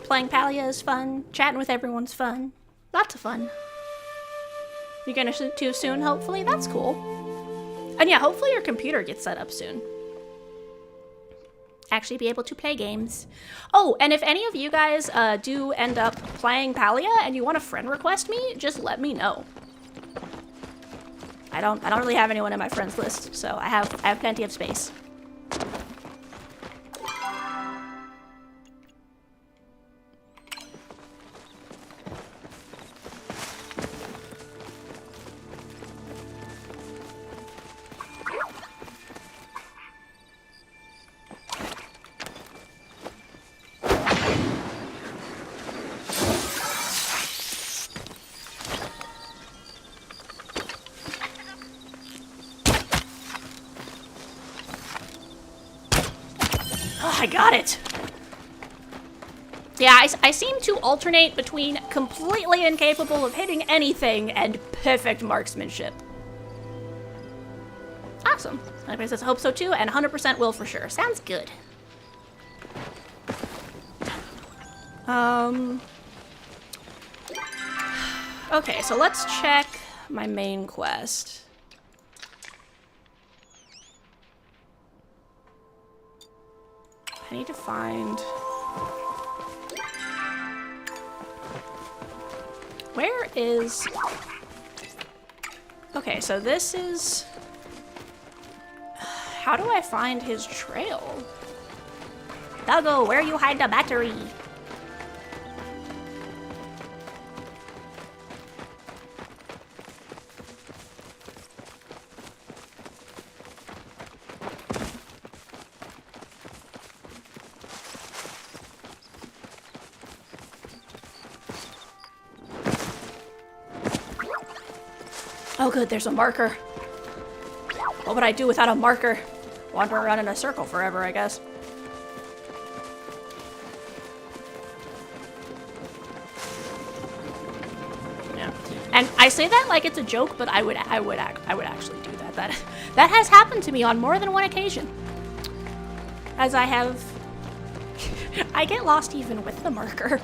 Playing Palia is fun. Chatting with everyone's fun. Lots of fun. You're gonna shoot too soon, hopefully? That's cool. And yeah, hopefully your computer gets set up soon. Actually be able to play games. Oh, and if any of you guys do end up playing Palia and you want to friend request me, just let me know. I don't really have anyone in my friends list, so I have plenty of space. I got it. Yeah, I seem to alternate between completely incapable of hitting anything and perfect marksmanship. Awesome. Everybody says I hope so too, and 100% will for sure. Sounds good. Okay, so let's check my main quest. I need to find... Where is... Okay, so this is... How do I find his trail? Doggo, where you hide the battery? Oh good, there's a marker. What would I do without a marker? Wander around in a circle forever, I guess. Yeah. And I say that like it's a joke, but I would actually do that. That has happened to me on more than one occasion. As I have I get lost even with the marker.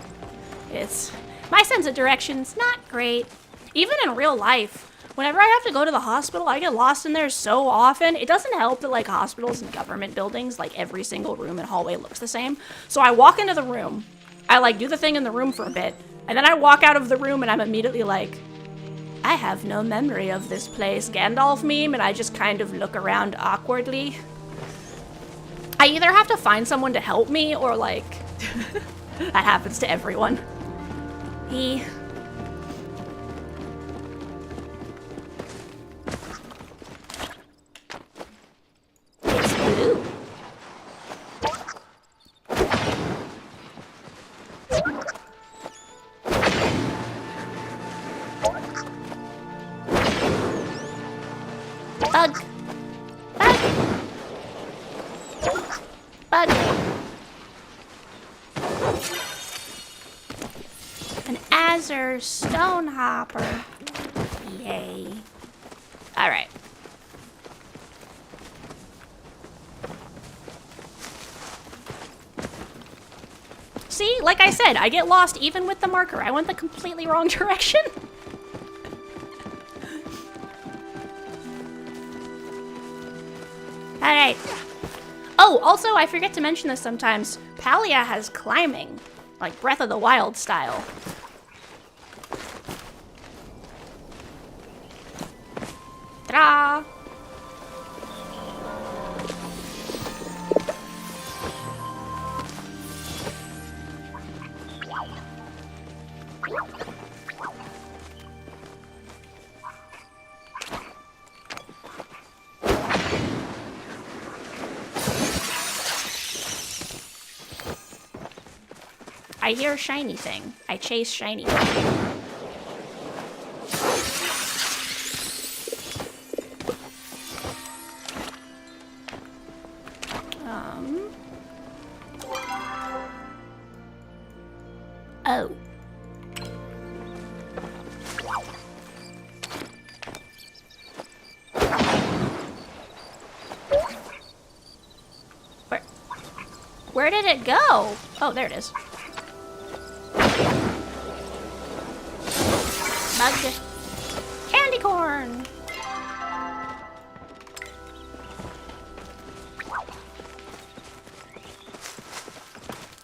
It's my sense of direction's not great. Even in real life. Whenever I have to go to the hospital, I get lost in there so often. It doesn't help that like hospitals and government buildings, like every single room and hallway looks the same. So I walk into the room, I like do the thing in the room for a bit, and then I walk out of the room and I'm immediately like, I have no memory of this place, Gandalf meme, and I just kind of look around awkwardly. I either have to find someone to help me or like, that happens to everyone. Bug. Bug. Bug. An Azure Stonehopper. Yay. Alright. See, like I said, I get lost even with the marker. I went the completely wrong direction. Alright. Oh, also, I forget to mention this sometimes. Palia has climbing. Like Breath of the Wild style. Ta-da! I hear a shiny thing. I chase shiny thing. Oh. Where did it go? Oh, there it is. Bug. Candy corn!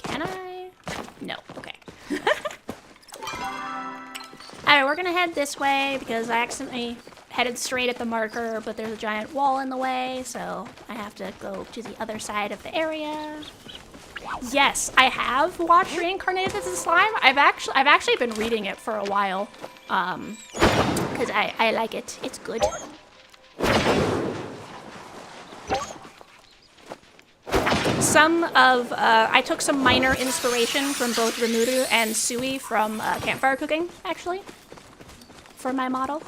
Can I? No, okay. Alright, we're gonna head this way because I accidentally headed straight at the marker, but there's a giant wall in the way, so I have to go to the other side of the area. Yes, I have watched Reincarnated as a Slime. I've actually been reading it for a while. Because I like it. It's good. I took some minor inspiration from both Rimuru and Sui from campfire cooking, actually, for my model.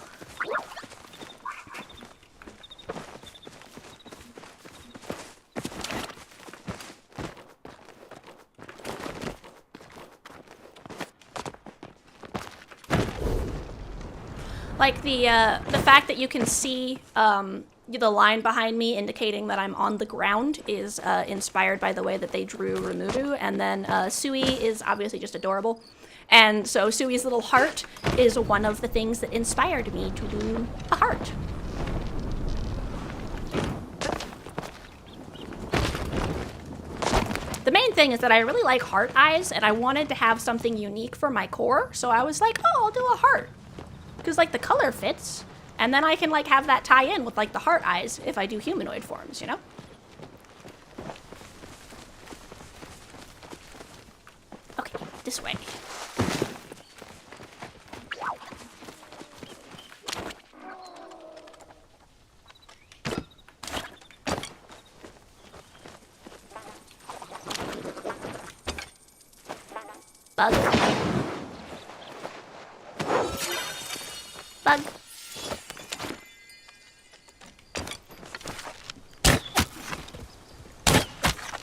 Like the fact that you can see the line behind me indicating that I'm on the ground is inspired by the way that they drew Rimuru, and then Sui is obviously just adorable. And so Sui's little heart is one of the things that inspired me to do a heart. The main thing is that I really like heart eyes, and I wanted to have something unique for my core, so I was like, oh, I'll do a heart. Because, like, the color fits, and then I can, like, have that tie in with, like, the heart eyes if I do humanoid forms, you know? Okay, this way. Bug. Bug.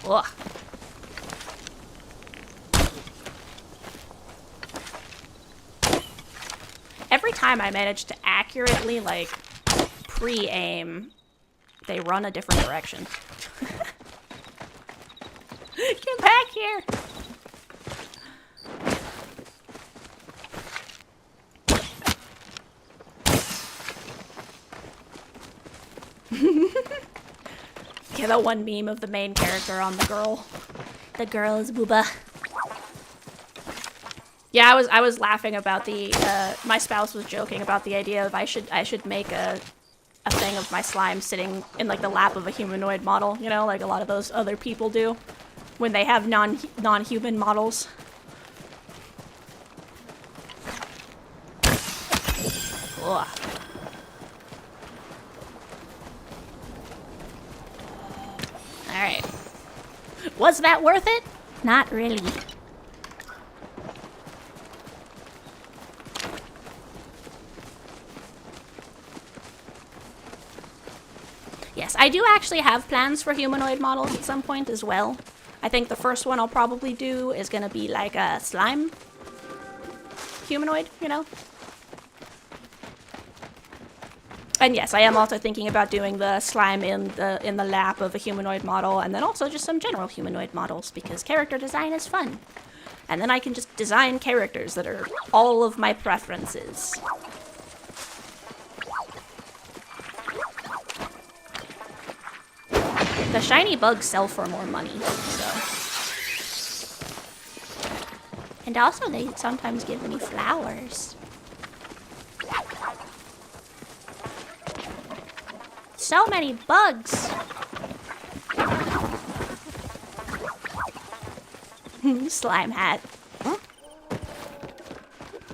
Ugh. Every time I manage to accurately, like, pre-aim, they run a different direction. Get back here! Yeah, that one meme of the main character on the girl. The girl is booba. Yeah, I was laughing about the my spouse was joking about the idea of I should make a thing of my slime sitting in like the lap of a humanoid model, you know, like a lot of those other people do when they have non-human models. Ugh. Alright. Was that worth it? Not really. Yes, I do actually have plans for humanoid models at some point as well. I think the first one I'll probably do is gonna be like a slime humanoid, you know? And yes, I am also thinking about doing the slime in the lap of a humanoid model, and then also just some general humanoid models, because character design is fun. And then I can just design characters that are all of my preferences. The shiny bugs sell for more money, so. And also they sometimes give me flowers. So many bugs! Slime hat.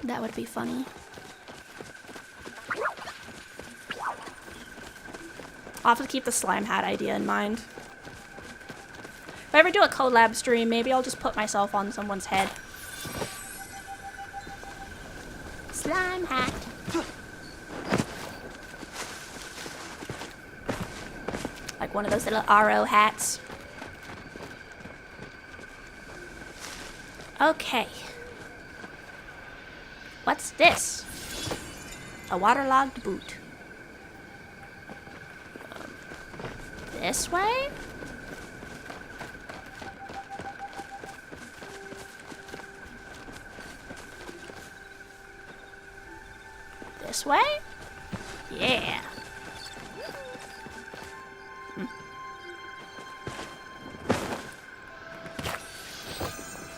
That would be funny. I'll have to keep the slime hat idea in mind. If I ever do a collab stream, maybe I'll just put myself on someone's head. Slime hat. Like one of those little RO hats. Okay. What's this? A waterlogged boot. This way? This way? Yeah.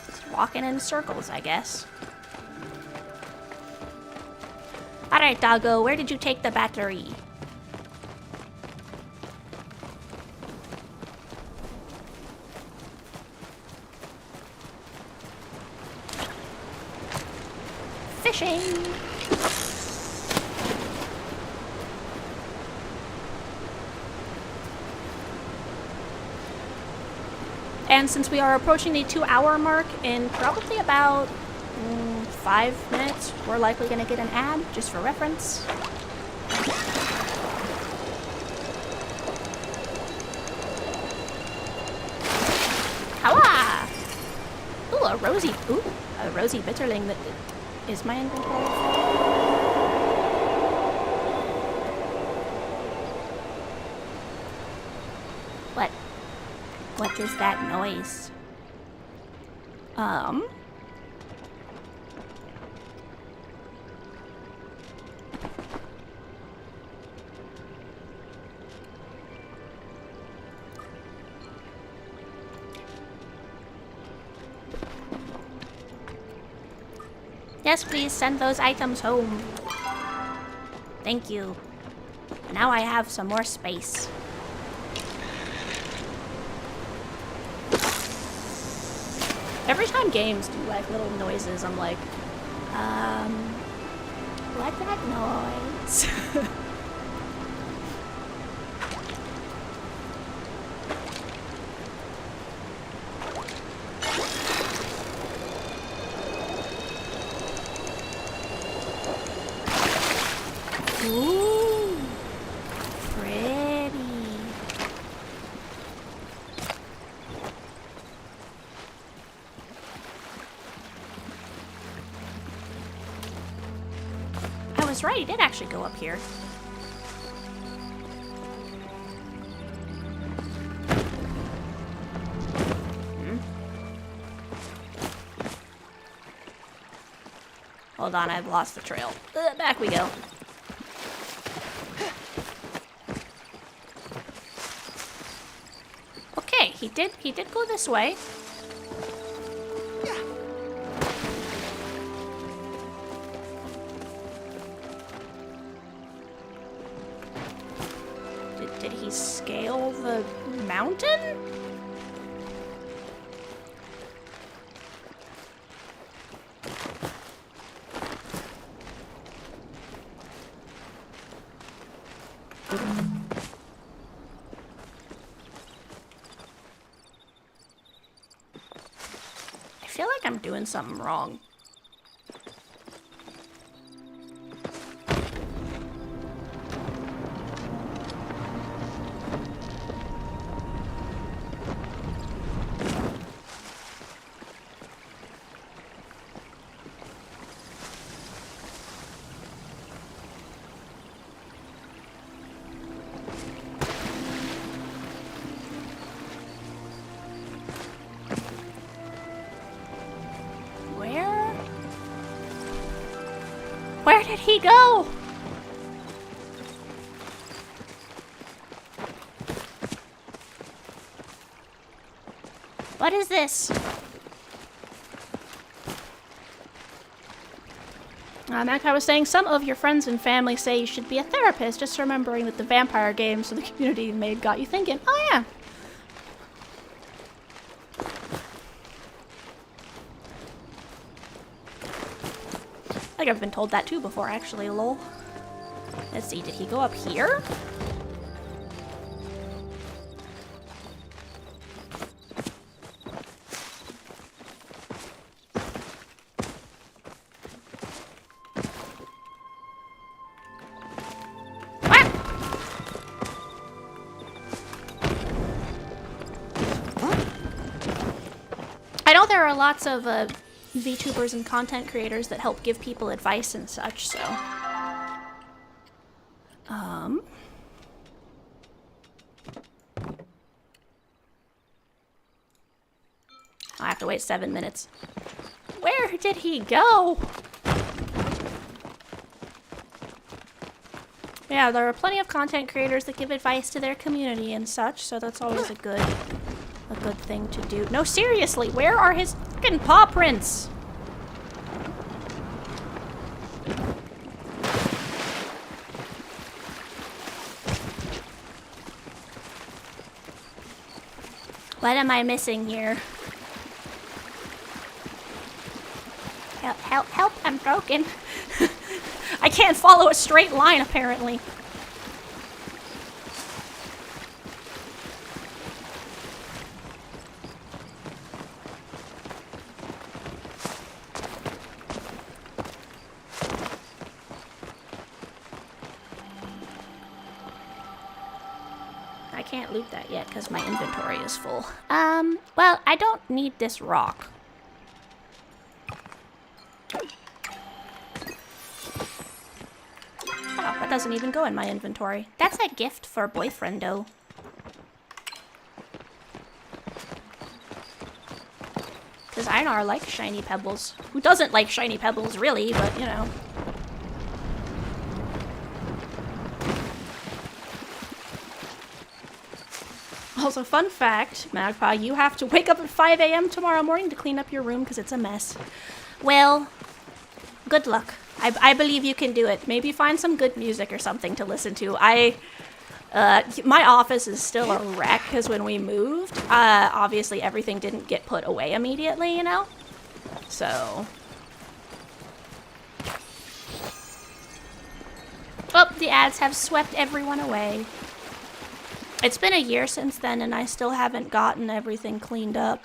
Just walking in circles, I guess. Alright, doggo, where did you take the battery? Fishing! And since we are approaching the 2-hour mark, in probably about 5 minutes, we're likely going to get an ad, just for reference. Howa! Ooh, a rosy bitterling that is my inventory. What is that noise? Yes, please send those items home. Thank you. Now I have some more space. Every time games do like little noises, I'm like, what that noise? Ooh, pretty. that's right, he did actually go up here. Hold on, I've lost the trail. Back we go. Okay, he did go this way. Did he scale the mountain? I feel like I'm doing something wrong. Where did he go? What is this? Mac, I was saying some of your friends and family say you should be a therapist, just remembering that the vampire games the community made got you thinking. Oh yeah. I think I've been told that too before, actually, lol. Let's see, did he go up here? I know there are lots of VTubers and content creators that help give people advice and such, so. I have to wait 7 minutes. Where did he go? Yeah, there are plenty of content creators that give advice to their community and such, so that's always a good thing to do. No, seriously, where are his fucking paw prints? What am I missing here? Help, help, help, I'm broken. I can't follow a straight line, apparently. I can't loot that yet because my inventory is full. Well, I don't need this rock. Oh, that doesn't even go in my inventory. That's a gift for boyfriendo. Because Einar likes shiny pebbles. Who doesn't like shiny pebbles, really, but, you know. Also, fun fact, Magpie, you have to wake up at 5 a.m. tomorrow morning to clean up your room because it's a mess. Well, good luck. I believe you can do it. Maybe find some good music or something to listen to. My office is still a wreck because when we moved, obviously everything didn't get put away immediately, you know? So. Oh, the ads have swept everyone away. It's been a year since then, and I still haven't gotten everything cleaned up.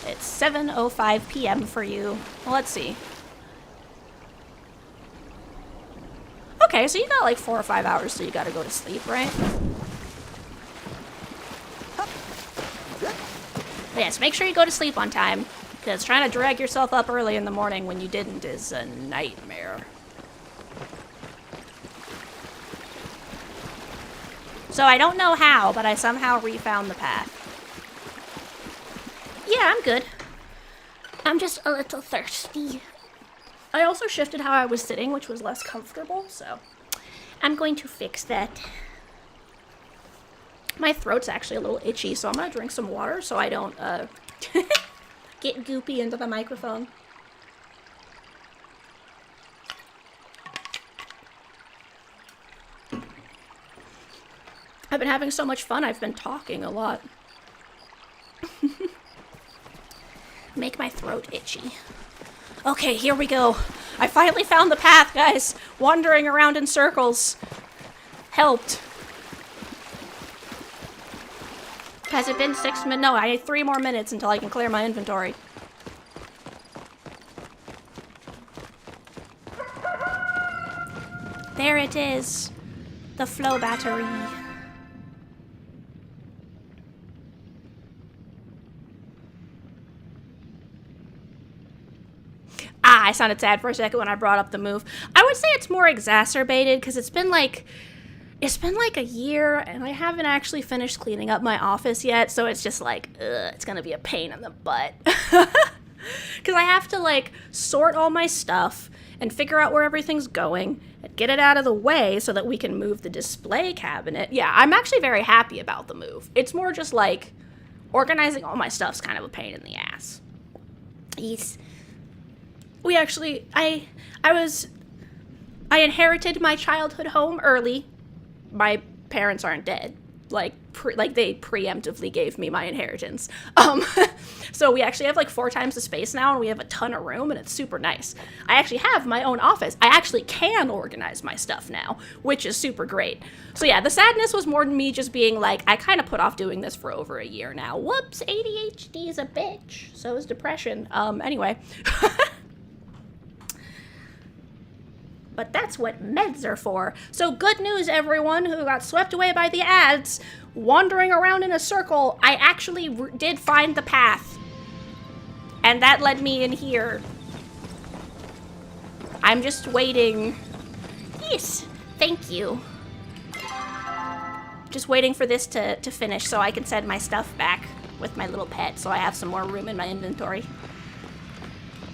It's 7:05 p.m. for you. Well, let's see. Okay, so you got like 4 or 5 hours, so you gotta go to sleep, right? Yes, make sure you go to sleep on time, because trying to drag yourself up early in the morning when you didn't is a nightmare. So I don't know how, but I somehow refound the path. Yeah, I'm good. I'm just a little thirsty. I also shifted how I was sitting, which was less comfortable, so I'm going to fix that. My throat's actually a little itchy, so I'm gonna drink some water so I don't get goopy into the microphone. I've been having so much fun, I've been talking a lot. Make my throat itchy. Okay, here we go. I finally found the path, guys. Wandering around in circles helped. Has it been 6 minutes? No, I need 3 more minutes until I can clear my inventory. There it is. The flow battery. I sounded sad for a second when I brought up the move. I would say it's more exacerbated because it's been like a year and I haven't actually finished cleaning up my office yet, so it's just like, it's gonna be a pain in the butt. Because I have to like sort all my stuff and figure out where everything's going and get it out of the way so that we can move the display cabinet. Yeah, I'm actually very happy about the move. It's more just like organizing all my stuff's kind of a pain in the ass. Yes. We actually, I inherited my childhood home early. My parents aren't dead. Like they preemptively gave me my inheritance. So we actually have like 4 times the space now, and we have a ton of room, and it's super nice. I actually have my own office. I actually can organize my stuff now, which is super great. So yeah, the sadness was more than me just being like, I kind of put off doing this for over a year now. Whoops, ADHD is a bitch. So is depression. Anyway. But that's what meds are for. So good news, everyone who got swept away by the ads, wandering around in a circle. I actually did find the path. And that led me in here. I'm just waiting. Yes, thank you. Just waiting for this to finish so I can send my stuff back with my little pet so I have some more room in my inventory.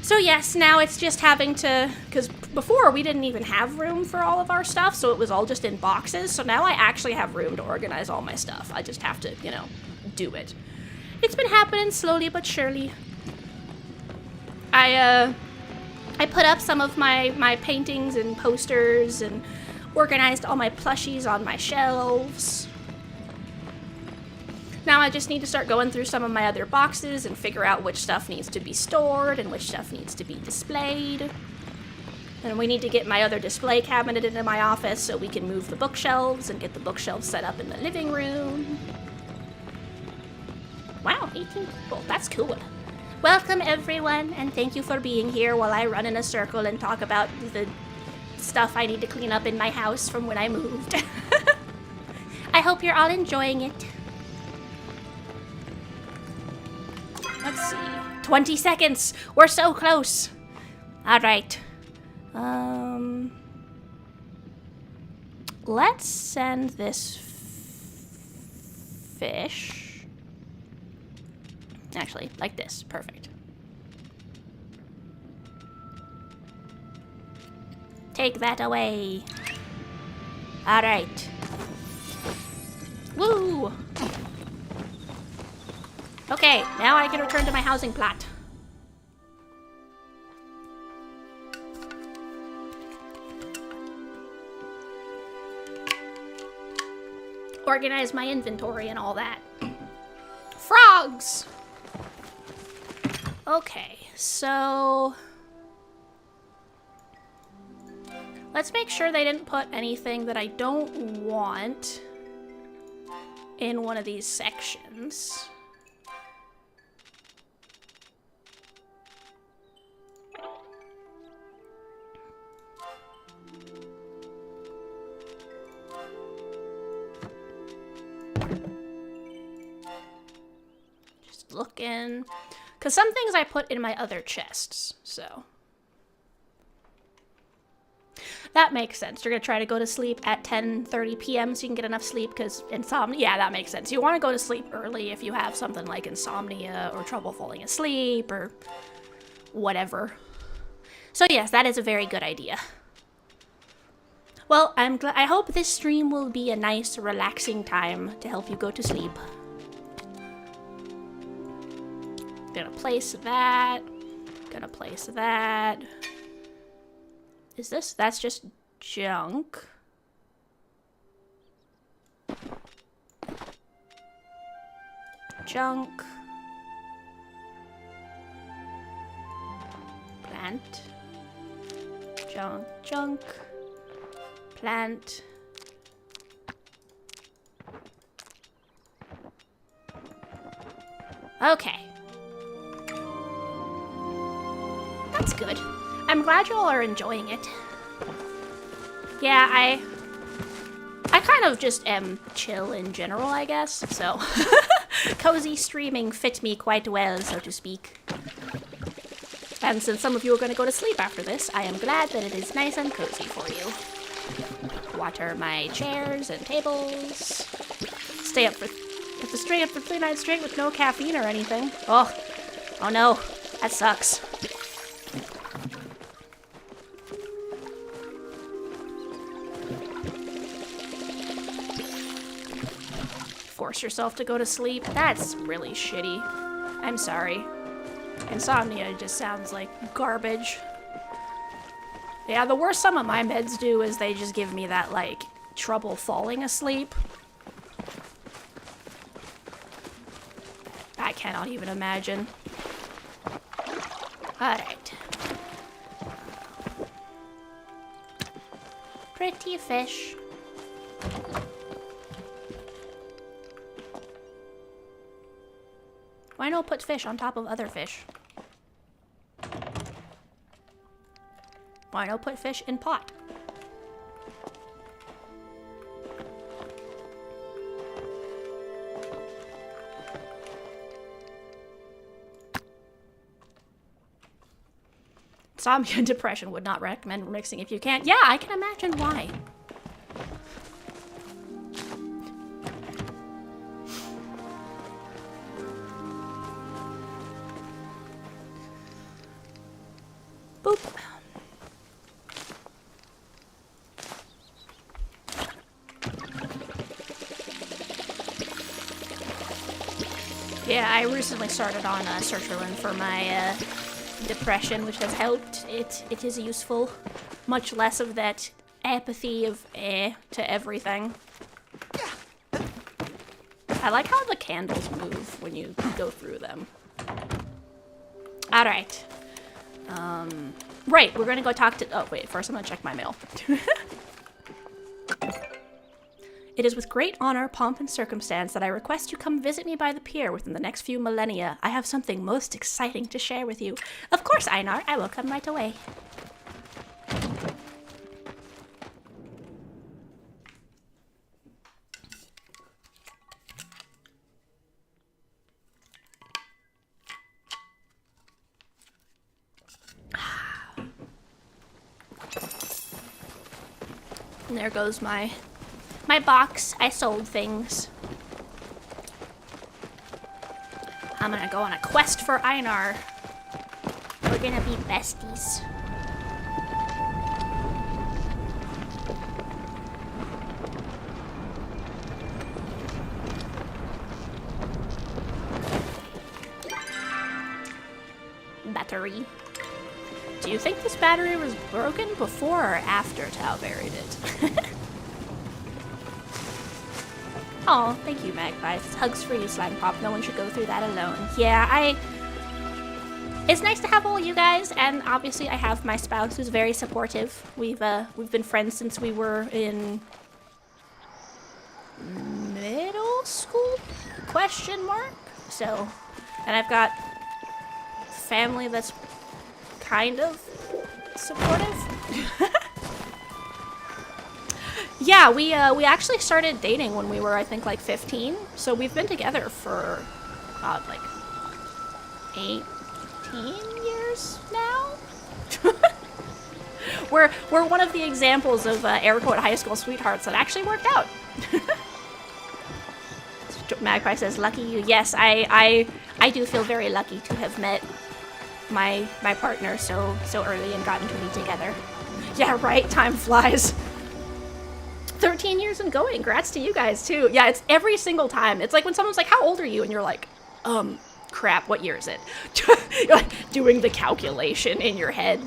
So yes, now it's just having to, because before we didn't even have room for all of our stuff, so it was all just in boxes. So now I actually have room to organize all my stuff. I just have to, you know, do it. It's been happening slowly but surely. I put up some of my paintings and posters and organized all my plushies on my shelves. Now I just need to start going through some of my other boxes and figure out which stuff needs to be stored and which stuff needs to be displayed. And we need to get my other display cabinet into my office so we can move the bookshelves and get the bookshelves set up in the living room. Wow, 18 people. That's cool. Welcome everyone, and thank you for being here while I run in a circle and talk about the stuff I need to clean up in my house from when I moved. I hope you're all enjoying it. Let's see. 20 seconds. We're so close. All right. Let's send this fish. Actually, like this. Perfect. Take that away. All right. Woo! Okay, now I can return to my housing plot. Organize my inventory and all that. Frogs! Okay, so let's make sure they didn't put anything that I don't want in one of these sections. looking. Because some things I put in my other chests, so. That makes sense. You're going to try to go to sleep at 10:30 p.m. so you can get enough sleep because insomnia. Yeah, that makes sense. You want to go to sleep early if you have something like insomnia or trouble falling asleep or whatever. So yes, that is a very good idea. Well, I hope this stream will be a nice, relaxing time to help you go to sleep. Gonna place that. Gonna place that. That's just junk. Junk. Plant. Junk. Plant. Okay. That's good. I'm glad you all are enjoying it. Yeah, I kind of just am chill in general, I guess, so cozy streaming fit me quite well, so to speak. And since some of you are going to go to sleep after this, I am glad that it is nice and cozy for you. Water my chairs and tables. Have to stay up for 3 nights straight with no caffeine or anything. Oh no, that sucks. Force yourself to go to sleep. That's really shitty. I'm sorry. Insomnia just sounds like garbage. Yeah, the worst some of my meds do is they just give me that, like, trouble falling asleep. I cannot even imagine. Alright. Pretty fish. Why not put fish on top of other fish? Why not put fish in pot? Insomnia and depression would not recommend mixing if you can't. Yeah, I can imagine why. Boop. Yeah, I recently started on Sertraline for my depression, which has helped. It is useful. Much less of that apathy of to everything. I like how the candles move when you go through them. Alright. Right, we're gonna go talk to- oh wait, first I'm gonna check my mail. It is with great honor, pomp, and circumstance that I request you come visit me by the pier within the next few millennia. I have something most exciting to share with you. Of course, Einar, I will come right away. And there goes my box. I sold things. I'm gonna go on a quest for Einar. We're gonna be besties. Battery. Do you think this battery was broken before or after Tao buried it? Oh, thank you, Magpies. Hugs for you, Slime Pop. No one should go through that alone. Yeah, it's nice to have all you guys, and obviously I have my spouse who's very supportive. We've been friends since we were in middle school? Question mark? So, and I've got family that's kind of supportive. Yeah, we actually started dating when we were, I think, like 15. So we've been together for, like, 18 years now? we're one of the examples of air quote high school sweethearts that actually worked out. Magpie says, lucky you. Yes, I do feel very lucky to have met my partner so early and gotten to be together. Yeah, right, time flies. 13 years and going. Congrats to you guys too. Yeah, it's every single time. It's like when someone's like, how old are you? And you're like, crap, what year is it? You're like doing the calculation in your head.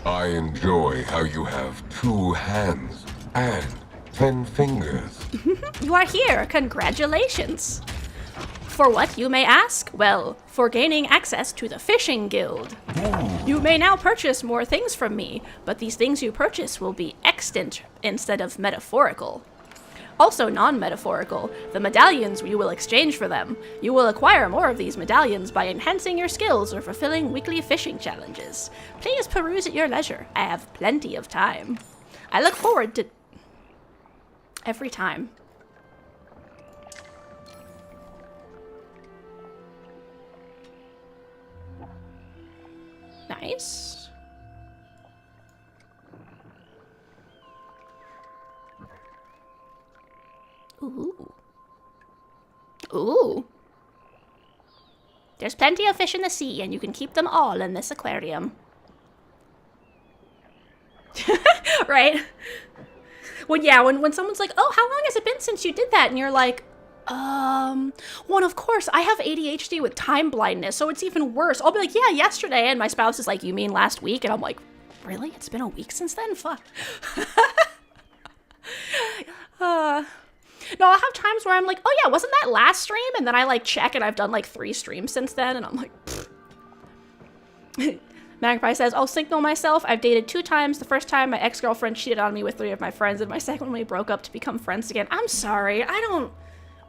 I enjoy how you have 2 hands and 10 fingers. You are here. Congratulations. For what, you may ask? Well, for gaining access to the Fishing Guild. You may now purchase more things from me, but these things you purchase will be extant instead of metaphorical. Also non-metaphorical, the medallions you will exchange for them. You will acquire more of these medallions by enhancing your skills or fulfilling weekly fishing challenges. Please peruse at your leisure. I have plenty of time. I look forward to... every time. Nice. Ooh. Ooh. There's plenty of fish in the sea, and you can keep them all in this aquarium. Right? When someone's like, oh, how long has it been since you did that? And you're like, well, of course, I have ADHD with time blindness, so it's even worse. I'll be like, yeah, yesterday. And my spouse is like, you mean last week? And I'm like, really? It's been a week since then? Fuck. No, I'll have times where I'm like, oh yeah, wasn't that last stream? And then I like check and I've done like 3 streams since then. And I'm like, Magpie says, I'll signal myself. I've dated 2 times. The first time, my ex-girlfriend cheated on me with 3 of my friends. And my second one, we broke up to become friends again. I'm sorry. I don't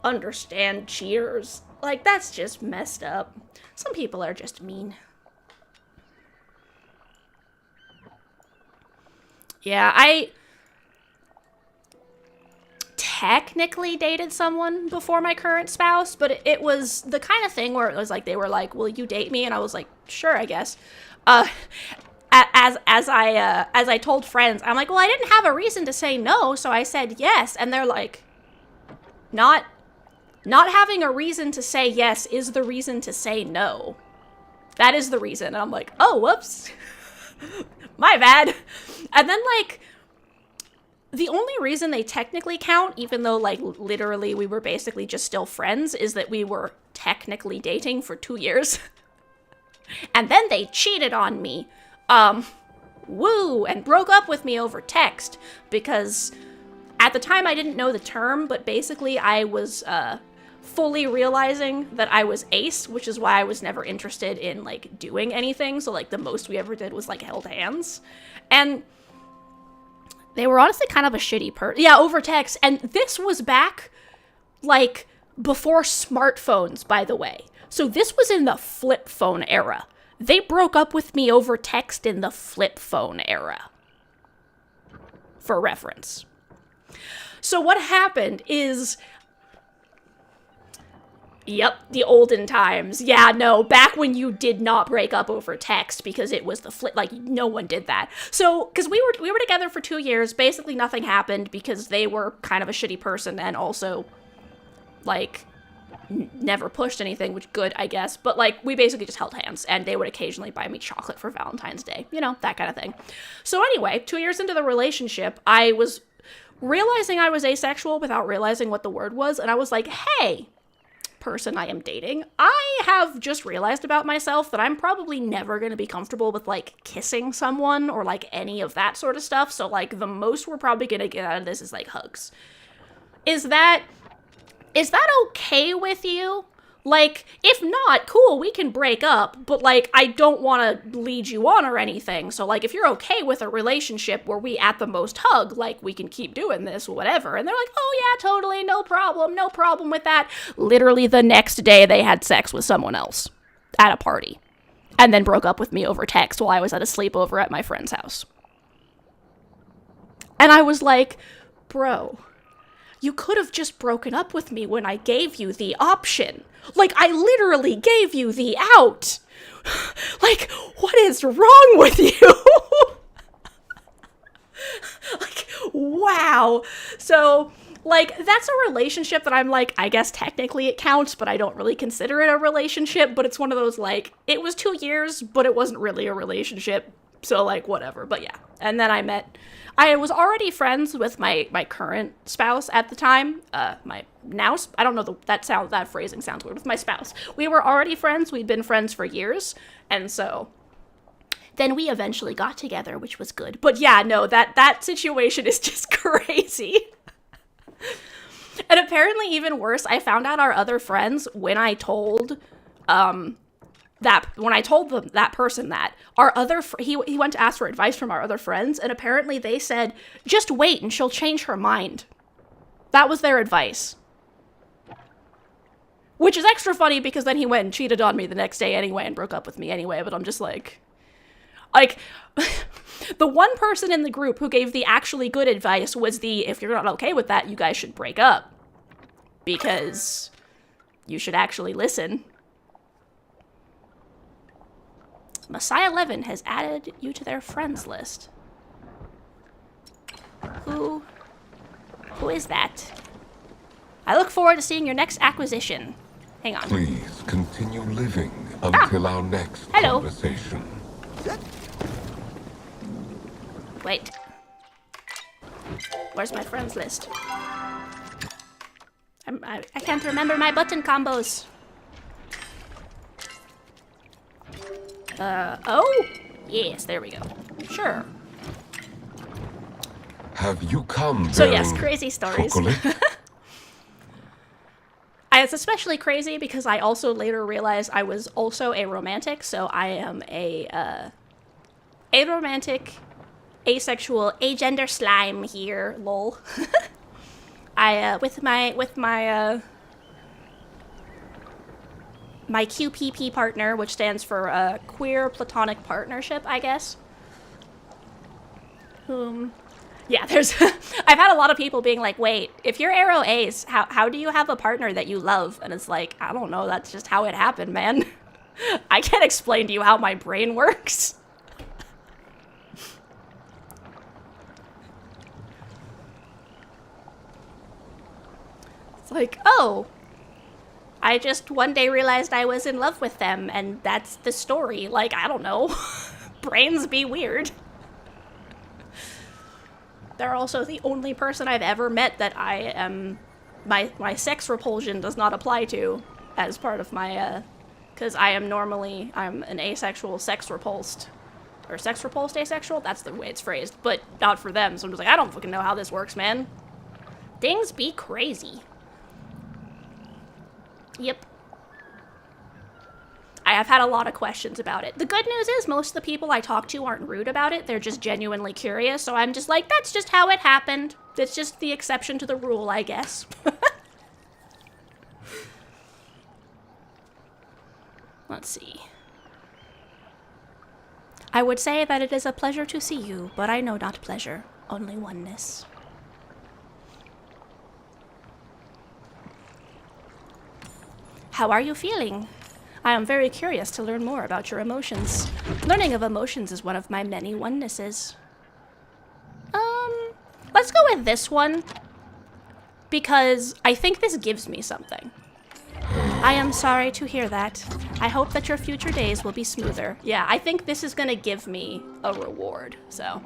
understand cheaters. Like, that's just messed up. Some people are just mean. Yeah, I technically dated someone before my current spouse, but it was the kind of thing where it was like, they were like, will you date me? And I was like, sure, I guess. As I told friends, I'm like, well, I didn't have a reason to say no, so I said yes. And they're like, not having a reason to say yes is the reason to say no. That is the reason. And I'm like, oh, whoops. My bad. And then, like, the only reason they technically count, even though, like, literally we were basically just still friends, is that we were technically dating for 2 years. And then they cheated on me. Woo! And broke up with me over text. Because at the time I didn't know the term, but basically I was, fully realizing that I was ace, which is why I was never interested in, like, doing anything. So, like, the most we ever did was, like, held hands. And they were honestly kind of a shitty yeah, over text. And this was back, like, before smartphones, by the way. So this was in the flip phone era. They broke up with me over text in the flip phone era. For reference. So what happened is... Yep, the olden times. Yeah, no, back when you did not break up over text because it was the flip, like, no one did that. So, because we were together for 2 years, basically nothing happened because they were kind of a shitty person and also, like, never pushed anything, which good, I guess. But, like, we basically just held hands and they would occasionally buy me chocolate for Valentine's Day. You know, that kind of thing. So anyway, 2 years into the relationship, I was realizing I was asexual without realizing what the word was. And I was like, hey, person I am dating, I have just realized about myself that I'm probably never going to be comfortable with, like, kissing someone or, like, any of that sort of stuff. So, like, the most we're probably going to get out of this is, like, hugs. Is that okay with you? Like, if not, cool, we can break up, but, like, I don't want to lead you on or anything. So, like, if you're okay with a relationship where we at the most hug, like, we can keep doing this, whatever. And they're like, oh, yeah, totally, no problem with that. Literally the next day, they had sex with someone else at a party. And then broke up with me over text while I was at a sleepover at my friend's house. And I was like, bro, you could have just broken up with me when I gave you the option. Like, I literally gave you the out. Like, what is wrong with you? Like, wow. So, like, that's a relationship that I'm like, I guess technically it counts, but I don't really consider it a relationship. But it's one of those, like, it was 2 years, but it wasn't really a relationship. So, like, whatever. But yeah. And then I was already friends with my current spouse at the time. My now, I don't know, that phrasing sounds weird. With my spouse. We were already friends. We'd been friends for years. And so then we eventually got together, which was good. But yeah, no, that situation is just crazy. And apparently even worse, I found out our other friends when I told that person that our other he went to ask for advice from our other friends, and apparently they said, just wait and she'll change her mind. That was their advice. Which is extra funny because then he went and cheated on me the next day anyway and broke up with me anyway, but I'm just like the one person in the group who gave the actually good advice was if you're not okay with that, you guys should break up. Because you should actually listen. Messiah 11 has added you to their friends list. Who is that? I look forward to seeing your next acquisition. Hang on. Please continue living until our next conversation. Wait. Where's my friends list? I can't remember my button combos. Oh? Yes, there we go. Sure. Have you come So yes, crazy stories. chocolate? It's especially crazy because I also later realized I was also a romantic, so I am a romantic, asexual, agender slime here, lol. With my QPP partner, which stands for queer platonic partnership, I guess. Yeah, I've had a lot of people being like, wait, if you're aro ace, how do you have a partner that you love? And it's like, I don't know, that's just how it happened, man. I can't explain to you how my brain works. It's like, oh, I just one day realized I was in love with them, and that's the story. Like, I don't know. Brains be weird. They're also the only person I've ever met that I am... My sex repulsion does not apply to as part of my, because I'm an asexual sex repulsed. Or sex repulsed asexual? That's the way it's phrased. But not for them, so I'm just like, I don't fucking know how this works, man. Things be crazy. Yep. I have had a lot of questions about it. The good news is most of the people I talk to aren't rude about it. They're just genuinely curious. So I'm just like, that's just how it happened. It's just the exception to the rule, I guess. Let's see. I would say that it is a pleasure to see you, but I know not pleasure, only oneness. How are you feeling? I am very curious to learn more about your emotions. Learning of emotions is one of my many onenesses. Let's go with this one, because I think this gives me something. I am sorry to hear that. I hope that your future days will be smoother. Yeah, I think this is gonna give me a reward, so.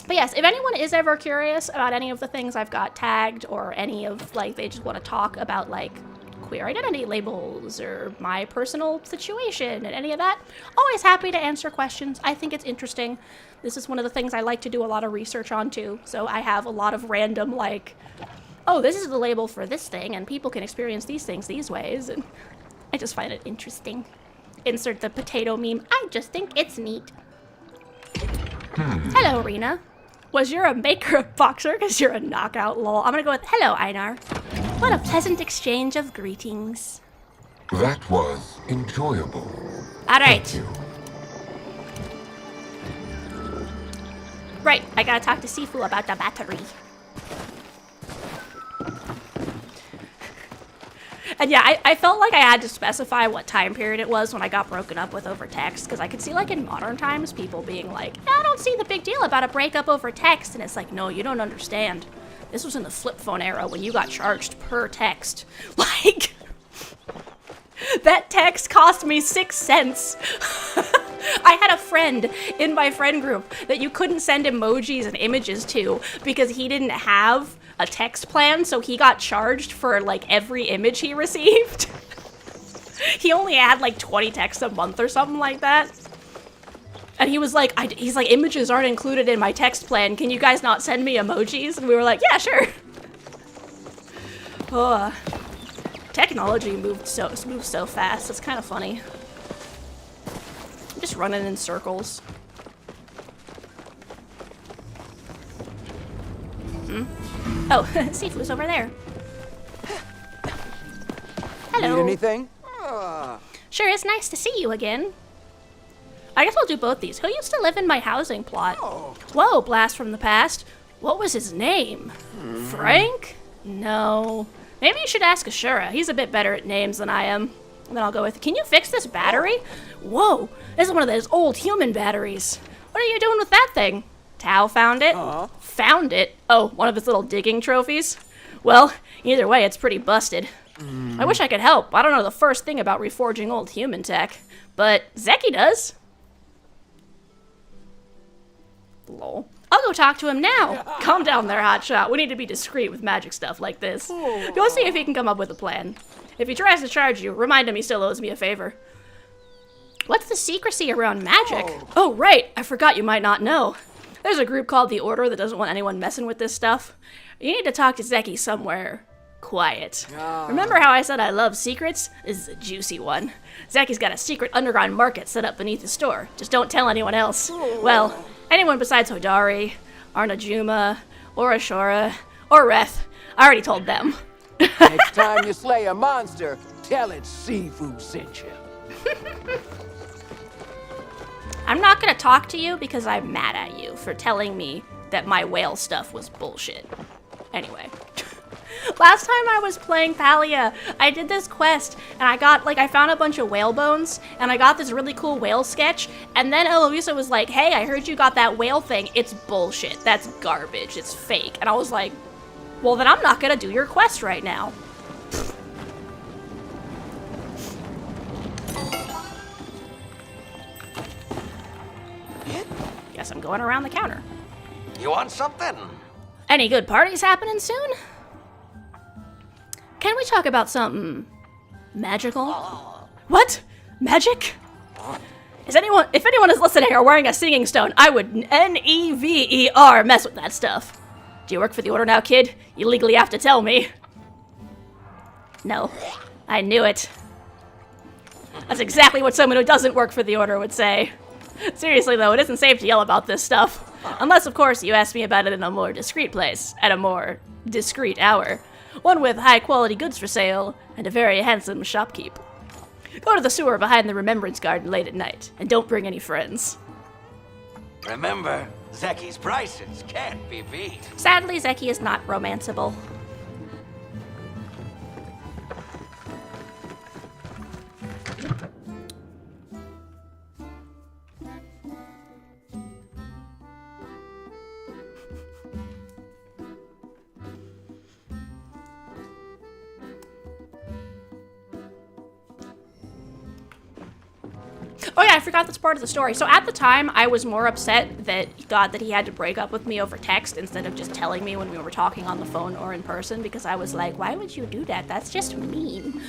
But yes, if anyone is ever curious about any of the things I've got tagged, or any of, like, they just want to talk about, like, queer identity labels or my personal situation and any of that, always happy to answer questions. I think it's interesting. This is one of the things I like to do a lot of research on too. So I have a lot of random, like, oh, this is the label for this thing and people can experience these things these ways, and I just find it interesting. Insert the potato meme. I just think it's neat. Hello, Rena. Was you a maker of boxer because you're a knockout, lol? I'm gonna go with hello, Einar. What a pleasant exchange of greetings. That was enjoyable. All right. Thank you. Right, I gotta talk to Sifu about the battery. And yeah, I felt like I had to specify what time period it was when I got broken up with over text, because I could see, like, in modern times, people being like, I don't see the big deal about a breakup over text. And it's like, no, you don't understand. This was in the flip phone era when you got charged per text. Like, that text cost me 6 cents. I had a friend in my friend group that you couldn't send emojis and images to because he didn't have a text plan, so he got charged for, like, every image he received. He only had, like, 20 texts a month or something like that. And he was like, he's like, images aren't included in my text plan. Can you guys not send me emojis? And we were like, yeah, sure. Oh, technology moved so fast. It's kind of funny. I'm just running in circles. Oh, Sifu's over there. Hello. Need anything? Sure is nice to see you again. I guess I'll do both these. Who used to live in my housing plot? Whoa, blast from the past. What was his name? Frank? No. Maybe you should ask Ashura. He's a bit better at names than I am. And then I'll go with, can you fix this battery? Whoa, this is one of those old human batteries. What are you doing with that thing? Tao found it? Found it? Oh, one of his little digging trophies? Well, either way, it's pretty busted. I wish I could help. I don't know the first thing about reforging old human tech. But Zeki does. Lol. I'll go talk to him now. Calm down there, hotshot. We need to be discreet with magic stuff like this. Go see if he can come up with a plan. If he tries to charge you, remind him he still owes me a favor. What's the secrecy around magic? Oh, right. I forgot you might not know. There's a group called the Order that doesn't want anyone messing with this stuff. You need to talk to Zeki somewhere quiet. Remember how I said I love secrets? This is a juicy one. Zeki's got a secret underground market set up beneath his store. Just don't tell anyone else. Well, anyone besides Hodari, Arnajuma, or Ashura, or Reth. I already told them. Next time you slay a monster, tell it Sifu sent you. I'm not gonna talk to you because I'm mad at you for telling me that my whale stuff was bullshit. Anyway. Last time I was playing Palia, I did this quest, and I found a bunch of whale bones, and I got this really cool whale sketch, and then Eloisa was like, hey, I heard you got that whale thing. It's bullshit. That's garbage. It's fake. And I was like, well, then I'm not gonna do your quest right now. Guess I'm going around the counter. You want something? Any good parties happening soon? Can we talk about something magical? What? Magic? If anyone is listening or wearing a singing stone, I would never mess with that stuff. Do you work for the Order now, kid? You legally have to tell me. No. I knew it. That's exactly what someone who doesn't work for the Order would say. Seriously, though, it isn't safe to yell about this stuff. Unless, of course, you ask me about it in a more discreet place, at a more discreet hour. One with high-quality goods for sale, and a very handsome shopkeep. Go to the sewer behind the Remembrance Garden late at night, and don't bring any friends. Remember, Zeki's prices can't be beat. Sadly, Zeki is not romanceable. Oh yeah, I forgot this part of the story. So at the time, I was more upset that he had to break up with me over text instead of just telling me when we were talking on the phone or in person, because I was like, why would you do that? That's just mean.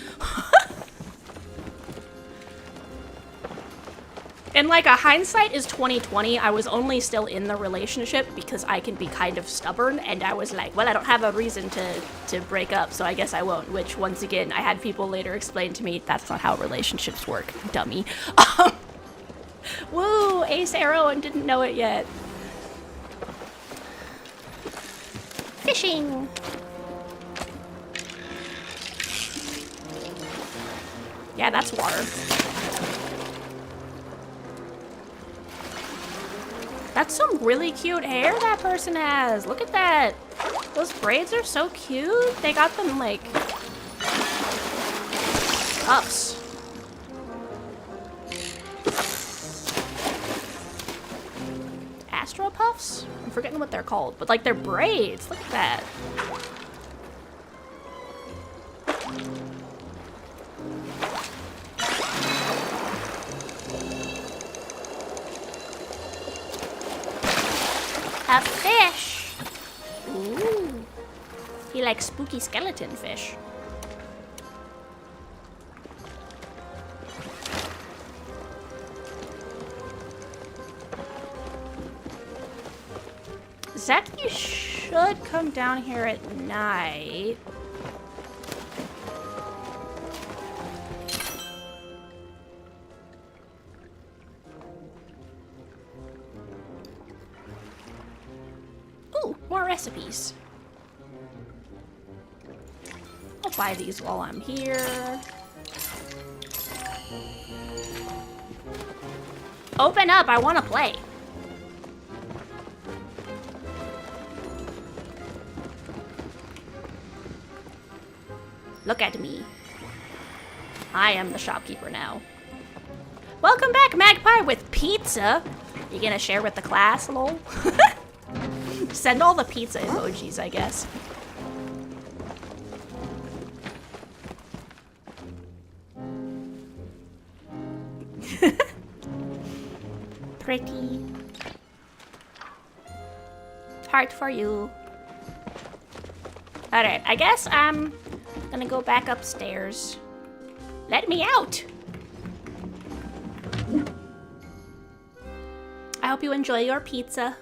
And like a hindsight is 2020, I was only still in the relationship because I can be kind of stubborn, and I was like, well, I don't have a reason to break up, so I guess I won't, which once again, I had people later explain to me that's not how relationships work, dummy. Woo, ace arrow and didn't know it yet. Fishing. Yeah, that's water. That's some really cute hair that person has. Look at that. Those braids are so cute. They got them like puffs. Astro puffs? I'm forgetting what they're called, but like they're braids. Look at that. A fish. Ooh. He likes spooky skeleton fish. Zeki should come down here at night. Ooh, more recipes. I'll buy these while I'm here. Open up, I want to play. Look at me. I am the shopkeeper now. Welcome back, Magpie, with pizza. You gonna share with the class, lol? Send all the pizza emojis, I guess. Pretty. Heart for you. Alright, I guess I'm gonna go back upstairs. Let me out! I hope you enjoy your pizza.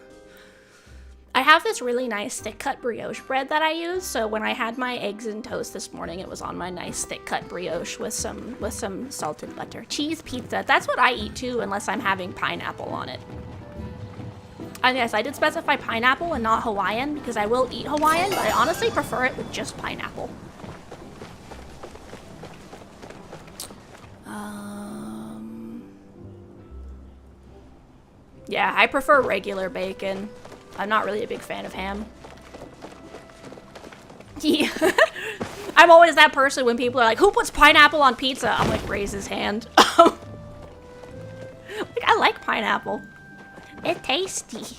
I have this really nice thick cut brioche bread that I use, so when I had my eggs and toast this morning, it was on my nice thick cut brioche with some salted butter. Cheese pizza, that's what I eat too, unless I'm having pineapple on it. And yes, I did specify pineapple and not Hawaiian, because I will eat Hawaiian, but I honestly prefer it with just pineapple. Yeah, I prefer regular bacon. I'm not really a big fan of ham. Yeah. I'm always that person when people are like, who puts pineapple on pizza? I'm like, raise his hand. Like, I like pineapple. It's tasty.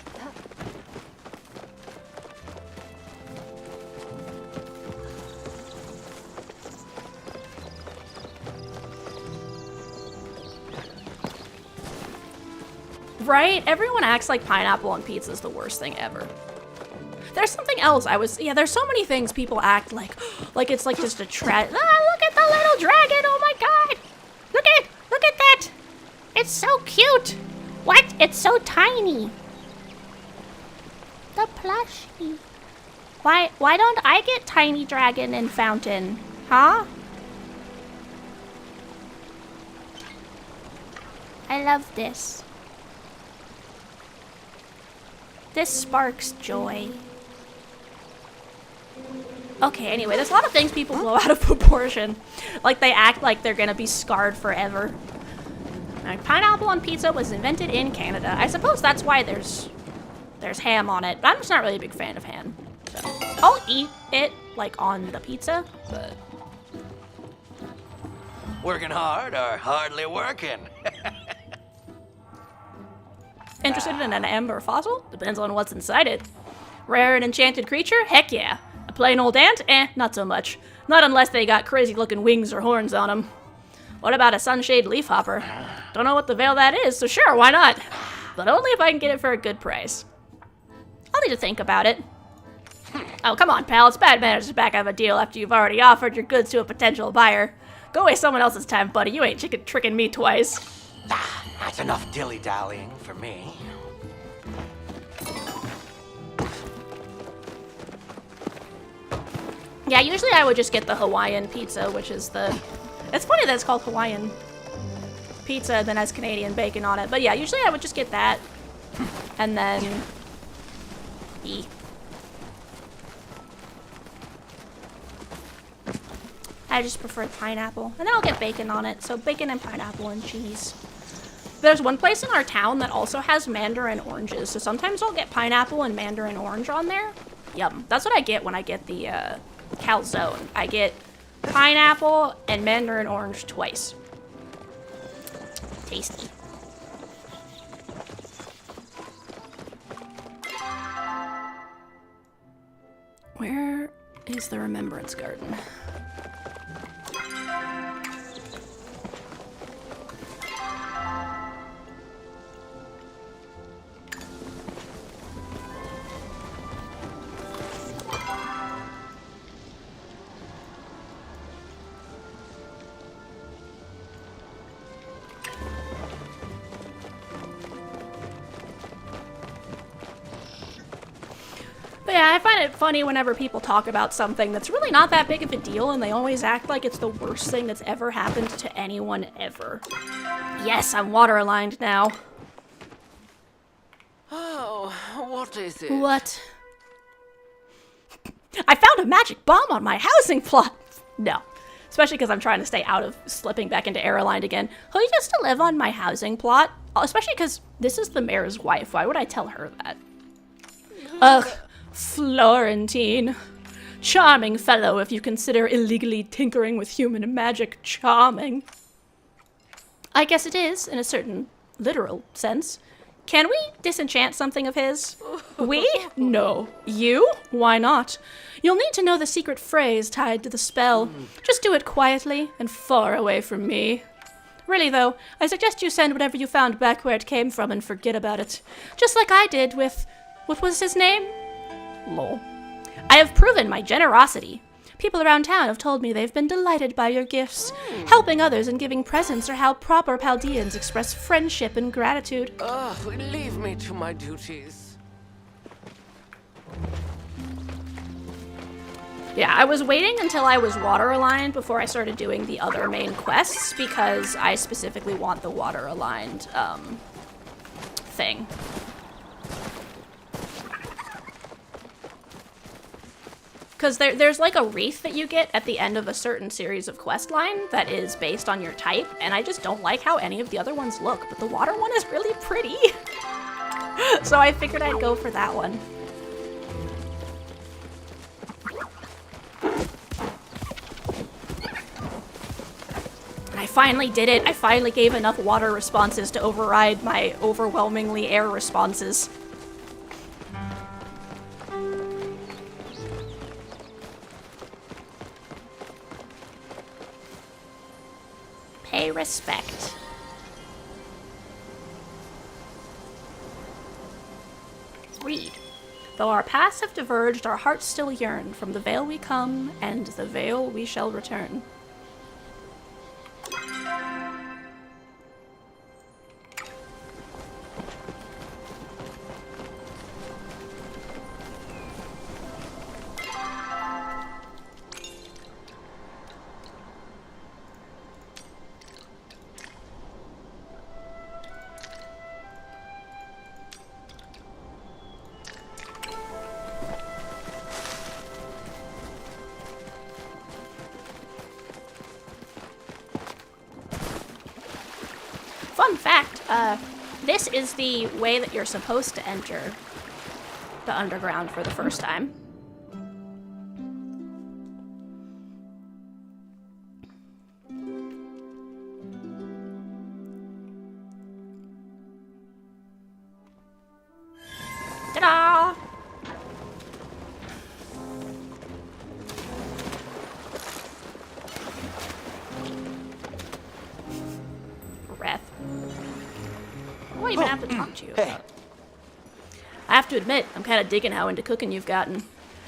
Right? Everyone acts like pineapple on pizza is the worst thing ever. There's something else there's so many things people act like it's like just a look at the little dragon, oh my god! Look at that! It's so cute! What? It's so tiny! The plushie. Why don't I get tiny dragon and fountain? Huh? I love this. This sparks joy. Okay, anyway, there's a lot of things people blow out of proportion. Like, they act like they're gonna be scarred forever. Like, pineapple on pizza was invented in Canada. I suppose that's why there's ham on it, but I'm just not really a big fan of ham. So, I'll eat it, like, on the pizza, but... Working hard or hardly working? Interested in an amber fossil? Depends on what's inside it. Rare and enchanted creature? Heck yeah. A plain old ant? Not so much. Not unless they got crazy looking wings or horns on them. What about a sunshade leafhopper? Don't know what the veil that is, so sure, why not? But only if I can get it for a good price. I'll need to think about it. Oh, come on, pal. It's bad manners to back out of a deal after you've already offered your goods to a potential buyer. Go waste someone else's time, buddy. You ain't tricking me twice. That's enough dilly-dallying for me. Yeah, usually I would just get the Hawaiian pizza, which is the... It's funny that it's called Hawaiian pizza and then has Canadian bacon on it. But yeah, usually I would just get that. And then... I just prefer pineapple. And then I'll get bacon on it. So bacon and pineapple and cheese. There's one place in our town that also has mandarin oranges. So sometimes I'll get pineapple and mandarin orange on there. Yum. That's what I get when I get the calzone. I get pineapple, and mandarin orange twice. Tasty. Where is the Remembrance Garden? But yeah, I find it funny whenever people talk about something that's really not that big of a deal and they always act like it's the worst thing that's ever happened to anyone ever. Yes, I'm water aligned now. Oh, what is it? What? I found a magic bomb on my housing plot! No. Especially because I'm trying to stay out of slipping back into air aligned again. Who used to live on my housing plot? Especially because this is the mayor's wife. Why would I tell her that? Ugh. Florentine. Charming fellow if you consider illegally tinkering with human magic charming. I guess it is, in a certain literal sense. Can we disenchant something of his? We? No. You? Why not? You'll need to know the secret phrase tied to the spell. Just do it quietly and far away from me. Really though, I suggest you send whatever you found back where it came from and forget about it. Just like I did with... what was his name? Lol. I have proven my generosity. People around town have told me they've been delighted by your gifts. Helping others and giving presents are how proper Paldeans express friendship and gratitude. Ugh, leave me to my duties. Yeah, I was waiting until I was water aligned before I started doing the other main quests because I specifically want the water aligned thing. Because there's like a wreath that you get at the end of a certain series of quest line that is based on your type, and I just don't like how any of the other ones look, but the water one is really pretty. So I figured I'd go for that one. And I finally did it. I finally gave enough water responses to override my overwhelmingly air responses. Pay respect. Read. Though our paths have diverged, our hearts still yearn. From the veil we come, and the veil we shall return. Fun fact, this is the way that you're supposed to enter the underground for the first time. Ta-da! Breath. I won't even have to talk to you. Hey. I have to admit, I'm kind of digging how into cooking you've gotten.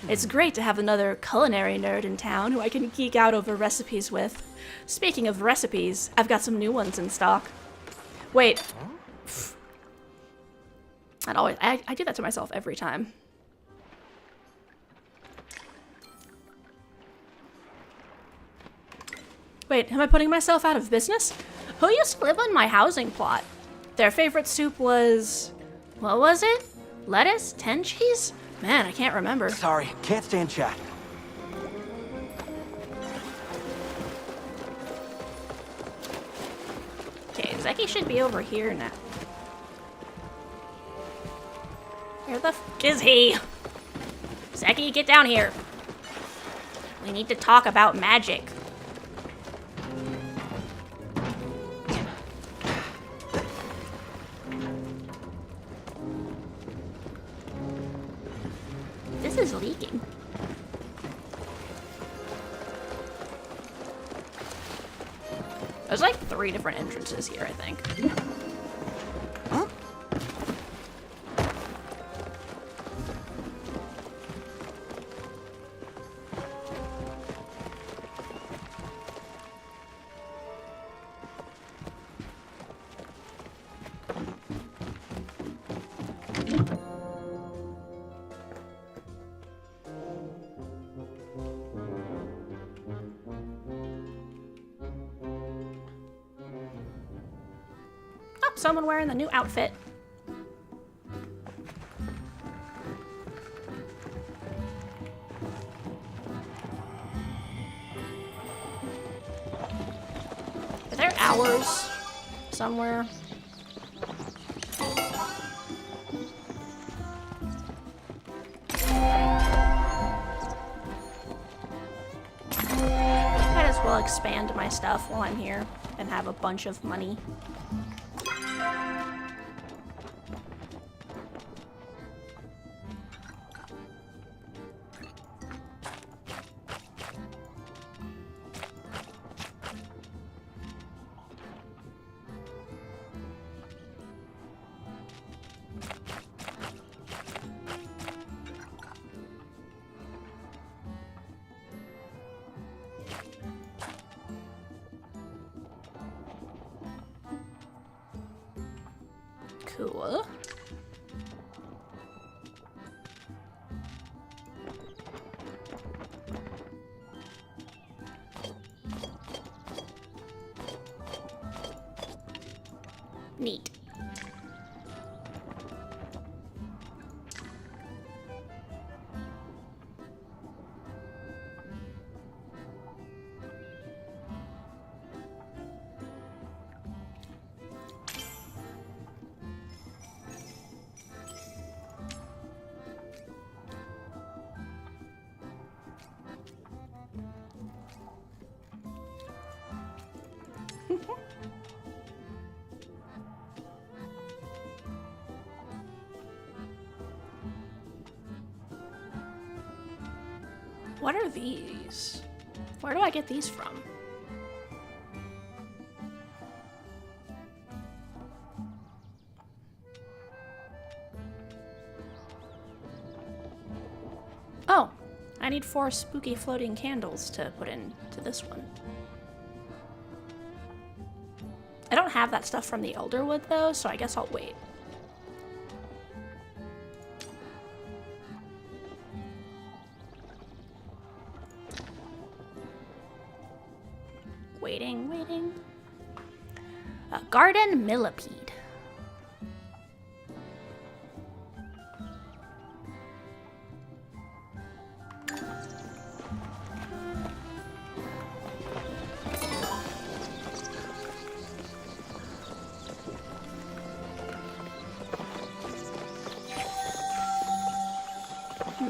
It's great to have another culinary nerd in town who I can geek out over recipes with. Speaking of recipes, I've got some new ones in stock. Wait. I do that to myself every time. Wait, am I putting myself out of business? Who used to live on my housing plot? Their favorite soup was... what was it? Lettuce? 10 cheese? Man, I can't remember. Sorry, can't stand chat. Okay, Zeki should be over here now. Where the f is he? Zeki, get down here. We need to talk about magic. There's like 3 different entrances here, I think. Oh, someone wearing the new outfit. Are there hours somewhere? Might as well expand my stuff while I'm here and have a bunch of money. Cool. Neat. What are these? Where do I get these from? Oh, I need 4 spooky floating candles to put into this one. I don't have that stuff from the Elderwood though, so I guess I'll wait. Waiting. A garden millipede.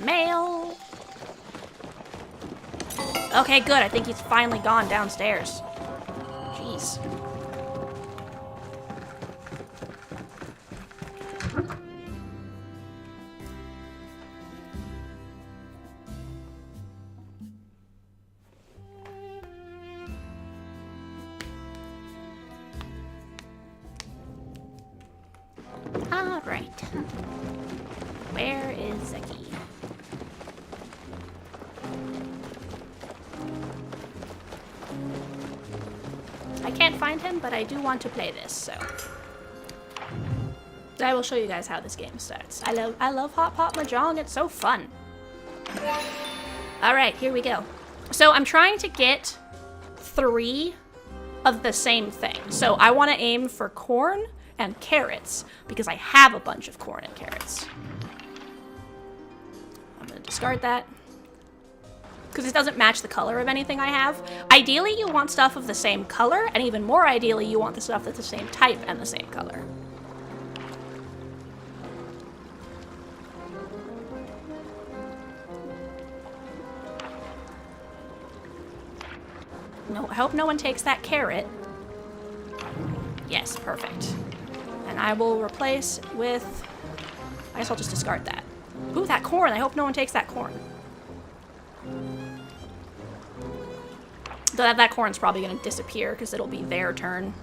Mail. Okay, good. I think he's finally gone downstairs. Jeez. All right. Where is Zeki? I can't find him, but I do want to play this, so I will show you guys how this game starts. I love Hot Pot Mahjong. It's so fun. All right, here we go. So I'm trying to get 3 of the same thing. So I want to aim for corn and carrots because I have a bunch of corn and carrots. I'm going to discard that because it doesn't match the color of anything I have. Ideally, you want stuff of the same color, and even more ideally, you want the stuff that's the same type and the same color. No, I hope no one takes that carrot. Yes, perfect. And I will replace with... I guess I'll just discard that. Ooh, that corn. I hope no one takes that corn. that corn's probably gonna disappear because it'll be their turn.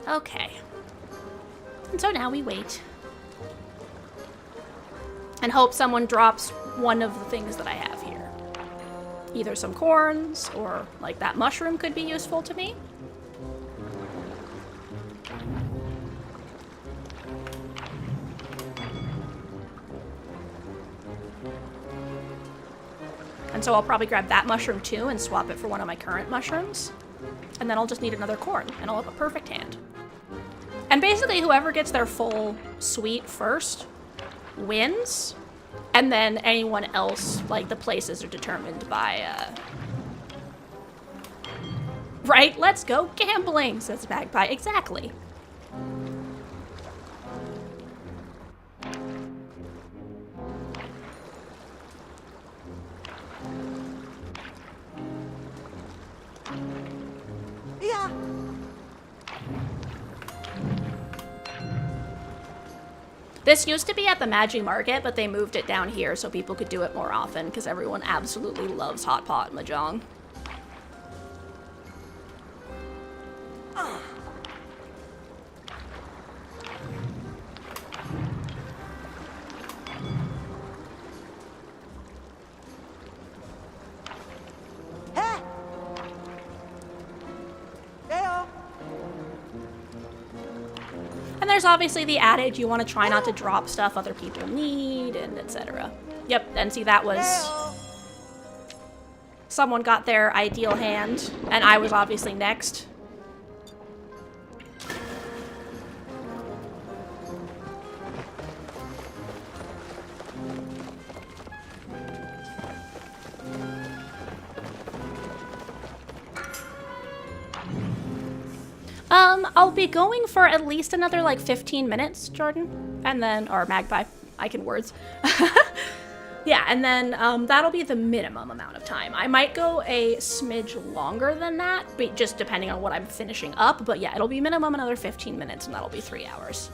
Okay. And so now we wait. And hope someone drops one of the things that I have here. Either some corns, or like that mushroom could be useful to me. And so I'll probably grab that mushroom too and swap it for one of my current mushrooms. And then I'll just need another corn, and I'll have a perfect hand. And basically whoever gets their full suite first wins. And then anyone else, like the places are determined by, Right, let's go gambling, says Magpie. Exactly. Yeah. This used to be at the Magi Market, but they moved it down here so people could do it more often because everyone absolutely loves hot pot mahjong. Hey. Heyo. And there's obviously the adage you want to try not to drop stuff other people need, and etc. Yep, and see that was... Someone got their ideal hand, and I was obviously next. I'll be going for at least another like 15 minutes, Jordan, and then, or Magpie, I can words. Yeah, and then that'll be the minimum amount of time. I might go a smidge longer than that, but just depending on what I'm finishing up, but yeah, it'll be minimum another 15 minutes, and that'll be 3 hours.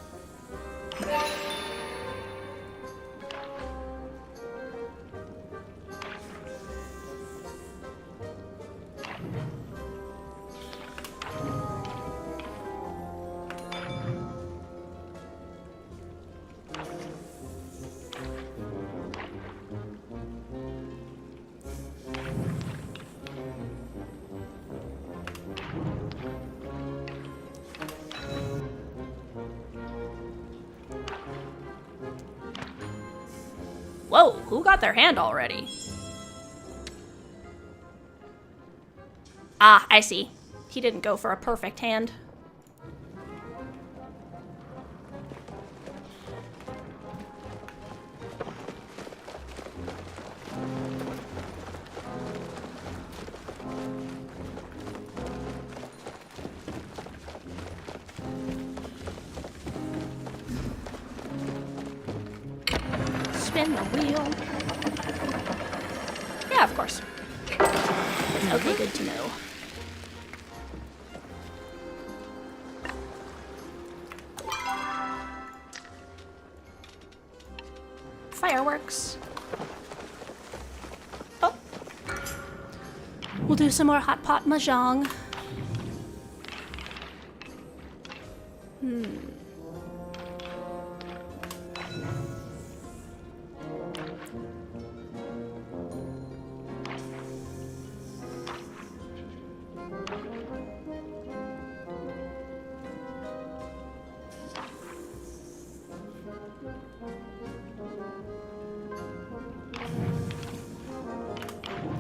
Whoa, who got their hand already? Ah, I see. He didn't go for a perfect hand. Spin the wheel. Yeah, of course. Okay, good to know. Fireworks. Oh. We'll do some more hot pot mahjong.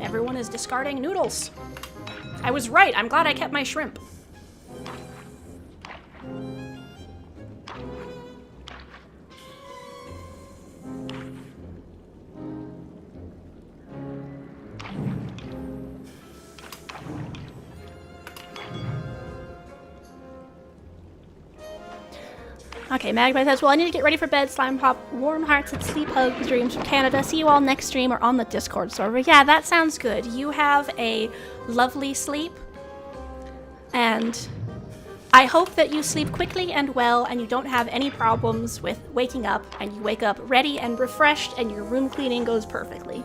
Everyone is discarding noodles. I was right. I'm glad I kept my shrimp. Okay, Magpie says, well, I need to get ready for bed. Slime Pop, warm hearts and sleep hugs, dreams from Canada. See you all next stream or on the Discord server. Yeah, that sounds good. You have a lovely sleep. And I hope that you sleep quickly and well and you don't have any problems with waking up and you wake up ready and refreshed and your room cleaning goes perfectly.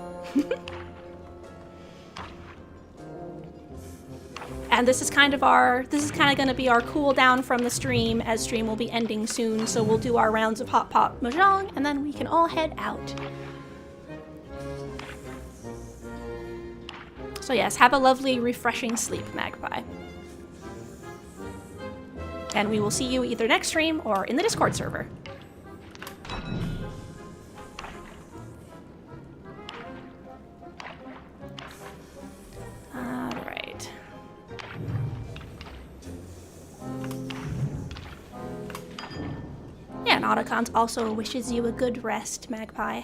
And this is kind of going to be our cool down from the stream, as stream will be ending soon, so we'll do our rounds of Hot Pot Mahjong and then we can all head out. So yes, have a lovely, refreshing sleep, Magpie. And we will see you either next stream or in the Discord server. Alright. Yeah, and Otacons also wishes you a good rest, Magpie.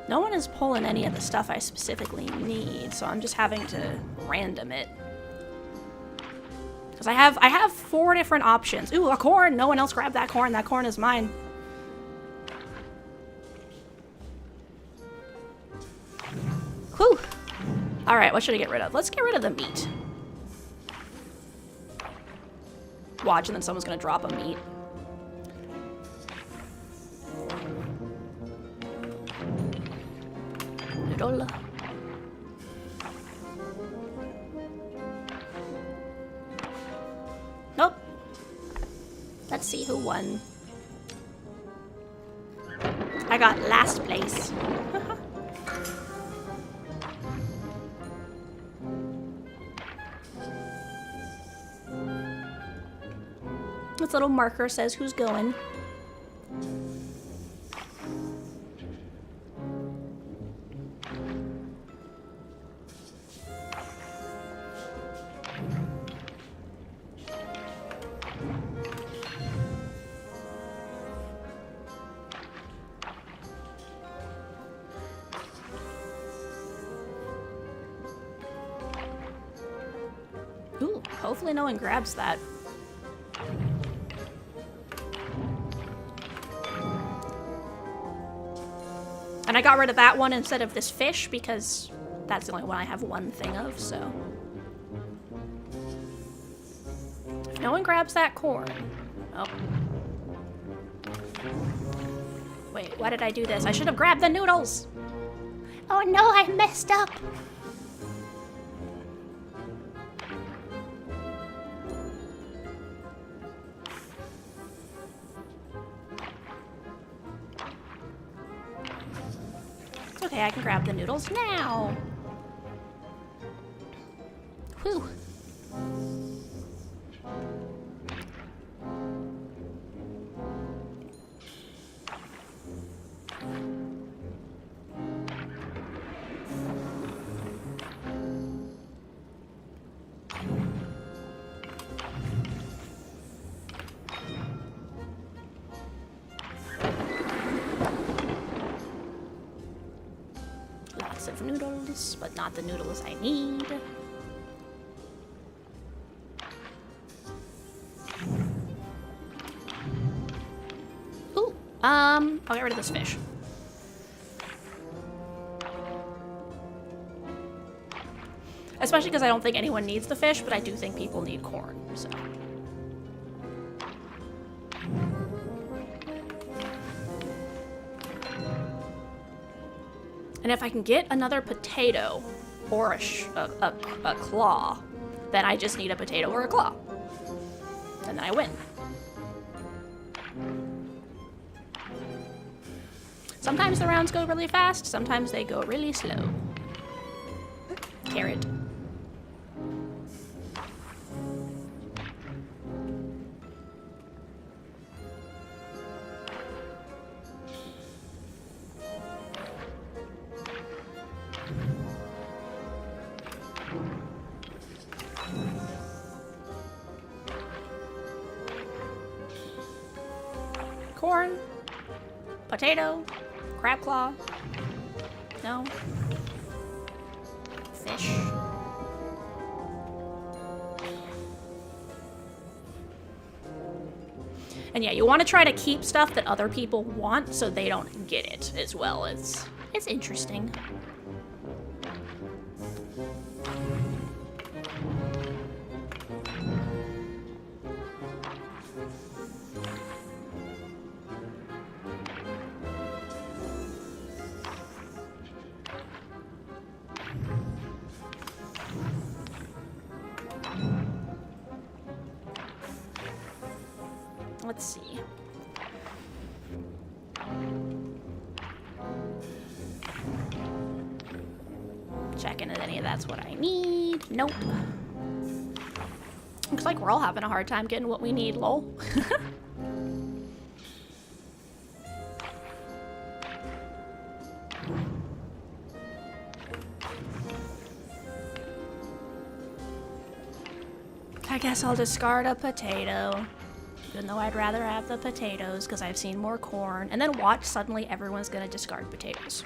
No one is pulling any of the stuff I specifically need, so I'm just having to random it. Because I have 4 different options. Ooh, a corn! No one else grabbed that corn. That corn is mine. Whew! Alright, what should I get rid of? Let's get rid of the meat. Watch, and then someone's gonna drop a meat. Noodle. Nope. Let's see who won. I got last place. This little marker says who's going. Ooh, hopefully no one grabs that. And I got rid of that one instead of this fish because that's the only one I have one thing of, so. If no one grabs that corn. Oh. Wait, why did I do this? I should have grabbed the noodles! Oh no, I messed up! Okay, I can grab the noodles now. Whew. Lots of noodles, but not the noodles I need. Ooh, I'll get rid of this fish. Especially because I don't think anyone needs the fish, but I do think people need corn, so. And if I can get another potato or a claw, then I just need a potato or a claw. And then I win. Sometimes the rounds go really fast, sometimes they go really slow. Carrot. Corn, potato, crab claw. No. fish. And yeah, you want to try to keep stuff that other people want so they don't get it as well. It's interesting. Let's see. Checking if any of that's what I need. Nope. Looks like we're all having a hard time getting what we need, lol. I guess I'll discard a potato. Even though I'd rather have the potatoes because I've seen more corn. And then watch, suddenly everyone's gonna discard potatoes.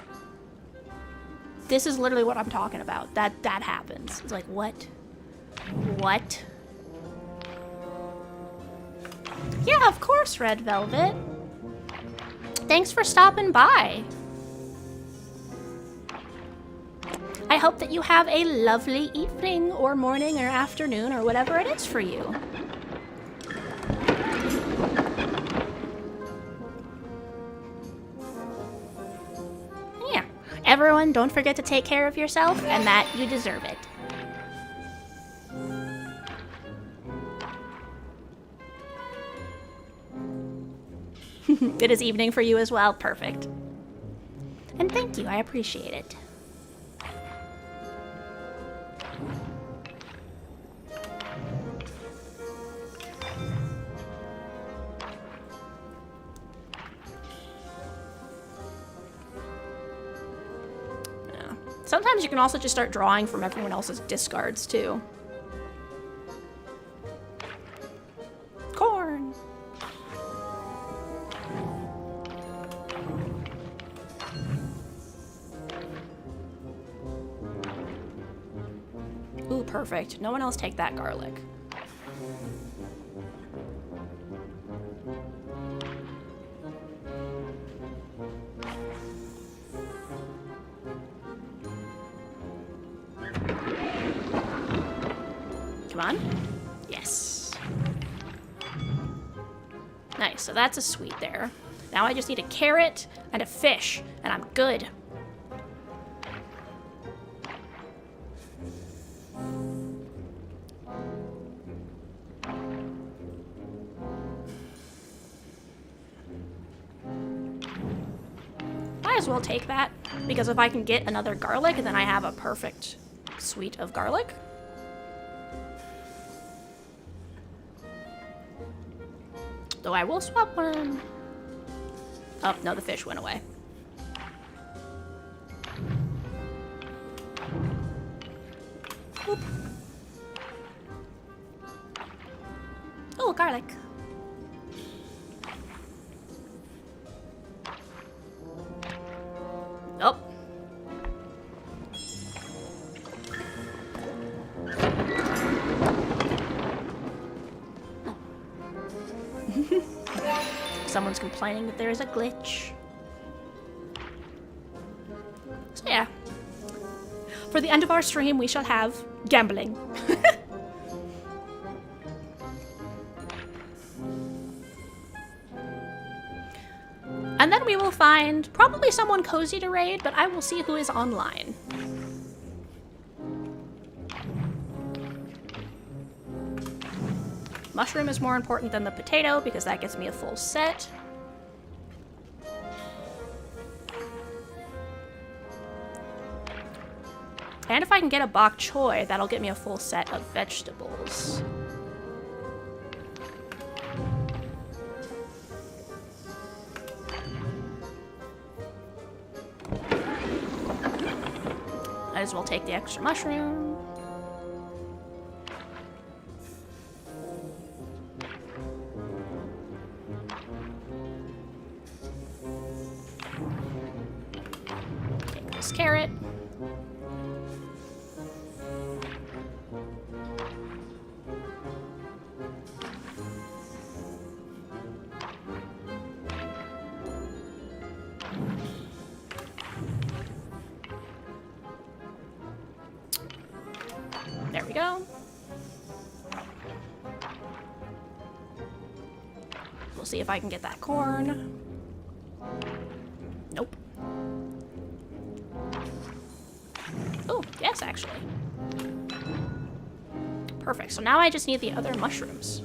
This is literally what I'm talking about. That happens. It's like, what? What? Yeah, of course, Red Velvet. Thanks for stopping by. I hope that you have a lovely evening or morning or afternoon or whatever it is for you. Everyone, don't forget to take care of yourself and that you deserve it. It is evening for you as well. Perfect. And thank you. I appreciate it. Sometimes you can also just start drawing from everyone else's discards, too. Corn! Ooh, perfect. No one else take that garlic. Come on. Yes. Nice, so that's a sweet there. Now I just need a carrot and a fish, and I'm good. Might as well take that, because if I can get another garlic, then I have a perfect suite of garlic. Though I will swap one. Oh, no, the fish went away. Oop. Oh, garlic. Oh. Someone's complaining that there is a glitch. So yeah. For the end of our stream, we shall have gambling. And then we will find probably someone cozy to raid, but I will see who is online. Mushroom is more important than the potato because that gets me a full set. And if I can get a bok choy, that'll get me a full set of vegetables. Might as well take the extra mushroom. Take this carrot. We'll see if I can get that corn. Nope. Oh, yes, actually. Perfect. So now I just need the other mushrooms.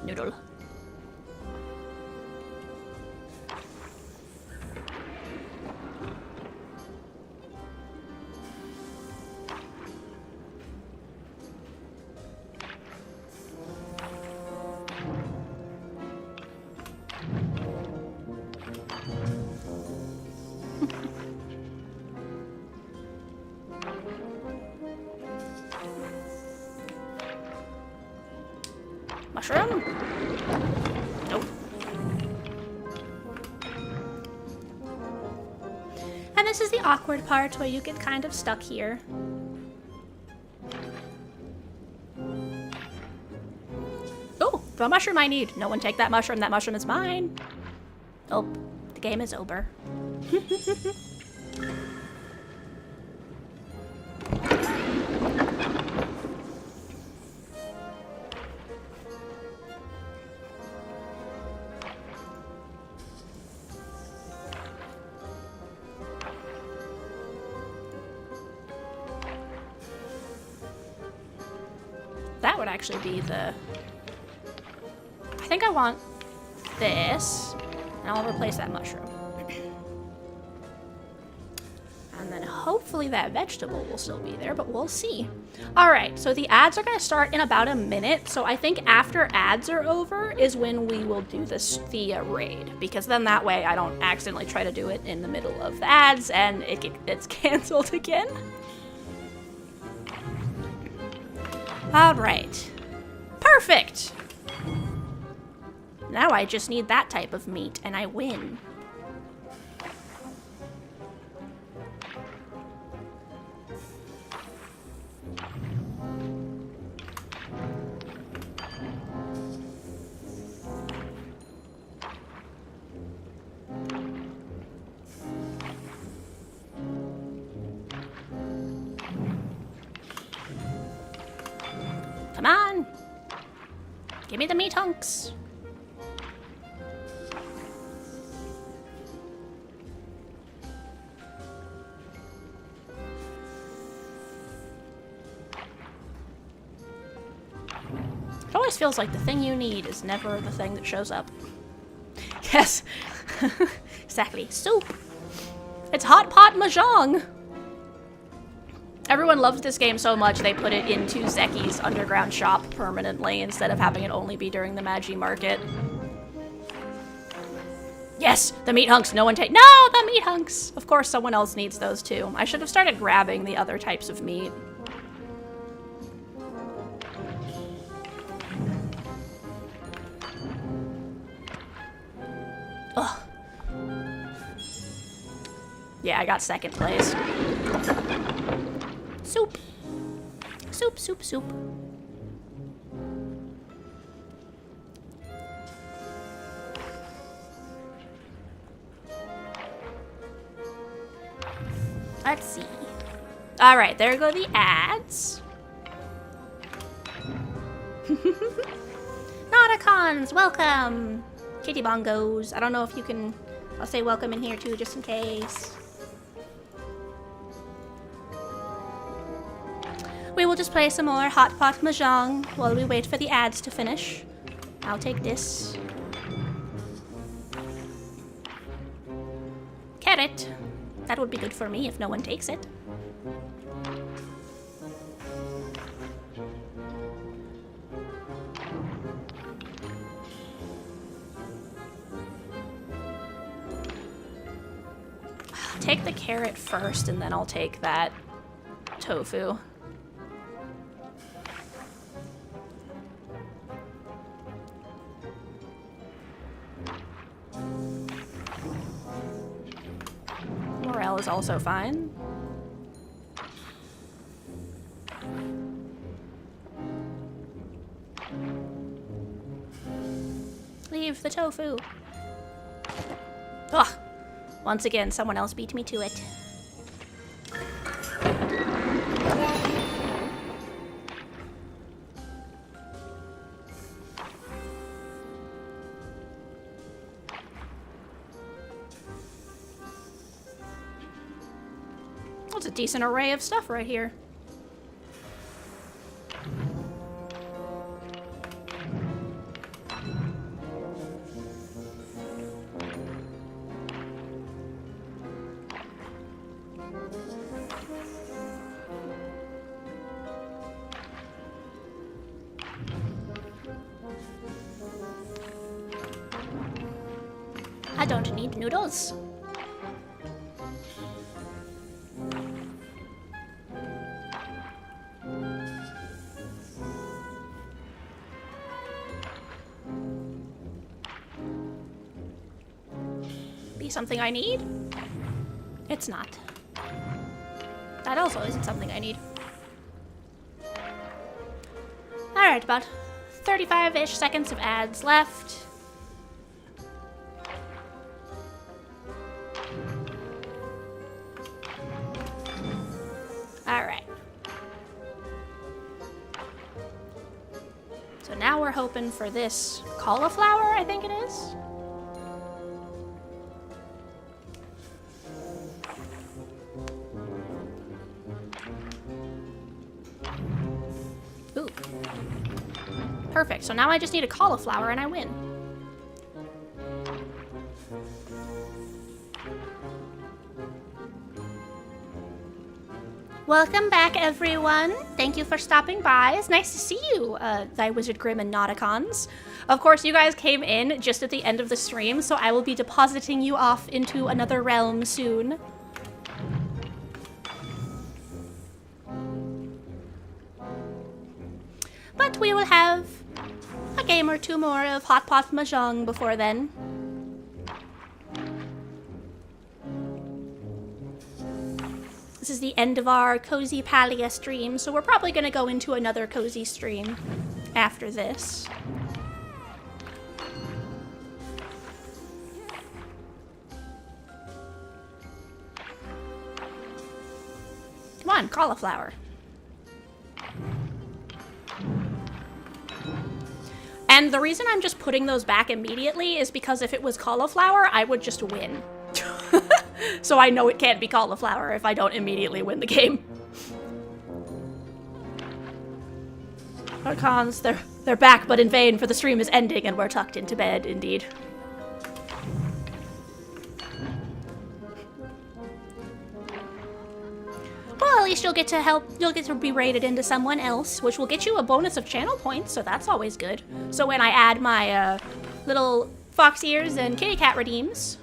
Noodle. Mushroom? Nope. And this is the awkward part where you get kind of stuck here. Oh, the mushroom I need. No one take that mushroom. That mushroom is mine. Oh, the game is over. That would actually be the... I think I want this, and I'll replace that mushroom. And then hopefully that vegetable will still be there, but we'll see. Alright, so the ads are going to start in about a minute, so I think after ads are over is when we will do the raid, because then that way I don't accidentally try to do it in the middle of the ads and it's canceled again. Alright. Perfect! Now I just need that type of meat, and I win. Come on! Give me the meat hunks! It always feels like the thing you need is never the thing that shows up. Yes! Exactly. Soup! It's hot pot mahjong! Everyone loves this game so much they put it into Zeki's underground shop permanently instead of having it only be during the Magi market. Yes! The meat hunks! No one take- No! The meat hunks! Of course someone else needs those too. I should have started grabbing the other types of meat. Ugh. Yeah, I got second place. Soup. Soup, soup, soup. Let's see. Alright, there go the ads. Nauticons, welcome! Kitty bongos. I don't know if you can... I'll say welcome in here too, just in case. We will just play some more Hot Pot Mahjong while we wait for the ads to finish. I'll take this. Carrot. That would be good for me if no one takes it. I'll take the carrot first and then I'll take that tofu. Morel is also fine. Leave the tofu. Ugh. Once again, someone else beat me to it. That's a decent array of stuff right here. I don't need noodles. Be something I need? It's not. That also isn't something I need. Alright, about 35-ish seconds of ads left. Alright. So now we're hoping for this cauliflower, I think it is. Ooh. Perfect. So now I just need a cauliflower and I win. Welcome back, everyone. Thank you for stopping by. It's nice to see you, Thy Wizard Grim and Nauticons. Of course, you guys came in just at the end of the stream, so I will be depositing you off into another realm soon. But we will have a game or two more of Hot Pot Mahjong before then. This is the end of our Cozy Palia stream, so we're probably going to go into another cozy stream after this. Come on, cauliflower. And the reason I'm just putting those back immediately is because if it was cauliflower, I would just win. So I know it can't be cauliflower if I don't immediately win the game. Our cons, they're back but in vain, for the stream is ending and we're tucked into bed, indeed. Well, at least you'll get to be rated into someone else, which will get you a bonus of channel points, so that's always good. So when I add my little fox ears and kitty cat redeems,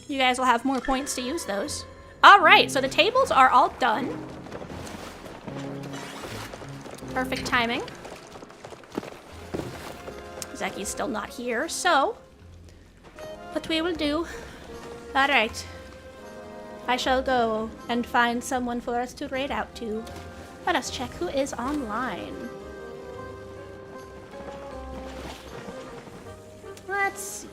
you guys will have more points to use those. Alright, so the tables are all done. Perfect timing. Zeki's still not here, so what we will do... Alright. I shall go and find someone for us to raid out to. Let us check who is online. Let's see.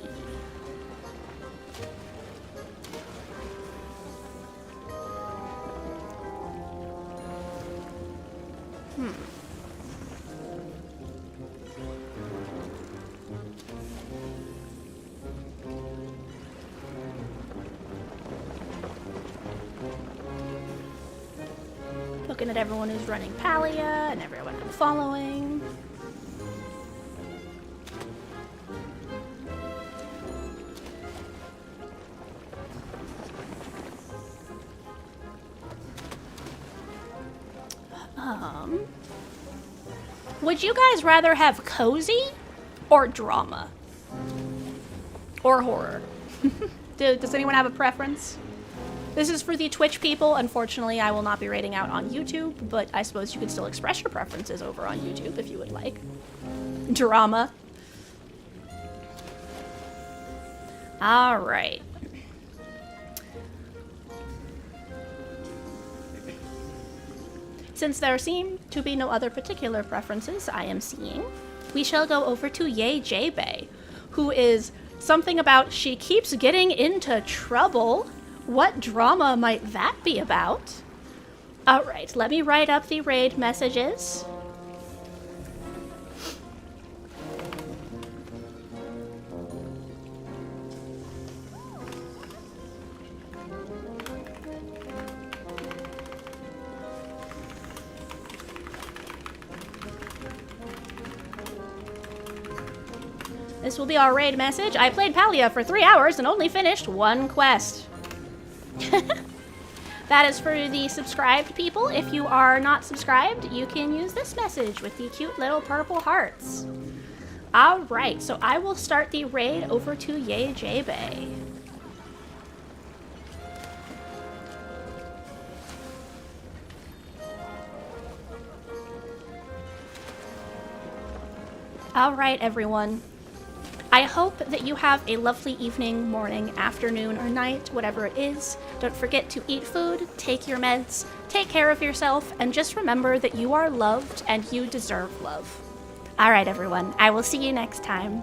Looking at everyone who's running Palia and everyone I'm following. Would you guys rather have cozy or drama? Or horror? Does anyone have a preference? This is for the Twitch people. Unfortunately, I will not be rating out on YouTube, but I suppose you could still express your preferences over on YouTube if you would like. Drama. All right. Since there seem to be no other particular preferences I am seeing, we shall go over to Yay J-Bay, who is Something about she keeps getting into trouble. What drama might that be about? Alright, let me write up the raid messages. This will be our raid message. I played Palia for 3 hours and only finished 1 quest. That is for the subscribed people. If you are not subscribed, you can use this message with the cute little purple hearts. Alright, so I will start the raid over to Yay J Bay. Alright, everyone. I hope that you have a lovely evening, morning, afternoon, or night, whatever it is. Don't forget to eat food, take your meds, take care of yourself, and just remember that you are loved and you deserve love. Alright, everyone. I will see you next time.